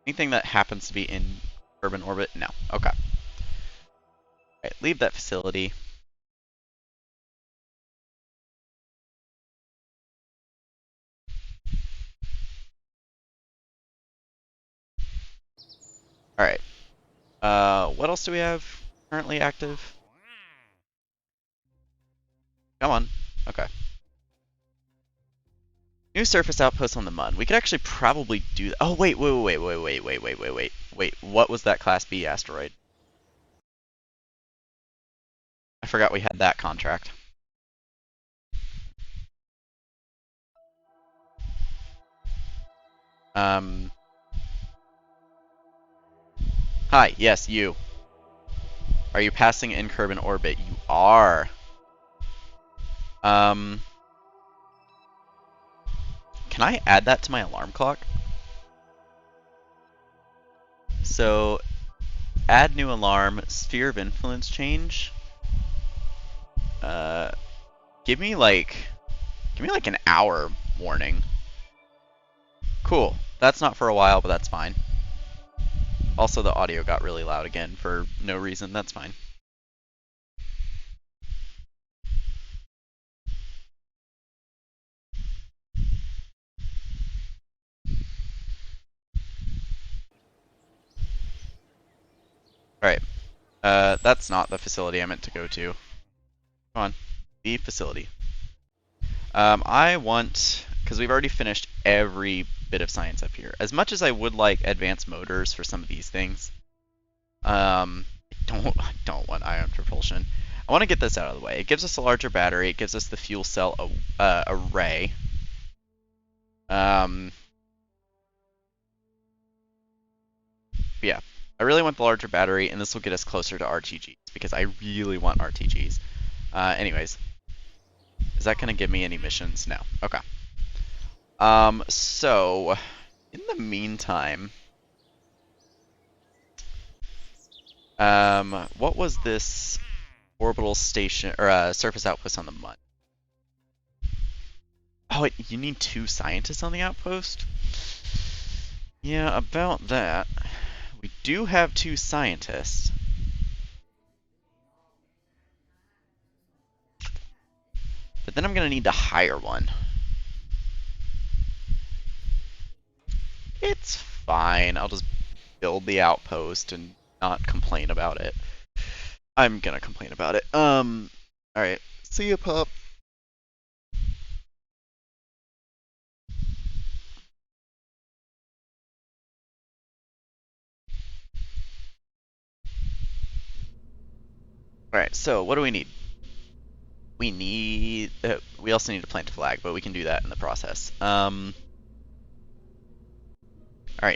Anything that happens to be in urban orbit? No. Okay. Alright, leave that facility. Alright. What else do we have currently active? Come on. Okay. New surface outpost on the Mun. We could actually probably do that. Oh, wait. Wait, what was that Class B asteroid? I forgot we had that contract. Hi, yes, you. Are you passing in Kerbin orbit? You are. Can I add that to my alarm clock? So, add new alarm, sphere of influence change. Give me like an hour warning. Cool. That's not for a while, but that's fine. Also, the audio got really loud again for no reason. That's fine. Alright. That's not the facility I meant to go to. Come on. The facility. I want... Because we've already finished every bit of science up here. As much as I would like advanced motors for some of these things, I don't want ion propulsion. I want to get this out of the way. It gives us a larger battery. It gives us the fuel cell array. Yeah, I really want the larger battery, and this will get us closer to RTGs because I really want RTGs. Anyways, is that going to give me any missions? No. Okay. So in the meantime, what was this orbital station or surface outpost on the Mun? Oh, wait, you need 2 scientists on the outpost? Yeah, about that. We do have 2 scientists. But then I'm going to need to hire one. It's fine. I'll just build the outpost and not complain about it. I'm going to complain about it. Alright. See ya, pup. Alright, so what do we need? We also need to plant a flag, but we can do that in the process. Alright,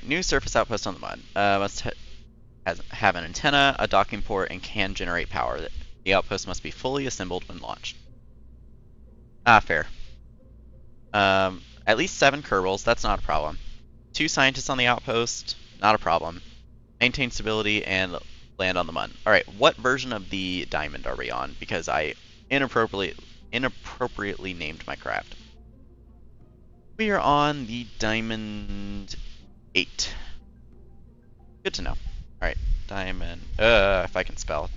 new surface outpost on the mud. Must have an antenna, a docking port, and can generate power. The outpost must be fully assembled when launched. Ah, fair. At least 7 Kerbals, that's not a problem. 2 scientists on the outpost, not a problem. Maintain stability and land on the mud. Alright, what version of the diamond are we on? Because I inappropriately named my craft. We are on the diamond 8. Good to know. Alright, diamond, if I can spell,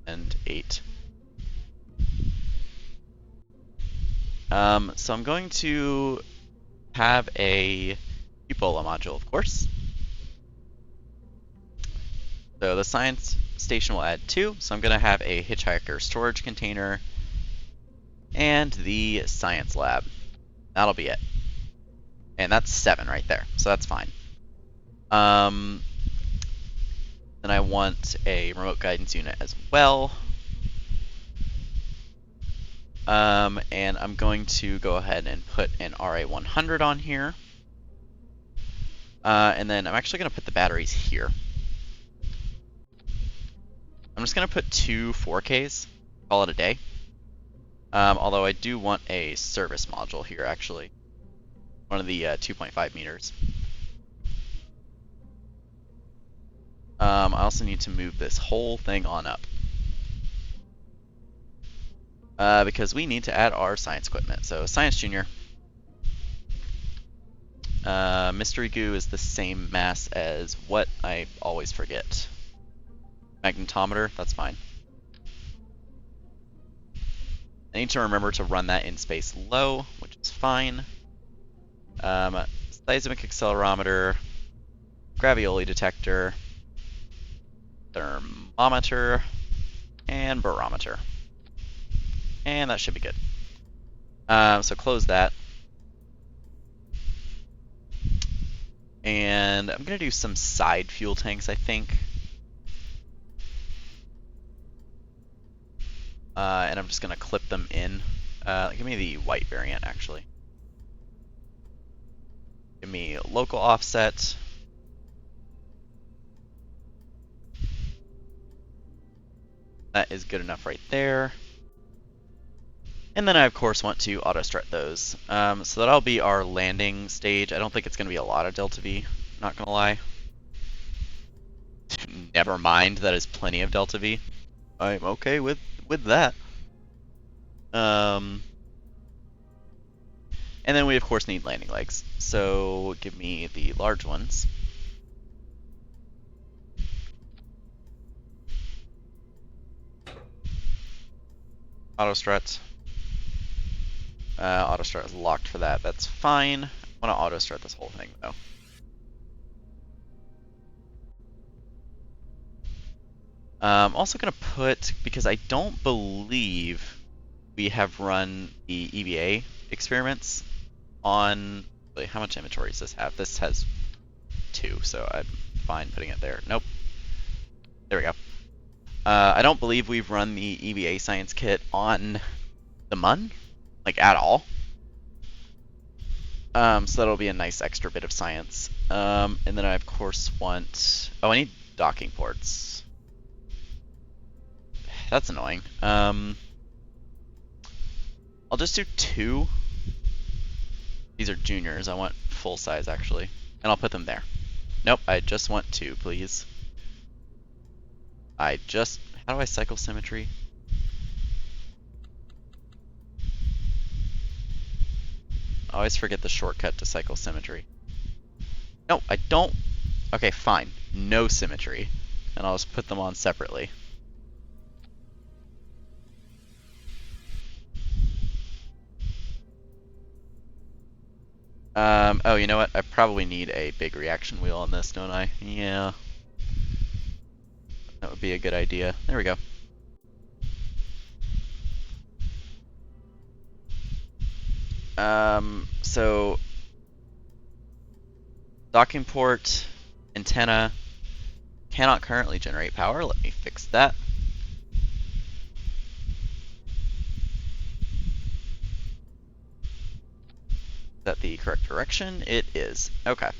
diamond 8. So I'm going to have a cupola module, of course. So the science station will add 2, so I'm going to have a hitchhiker storage container and the science lab. That'll be it. And that's 7 right there, so that's fine. Then I want a remote guidance unit as well. And I'm going to go ahead and put an RA100 on here. And then I'm actually going to put the batteries here. I'm just going to put 2 4Ks, call it a day. Although I do want a service module here, actually. One of the 2.5 meters. I also need to move this whole thing on up. Because we need to add our science equipment. So, Science Junior. Mystery Goo is the same mass as what I always forget. Magnetometer, that's fine. I need to remember to run that in space low, which is fine. Seismic accelerometer, gravioli detector, thermometer, and barometer. And that should be good. So close that. And I'm going to do some side fuel tanks, I think. And I'm just going to clip them in. Give me the white variant, actually. Give me local offset. That is good enough right there. And then I, of course, want to auto-strut those. So that'll be our landing stage. I don't think it's going to be a lot of Delta V, not going to lie. Never mind, that is plenty of Delta V. I'm okay with that. And then we, of course, need landing legs. So give me the large ones. Auto-strut. Auto-strut is locked for that. That's fine. I want to auto-strut this whole thing, though. I'm also going to put, because I don't believe we have run the EVA experiments on, wait, how much inventory does this have? This has 2, so I'm fine putting it there. Nope. There we go. I don't believe we've run the EVA science kit on the MUN, like at all. So that'll be a nice extra bit of science. And then I, of course, want, oh, I need docking ports. That's annoying. I'll just do 2. These are juniors. I want full size, actually. And I'll put them there. Nope, I just want 2, please. How do I cycle symmetry? I always forget the shortcut to cycle symmetry. No, I don't. Okay, fine. No symmetry. And I'll just put them on separately. Oh, you know what? I probably need a big reaction wheel on this, don't I? Yeah. That would be a good idea. There we go. So docking port, antenna, cannot currently generate power. Let me fix that. Is that the correct direction? It is. Okay.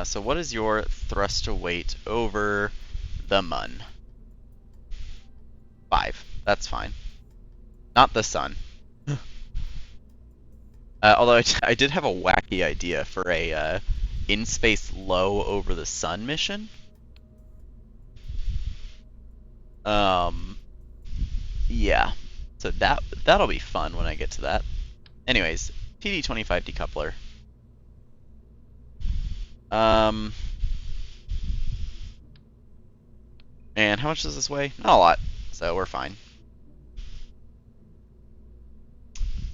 So what is your thrust to weight over the mun? 5. That's fine. Not the sun. Although I did have a wacky idea for a in-space low over the sun mission. Yeah. So that'll be fun when I get to that. Anyways, TD25 decoupler. And how much does this weigh? Not a lot, so we're fine.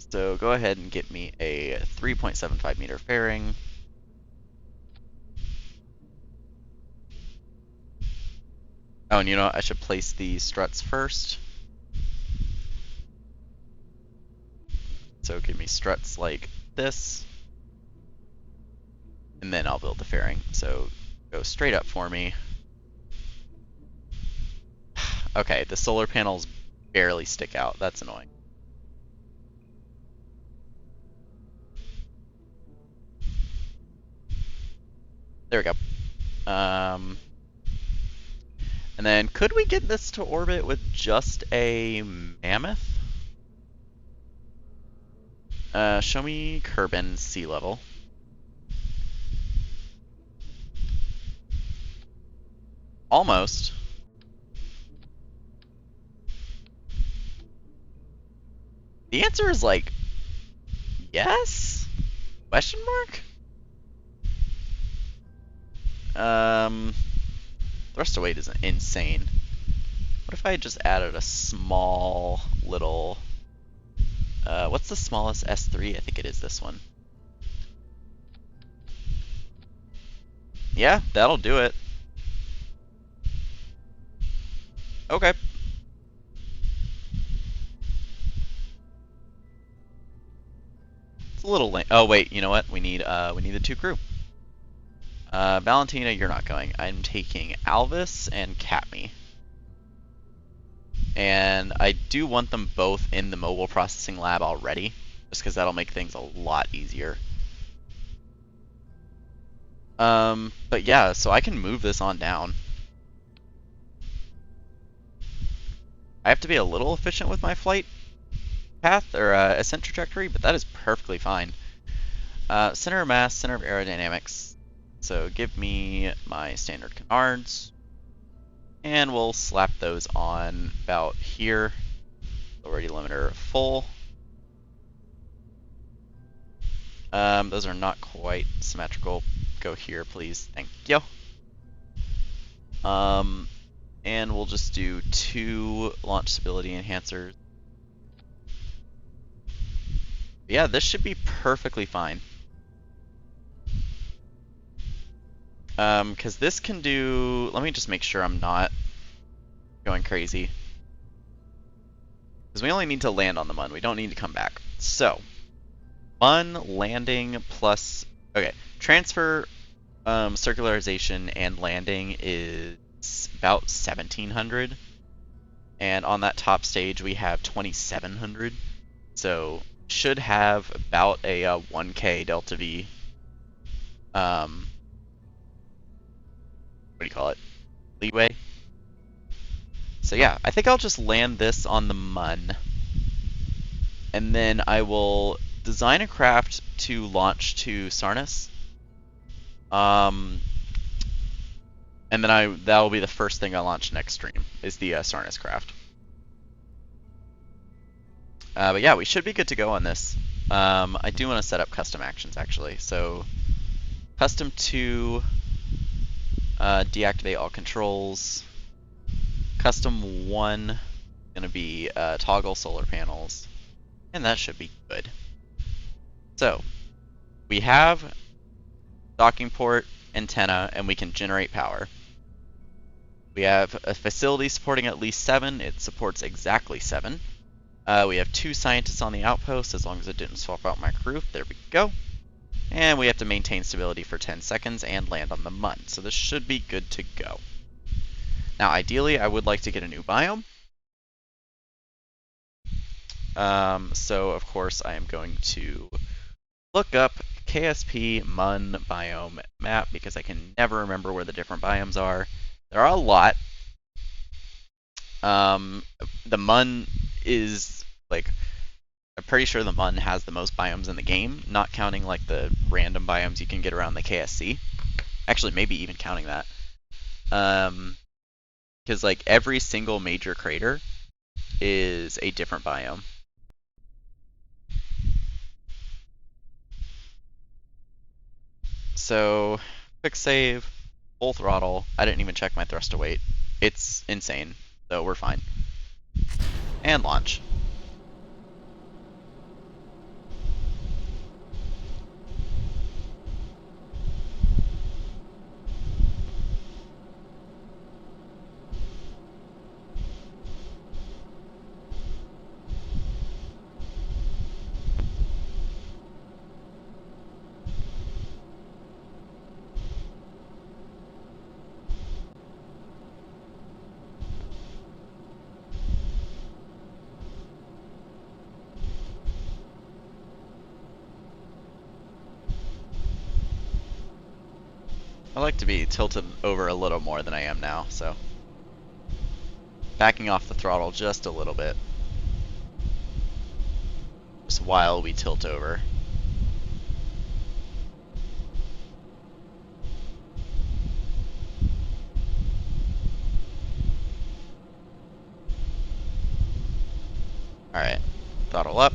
So go ahead and get me a 3.75 meter fairing. Oh, and you know what? I should place the struts first. So give me struts like this. And then I'll build the fairing. So go straight up for me. Okay, the solar panels barely stick out. That's annoying. There we go. And then could we get this to orbit with just a mammoth? Show me Kerbin sea level. Almost. The answer is like, yes? Question mark? Thrust to weight is insane. What if I just added a small little, what's the smallest S3? I think it is this one. Yeah, that'll do it. Okay. It's a little lame. Oh wait, you know what? We need the 2 crew. Valentina, you're not going. I'm taking Alvis and Katme. And I do want them both in the mobile processing lab already, just because that'll make things a lot easier. But yeah, so I can move this on down. I have to be a little efficient with my flight path, or ascent trajectory, but that is perfectly fine. Center of mass, center of aerodynamics. So give me my standard canards, and we'll slap those on about here. Lower delimiter full. Those are not quite symmetrical. Go here, please. Thank you. And we'll just do 2 launch stability enhancers. Yeah, this should be perfectly fine. Because this can do... Let me just make sure I'm not going crazy. Because we only need to land on the mun. We don't need to come back. So, mun landing plus... Okay, transfer, circularization, and landing is about 1,700. And on that top stage, we have 2,700. So, should have about a 1K delta V. What do you call it? Leeway. So yeah, I think I'll just land this on the mun. And then I will design a craft to launch to Sarnas. And then that will be the first thing I launch next stream, is the Sarnas craft. But yeah, we should be good to go on this. I do want to set up custom actions actually. So custom 2, deactivate all controls. Custom 1 going to be toggle solar panels, and that should be good. So we have docking port, antenna, and we can generate power. We have a facility supporting at least 7. It supports exactly 7. We have 2 scientists on the outpost, as long as it didn't swap out my crew. There we go. And we have to maintain stability for 10 seconds and land on the Mun. So this should be good to go. Now, ideally, I would like to get a new biome. So, of course, I am going to look up KSP1 biome map because I can never remember where the different biomes are. There are a lot. The Mun is, like, I'm pretty sure the Mun has the most biomes in the game, not counting, like, the random biomes you can get around the KSC. Actually, maybe even counting that. Because, like, every single major crater is a different biome. So, quick save, full throttle. I didn't even check my thrust to weight. It's insane, so we're fine. And launch. I like to be tilted over a little more than I am now, so backing off the throttle just a little bit. Just while we tilt over. Alright, throttle up.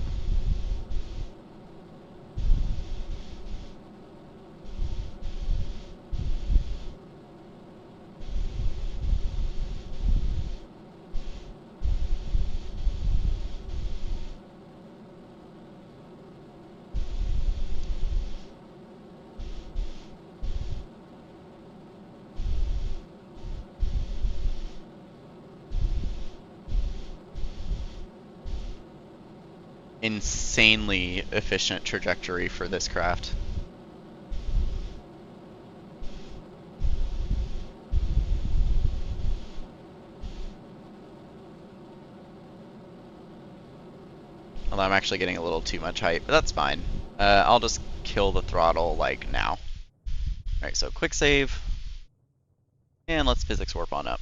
Insanely efficient trajectory for this craft. Although I'm actually getting a little too much height, but that's fine. I'll just kill the throttle, like, now. Alright, so quick save. And let's physics warp on up.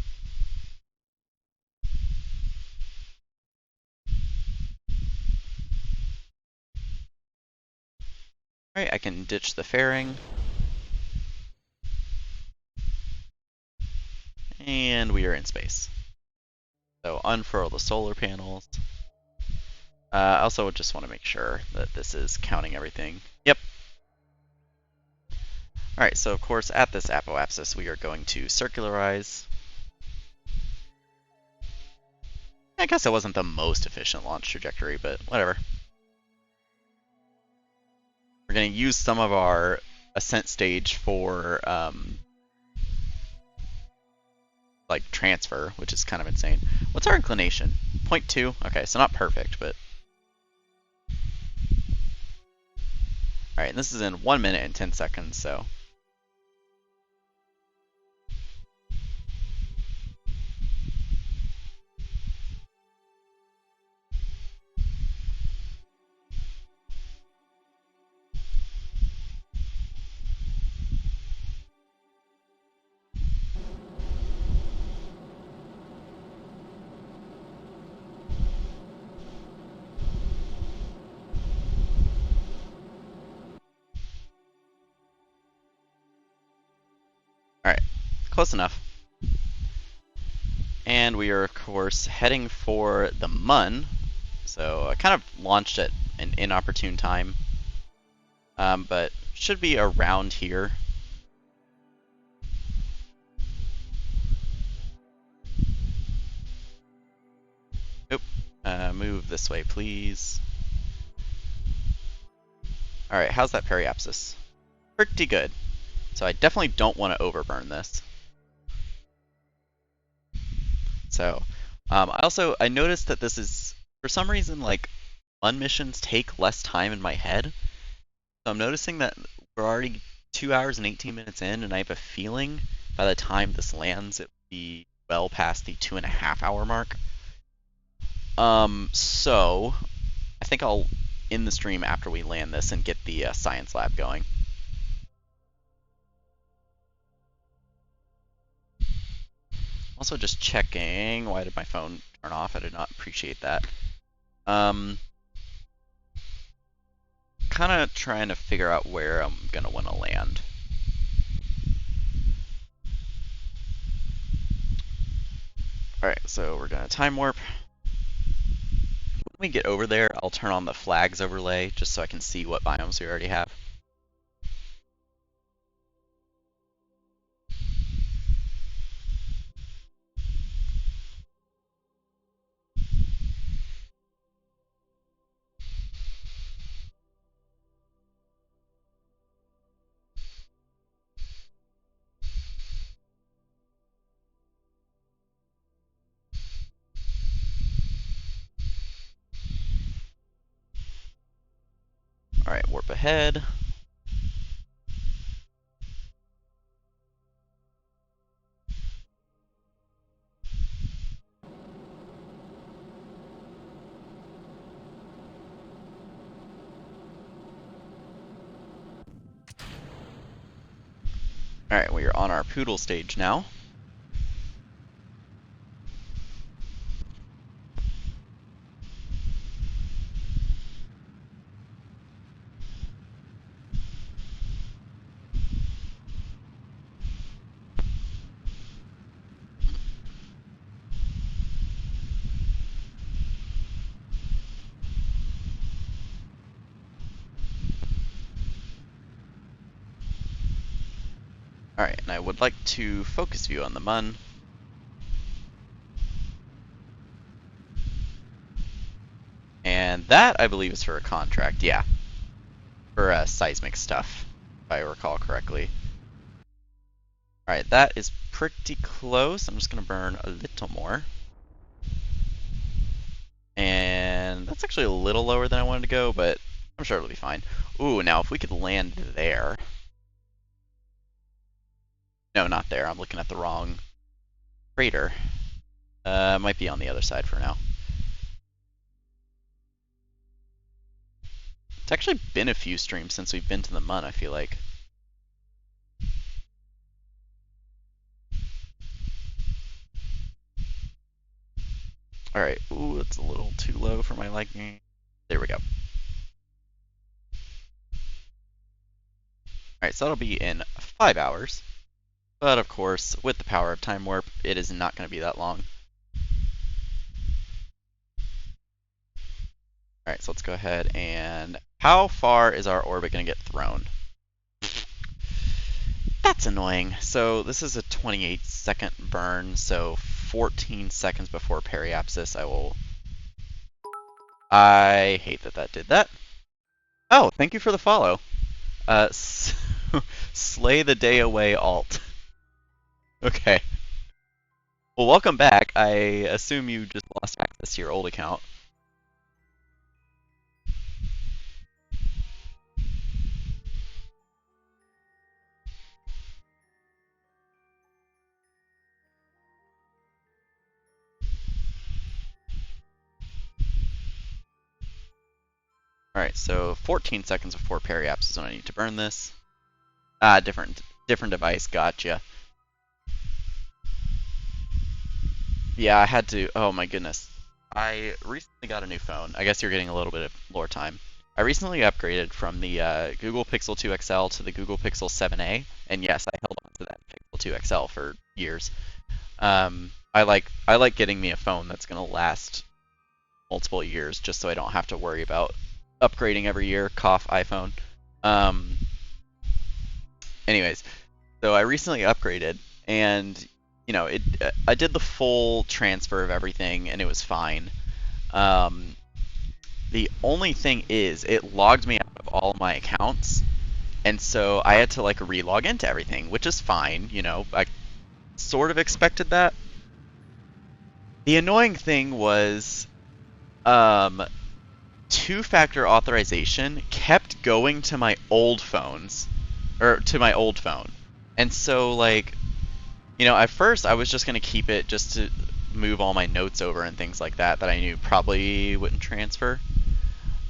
Alright, I can ditch the fairing. And we are in space. So unfurl the solar panels. I also just want to make sure that this is counting everything. Yep. Alright, so of course at this apoapsis we are going to circularize. I guess it wasn't the most efficient launch trajectory, but whatever. We're going to use some of our ascent stage for like transfer, which is kind of insane. What's our inclination? 0.2? Okay, so not perfect, but... Alright, and this is in 1 minute and 10 seconds, so... Alright, close enough. And we are, of course, heading for the Mun. So I kind of launched at an inopportune time. But should be around here. Oop. Move this way, please. Alright, how's that periapsis? Pretty good. So I definitely don't want to overburn this. So, I noticed that this is, for some reason, like, fun missions take less time in my head. So I'm noticing that we're already 2 hours and 18 minutes in, and I have a feeling by the time this lands, it will be well past the 2.5 hour mark. So I think I'll end the stream after we land this and get the science lab going. Also just checking, why did my phone turn off? I did not appreciate that. Kind of trying to figure out where I'm gonna want to land. Alright, so we're gonna time warp. When we get over there, I'll turn on the flags overlay just so I can see what biomes we already have. Alright, warp ahead. Alright, we are on our poodle stage now. Alright, and I would like to focus view on the Mun. And that, I believe, is for a contract, yeah. For seismic stuff, if I recall correctly. Alright, that is pretty close. I'm just going to burn a little more. And that's actually a little lower than I wanted to go, but I'm sure it'll be fine. Ooh, now if we could land there. No, not there. I'm looking at the wrong crater. Might be on the other side for now. It's actually been a few streams since we've been to the Mun, I feel like. Alright, ooh, it's a little too low for my liking. There we go. Alright, so that'll be in 5 hours. But of course, with the power of time warp, it is not going to be that long. Alright, so let's go ahead and... How far is our orbit going to get thrown? That's annoying. So this is a 28-second burn, so 14 seconds before periapsis I will... I hate that that did that. Oh, thank you for the follow. Slay the day away alt. Okay. Well, welcome back. I assume you just lost access to your old account. Alright, so 14 seconds before periapsis is when I need to burn this. Ah, different device, gotcha. Yeah, I had to, oh my goodness. I recently got a new phone. I guess you're getting a little bit of lore time. I recently upgraded from the Google Pixel 2 XL to the Google Pixel 7a, and yes, I held on to that Pixel 2 XL for years. I like getting me a phone that's gonna last multiple years, just so I don't have to worry about upgrading every year. Cough iPhone. Um, anyways, so I recently upgraded, and I did the full transfer of everything, and it was fine. Um, the only thing is, it logged me out of all my accounts, and so I had to like re-log into everything, which is fine. I sort of expected that. The annoying thing was, um, two-factor authorization kept going to my old phones, or to my old phone. And so, like, at first I was just going to keep it just to move all my notes over and things like that I knew probably wouldn't transfer.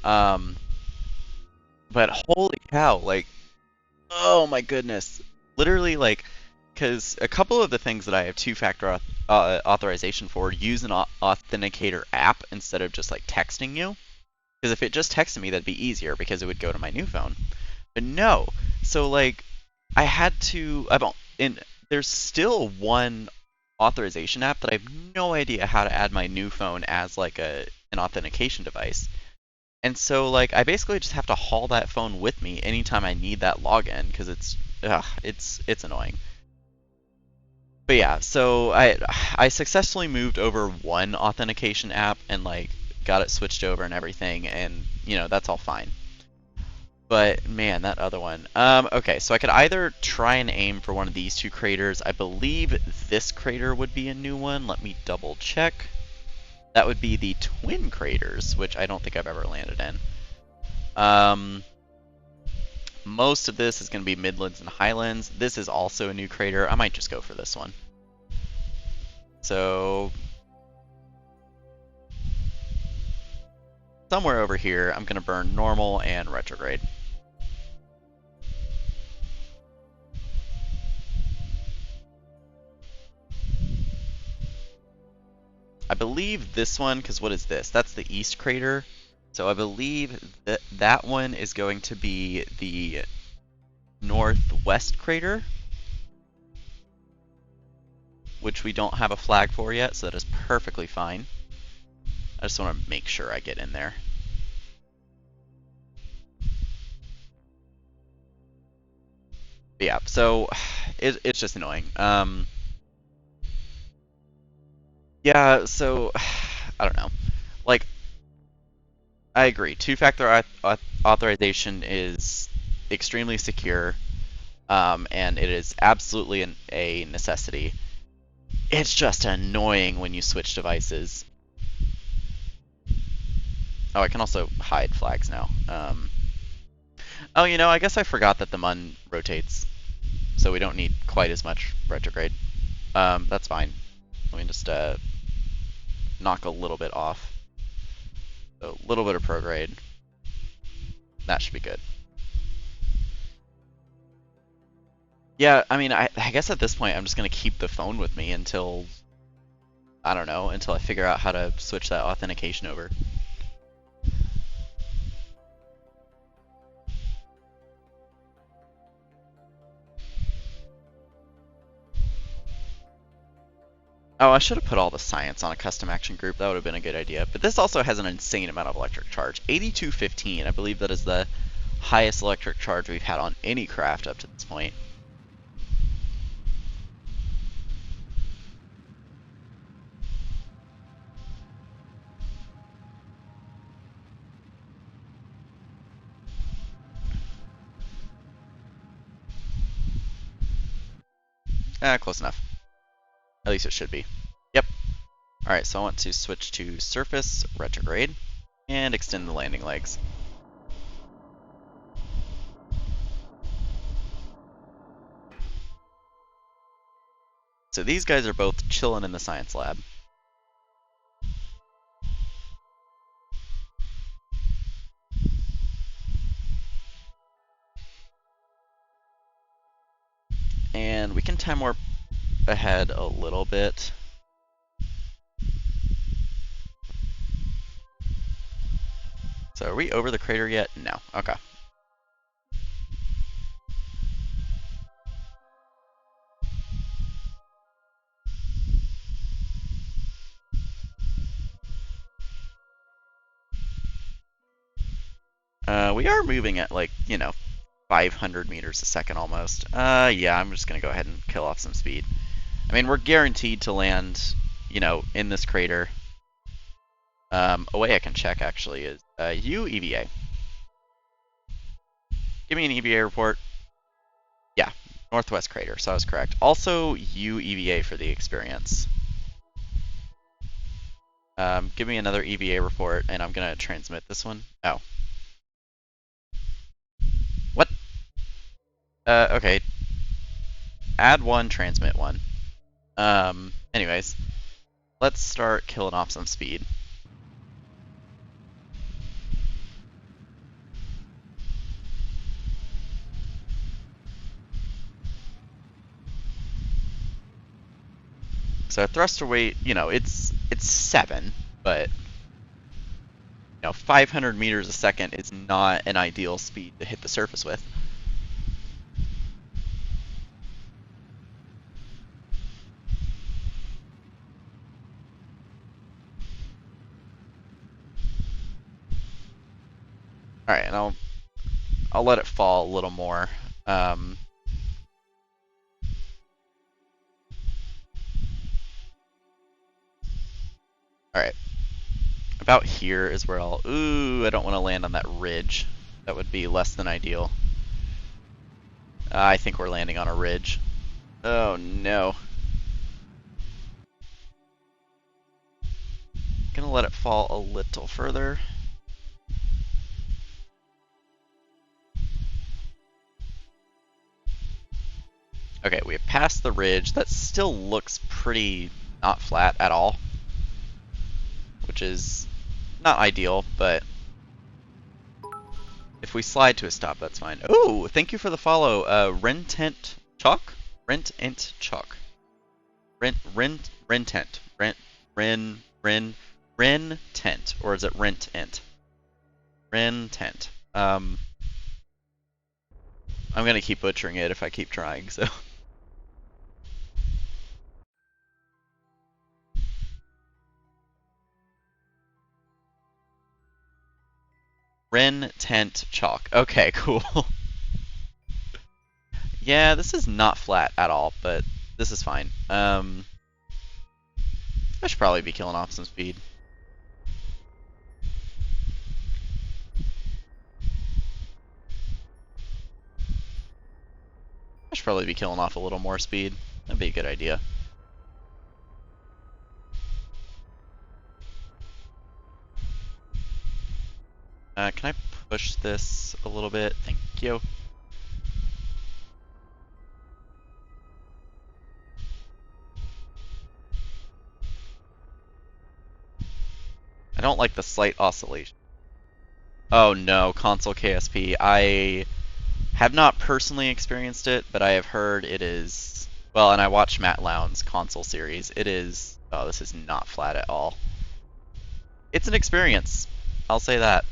Um, but holy cow, like, oh my goodness. Literally, like, because a couple of the things that I have two-factor authorization for use an authenticator app instead of just like texting you. Because if it just texted me, that'd be easier because it would go to my new phone. But no. So like, I had to. There's still one authorization app that I have no idea how to add my new phone as like an authentication device. And so like, I basically just have to haul that phone with me anytime I need that login because it's annoying. But yeah, so I successfully moved over one authentication app and like got it switched over and everything, and that's all fine. But man, that other one. Okay, so I could either try and aim for one of these two craters. I believe this crater would be a new one. Let me double check. That would be the twin craters, which I don't think I've ever landed in. Most of this is going to be Midlands and Highlands. This is also a new crater. I might just go for this one. So somewhere over here, I'm going to burn normal and retrograde. I believe this one, because what is this? That's the east crater. So I believe that that one is going to be the northwest crater, which we don't have a flag for yet, so that is perfectly fine. I just want to make sure I get in there. But yeah, so it's just annoying. Yeah, so I don't know. Like, I agree. Two-factor authorization is extremely secure, and it is absolutely a necessity. It's just annoying when you switch devices. Oh, I can also hide flags now. Oh, I guess I forgot that the MUN rotates, so we don't need quite as much retrograde. That's fine. Let me just knock a little bit off. A little bit of prograde. That should be good. Yeah, I mean, I guess at this point I'm just going to keep the phone with me until, I don't know, until I figure out how to switch that authentication over. Oh, I should have put all the science on a custom action group. That would have been a good idea. But this also has an insane amount of electric charge. 8215, I believe that is the highest electric charge we've had on any craft up to this point. Close enough. At least it should be. Yep. Alright, so I want to switch to surface, retrograde, and extend the landing legs. So these guys are both chilling in the science lab. And we can time warp ahead a little bit. So are we over the crater yet? No. Okay. we are moving at like, 500 meters a second almost. Yeah, I'm just gonna go ahead and kill off some speed. I mean, we're guaranteed to land, in this crater. A way I can check actually is EVA. Give me an EVA report. Yeah, northwest crater, so I was correct. Also, EVA for the experience. Give me another EVA report, and I'm gonna transmit this one. Oh. What? Okay. Add one, transmit one. Anyways, let's start killing off some speed. So thruster weight, it's 7, but 500 meters a second is not an ideal speed to hit the surface with. All right, and I'll let it fall a little more. All right. About here is where I'll... Ooh, I don't want to land on that ridge. That would be less than ideal. I think we're landing on a ridge. Oh, no. Gonna let it fall a little further. Okay, we have passed the ridge. That still looks pretty not flat at all, which is not ideal, but if we slide to a stop, that's fine. Oh, thank you for the follow, Rentent Chalk? Rentent Chalk. Rentent. Rentent, or is it Rentent? Rentent. I'm gonna keep butchering it if I keep trying, so. Rentent Chalk. Okay, cool. Yeah, this is not flat at all, but this is fine. I should probably be killing off some speed. I should probably be killing off a little more speed. That'd be a good idea. Can I push this a little bit? Thank you. I don't like the slight oscillation. Oh no, console KSP. I have not personally experienced it, but I have heard it is... Well, and I watched Matt Lowndes' console series. It is... Oh, this is not flat at all. It's an experience. I'll say that.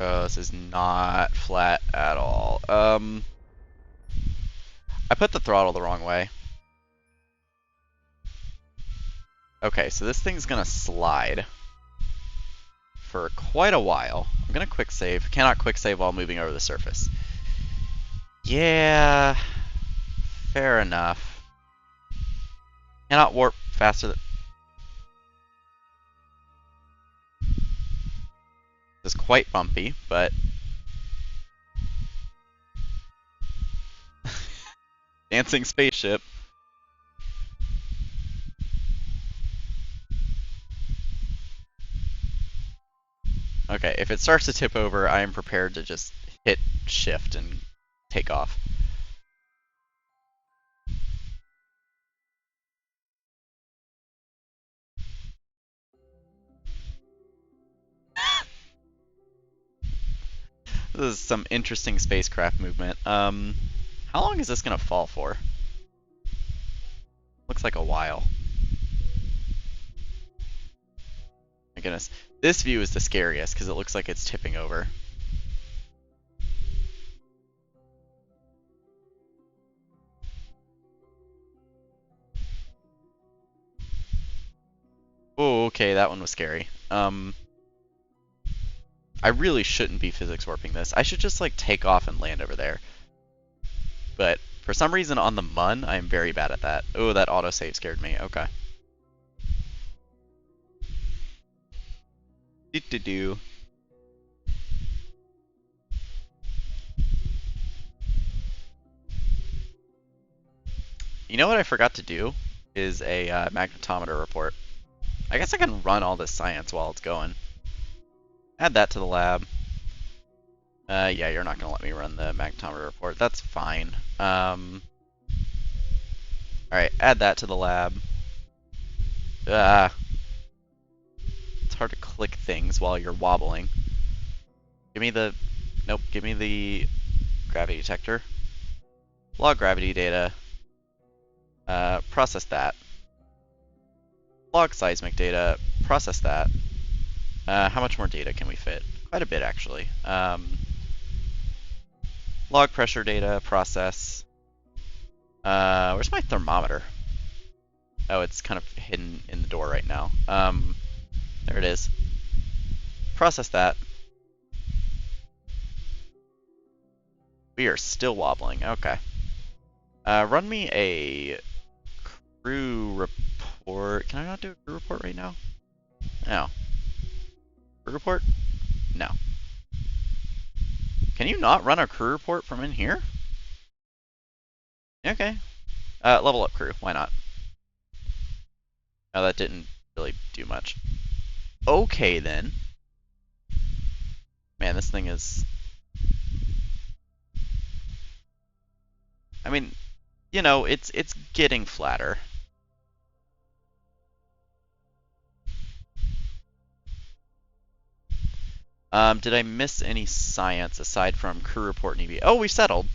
Oh, this is not flat at all. I put the throttle the wrong way. Okay, so this thing's gonna slide for quite a while. I'm gonna quick save. Cannot quick save while moving over the surface. Yeah, fair enough. Cannot warp faster than... This is quite bumpy, but... Dancing spaceship. Okay, if it starts to tip over, I am prepared to just hit shift and take off. This is some interesting spacecraft movement. How long is this gonna fall for? Looks like a while. My goodness. This view is the scariest because it looks like it's tipping over. Okay, that one was scary. I really shouldn't be physics warping this. I should just like take off and land over there. But for some reason on the Mun, I'm very bad at that. Oh, that autosave scared me. Okay. Do-do-do. You know what I forgot to do? Is a magnetometer report. I guess I can run all this science while it's going. Add that to the lab. Yeah, you're not going to let me run the magnetometer report. That's fine. Alright, add that to the lab. It's hard to click things while you're wobbling. Give me the... Nope, give me the gravity detector. Log gravity data. Process that. Log seismic data. Process that. How much more data can we fit? Quite a bit, actually. Log pressure data. Process. Where's my thermometer? Oh, it's kind of hidden in the door right now. There it is. Process that. We are still wobbling. Okay. Run me a crew report. Can I not do a crew report right now? No. Crew report? No. Can you not run a crew report from in here? Okay. Level up crew. Why not? Oh, that didn't really do much. Okay, then. Man, this thing is... I mean, you know, it's getting flatter. Did I miss any science aside from crew report and EV? Oh, we settled.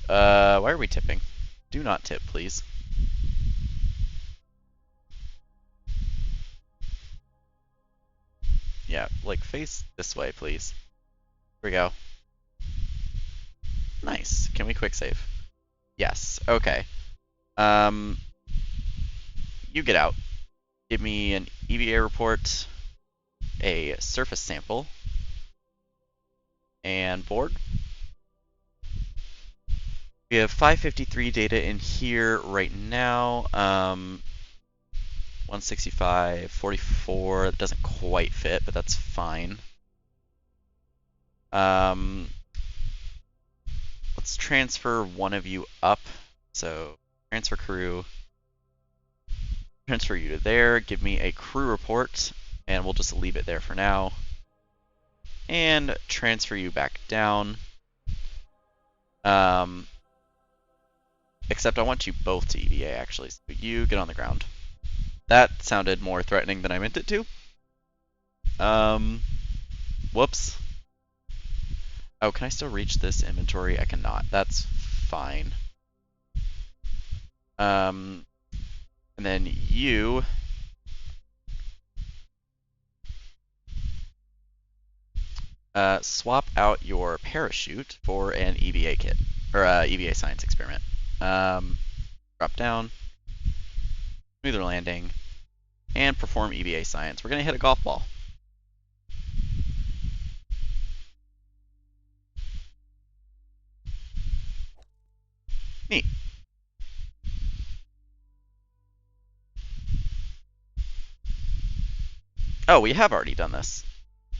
Why are we tipping? Do not tip, please. Yeah, like face this way, please. Here we go. Nice. Can we quick save? Yes. Okay. You get out. Give me an EVA report, a surface sample, and board. We have 553 data in here right now. 165, 44. That doesn't quite fit, but that's fine. Let's transfer one of you up. So transfer crew. Transfer you to there. Give me a crew report, and we'll just leave it there for now. And transfer you back down. Except I want you both to EVA, actually. So you get on the ground. That sounded more threatening than I meant it to. Whoops. Oh, can I still reach this inventory? I cannot. That's fine. And then you... swap out your parachute for an EVA kit, or EVA science experiment. Drop down, smoother landing, and perform EVA science. We're going to hit a golf ball. Neat. Oh, we have already done this.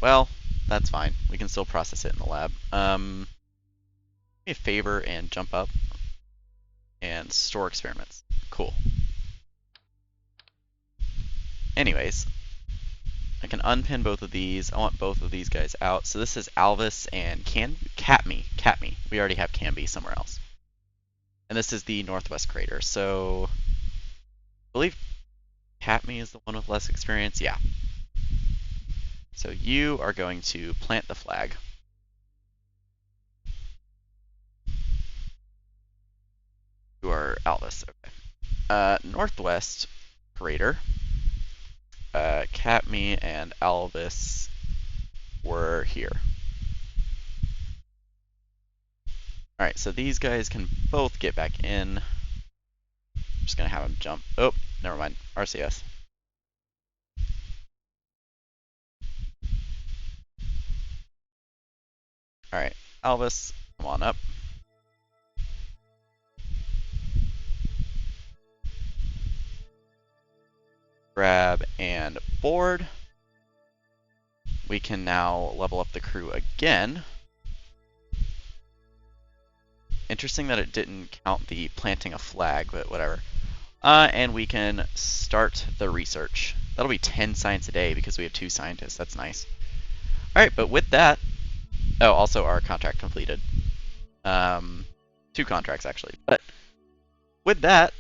Well, that's fine. We can still process it in the lab. Do me a favor and jump up and store experiments. Cool. Anyways, I can unpin both of these. I want both of these guys out. So this is Alvis and Catme. We already have Canby somewhere else. And this is the northwest crater. So I believe Catme is the one with less experience. Yeah. So you are going to plant the flag. You are Alvis. Okay. Northwest crater. Catme and Alvis were here. Alright, so these guys can both get back in. I'm just going to have them jump. Oh, never mind. RCS. All right, Albus, come on up. Grab and board. We can now level up the crew again. Interesting that it didn't count the planting a flag, but whatever. And we can start the research. That'll be 10 science a day because we have 2 scientists. That's nice. All right, but with that, oh, also our contract completed. 2 contracts actually. But with that,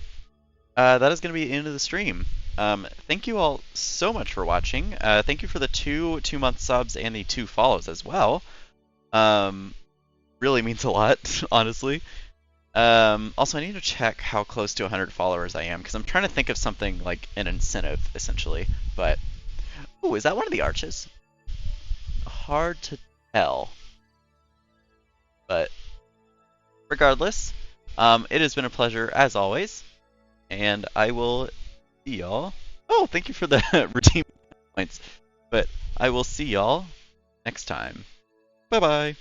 that is going to be the end of the stream. Thank you all so much for watching. Thank you for the 2-month subs and the 2 follows as well. Really means a lot, honestly. Also, I need to check how close to 100 followers I am, because I'm trying to think of something like an incentive, essentially. But, ooh, is that one of the arches? Hard to tell. But, regardless, it has been a pleasure, as always. And I will see y'all. Oh, thank you for the redeem points. But I will see y'all next time. Bye-bye.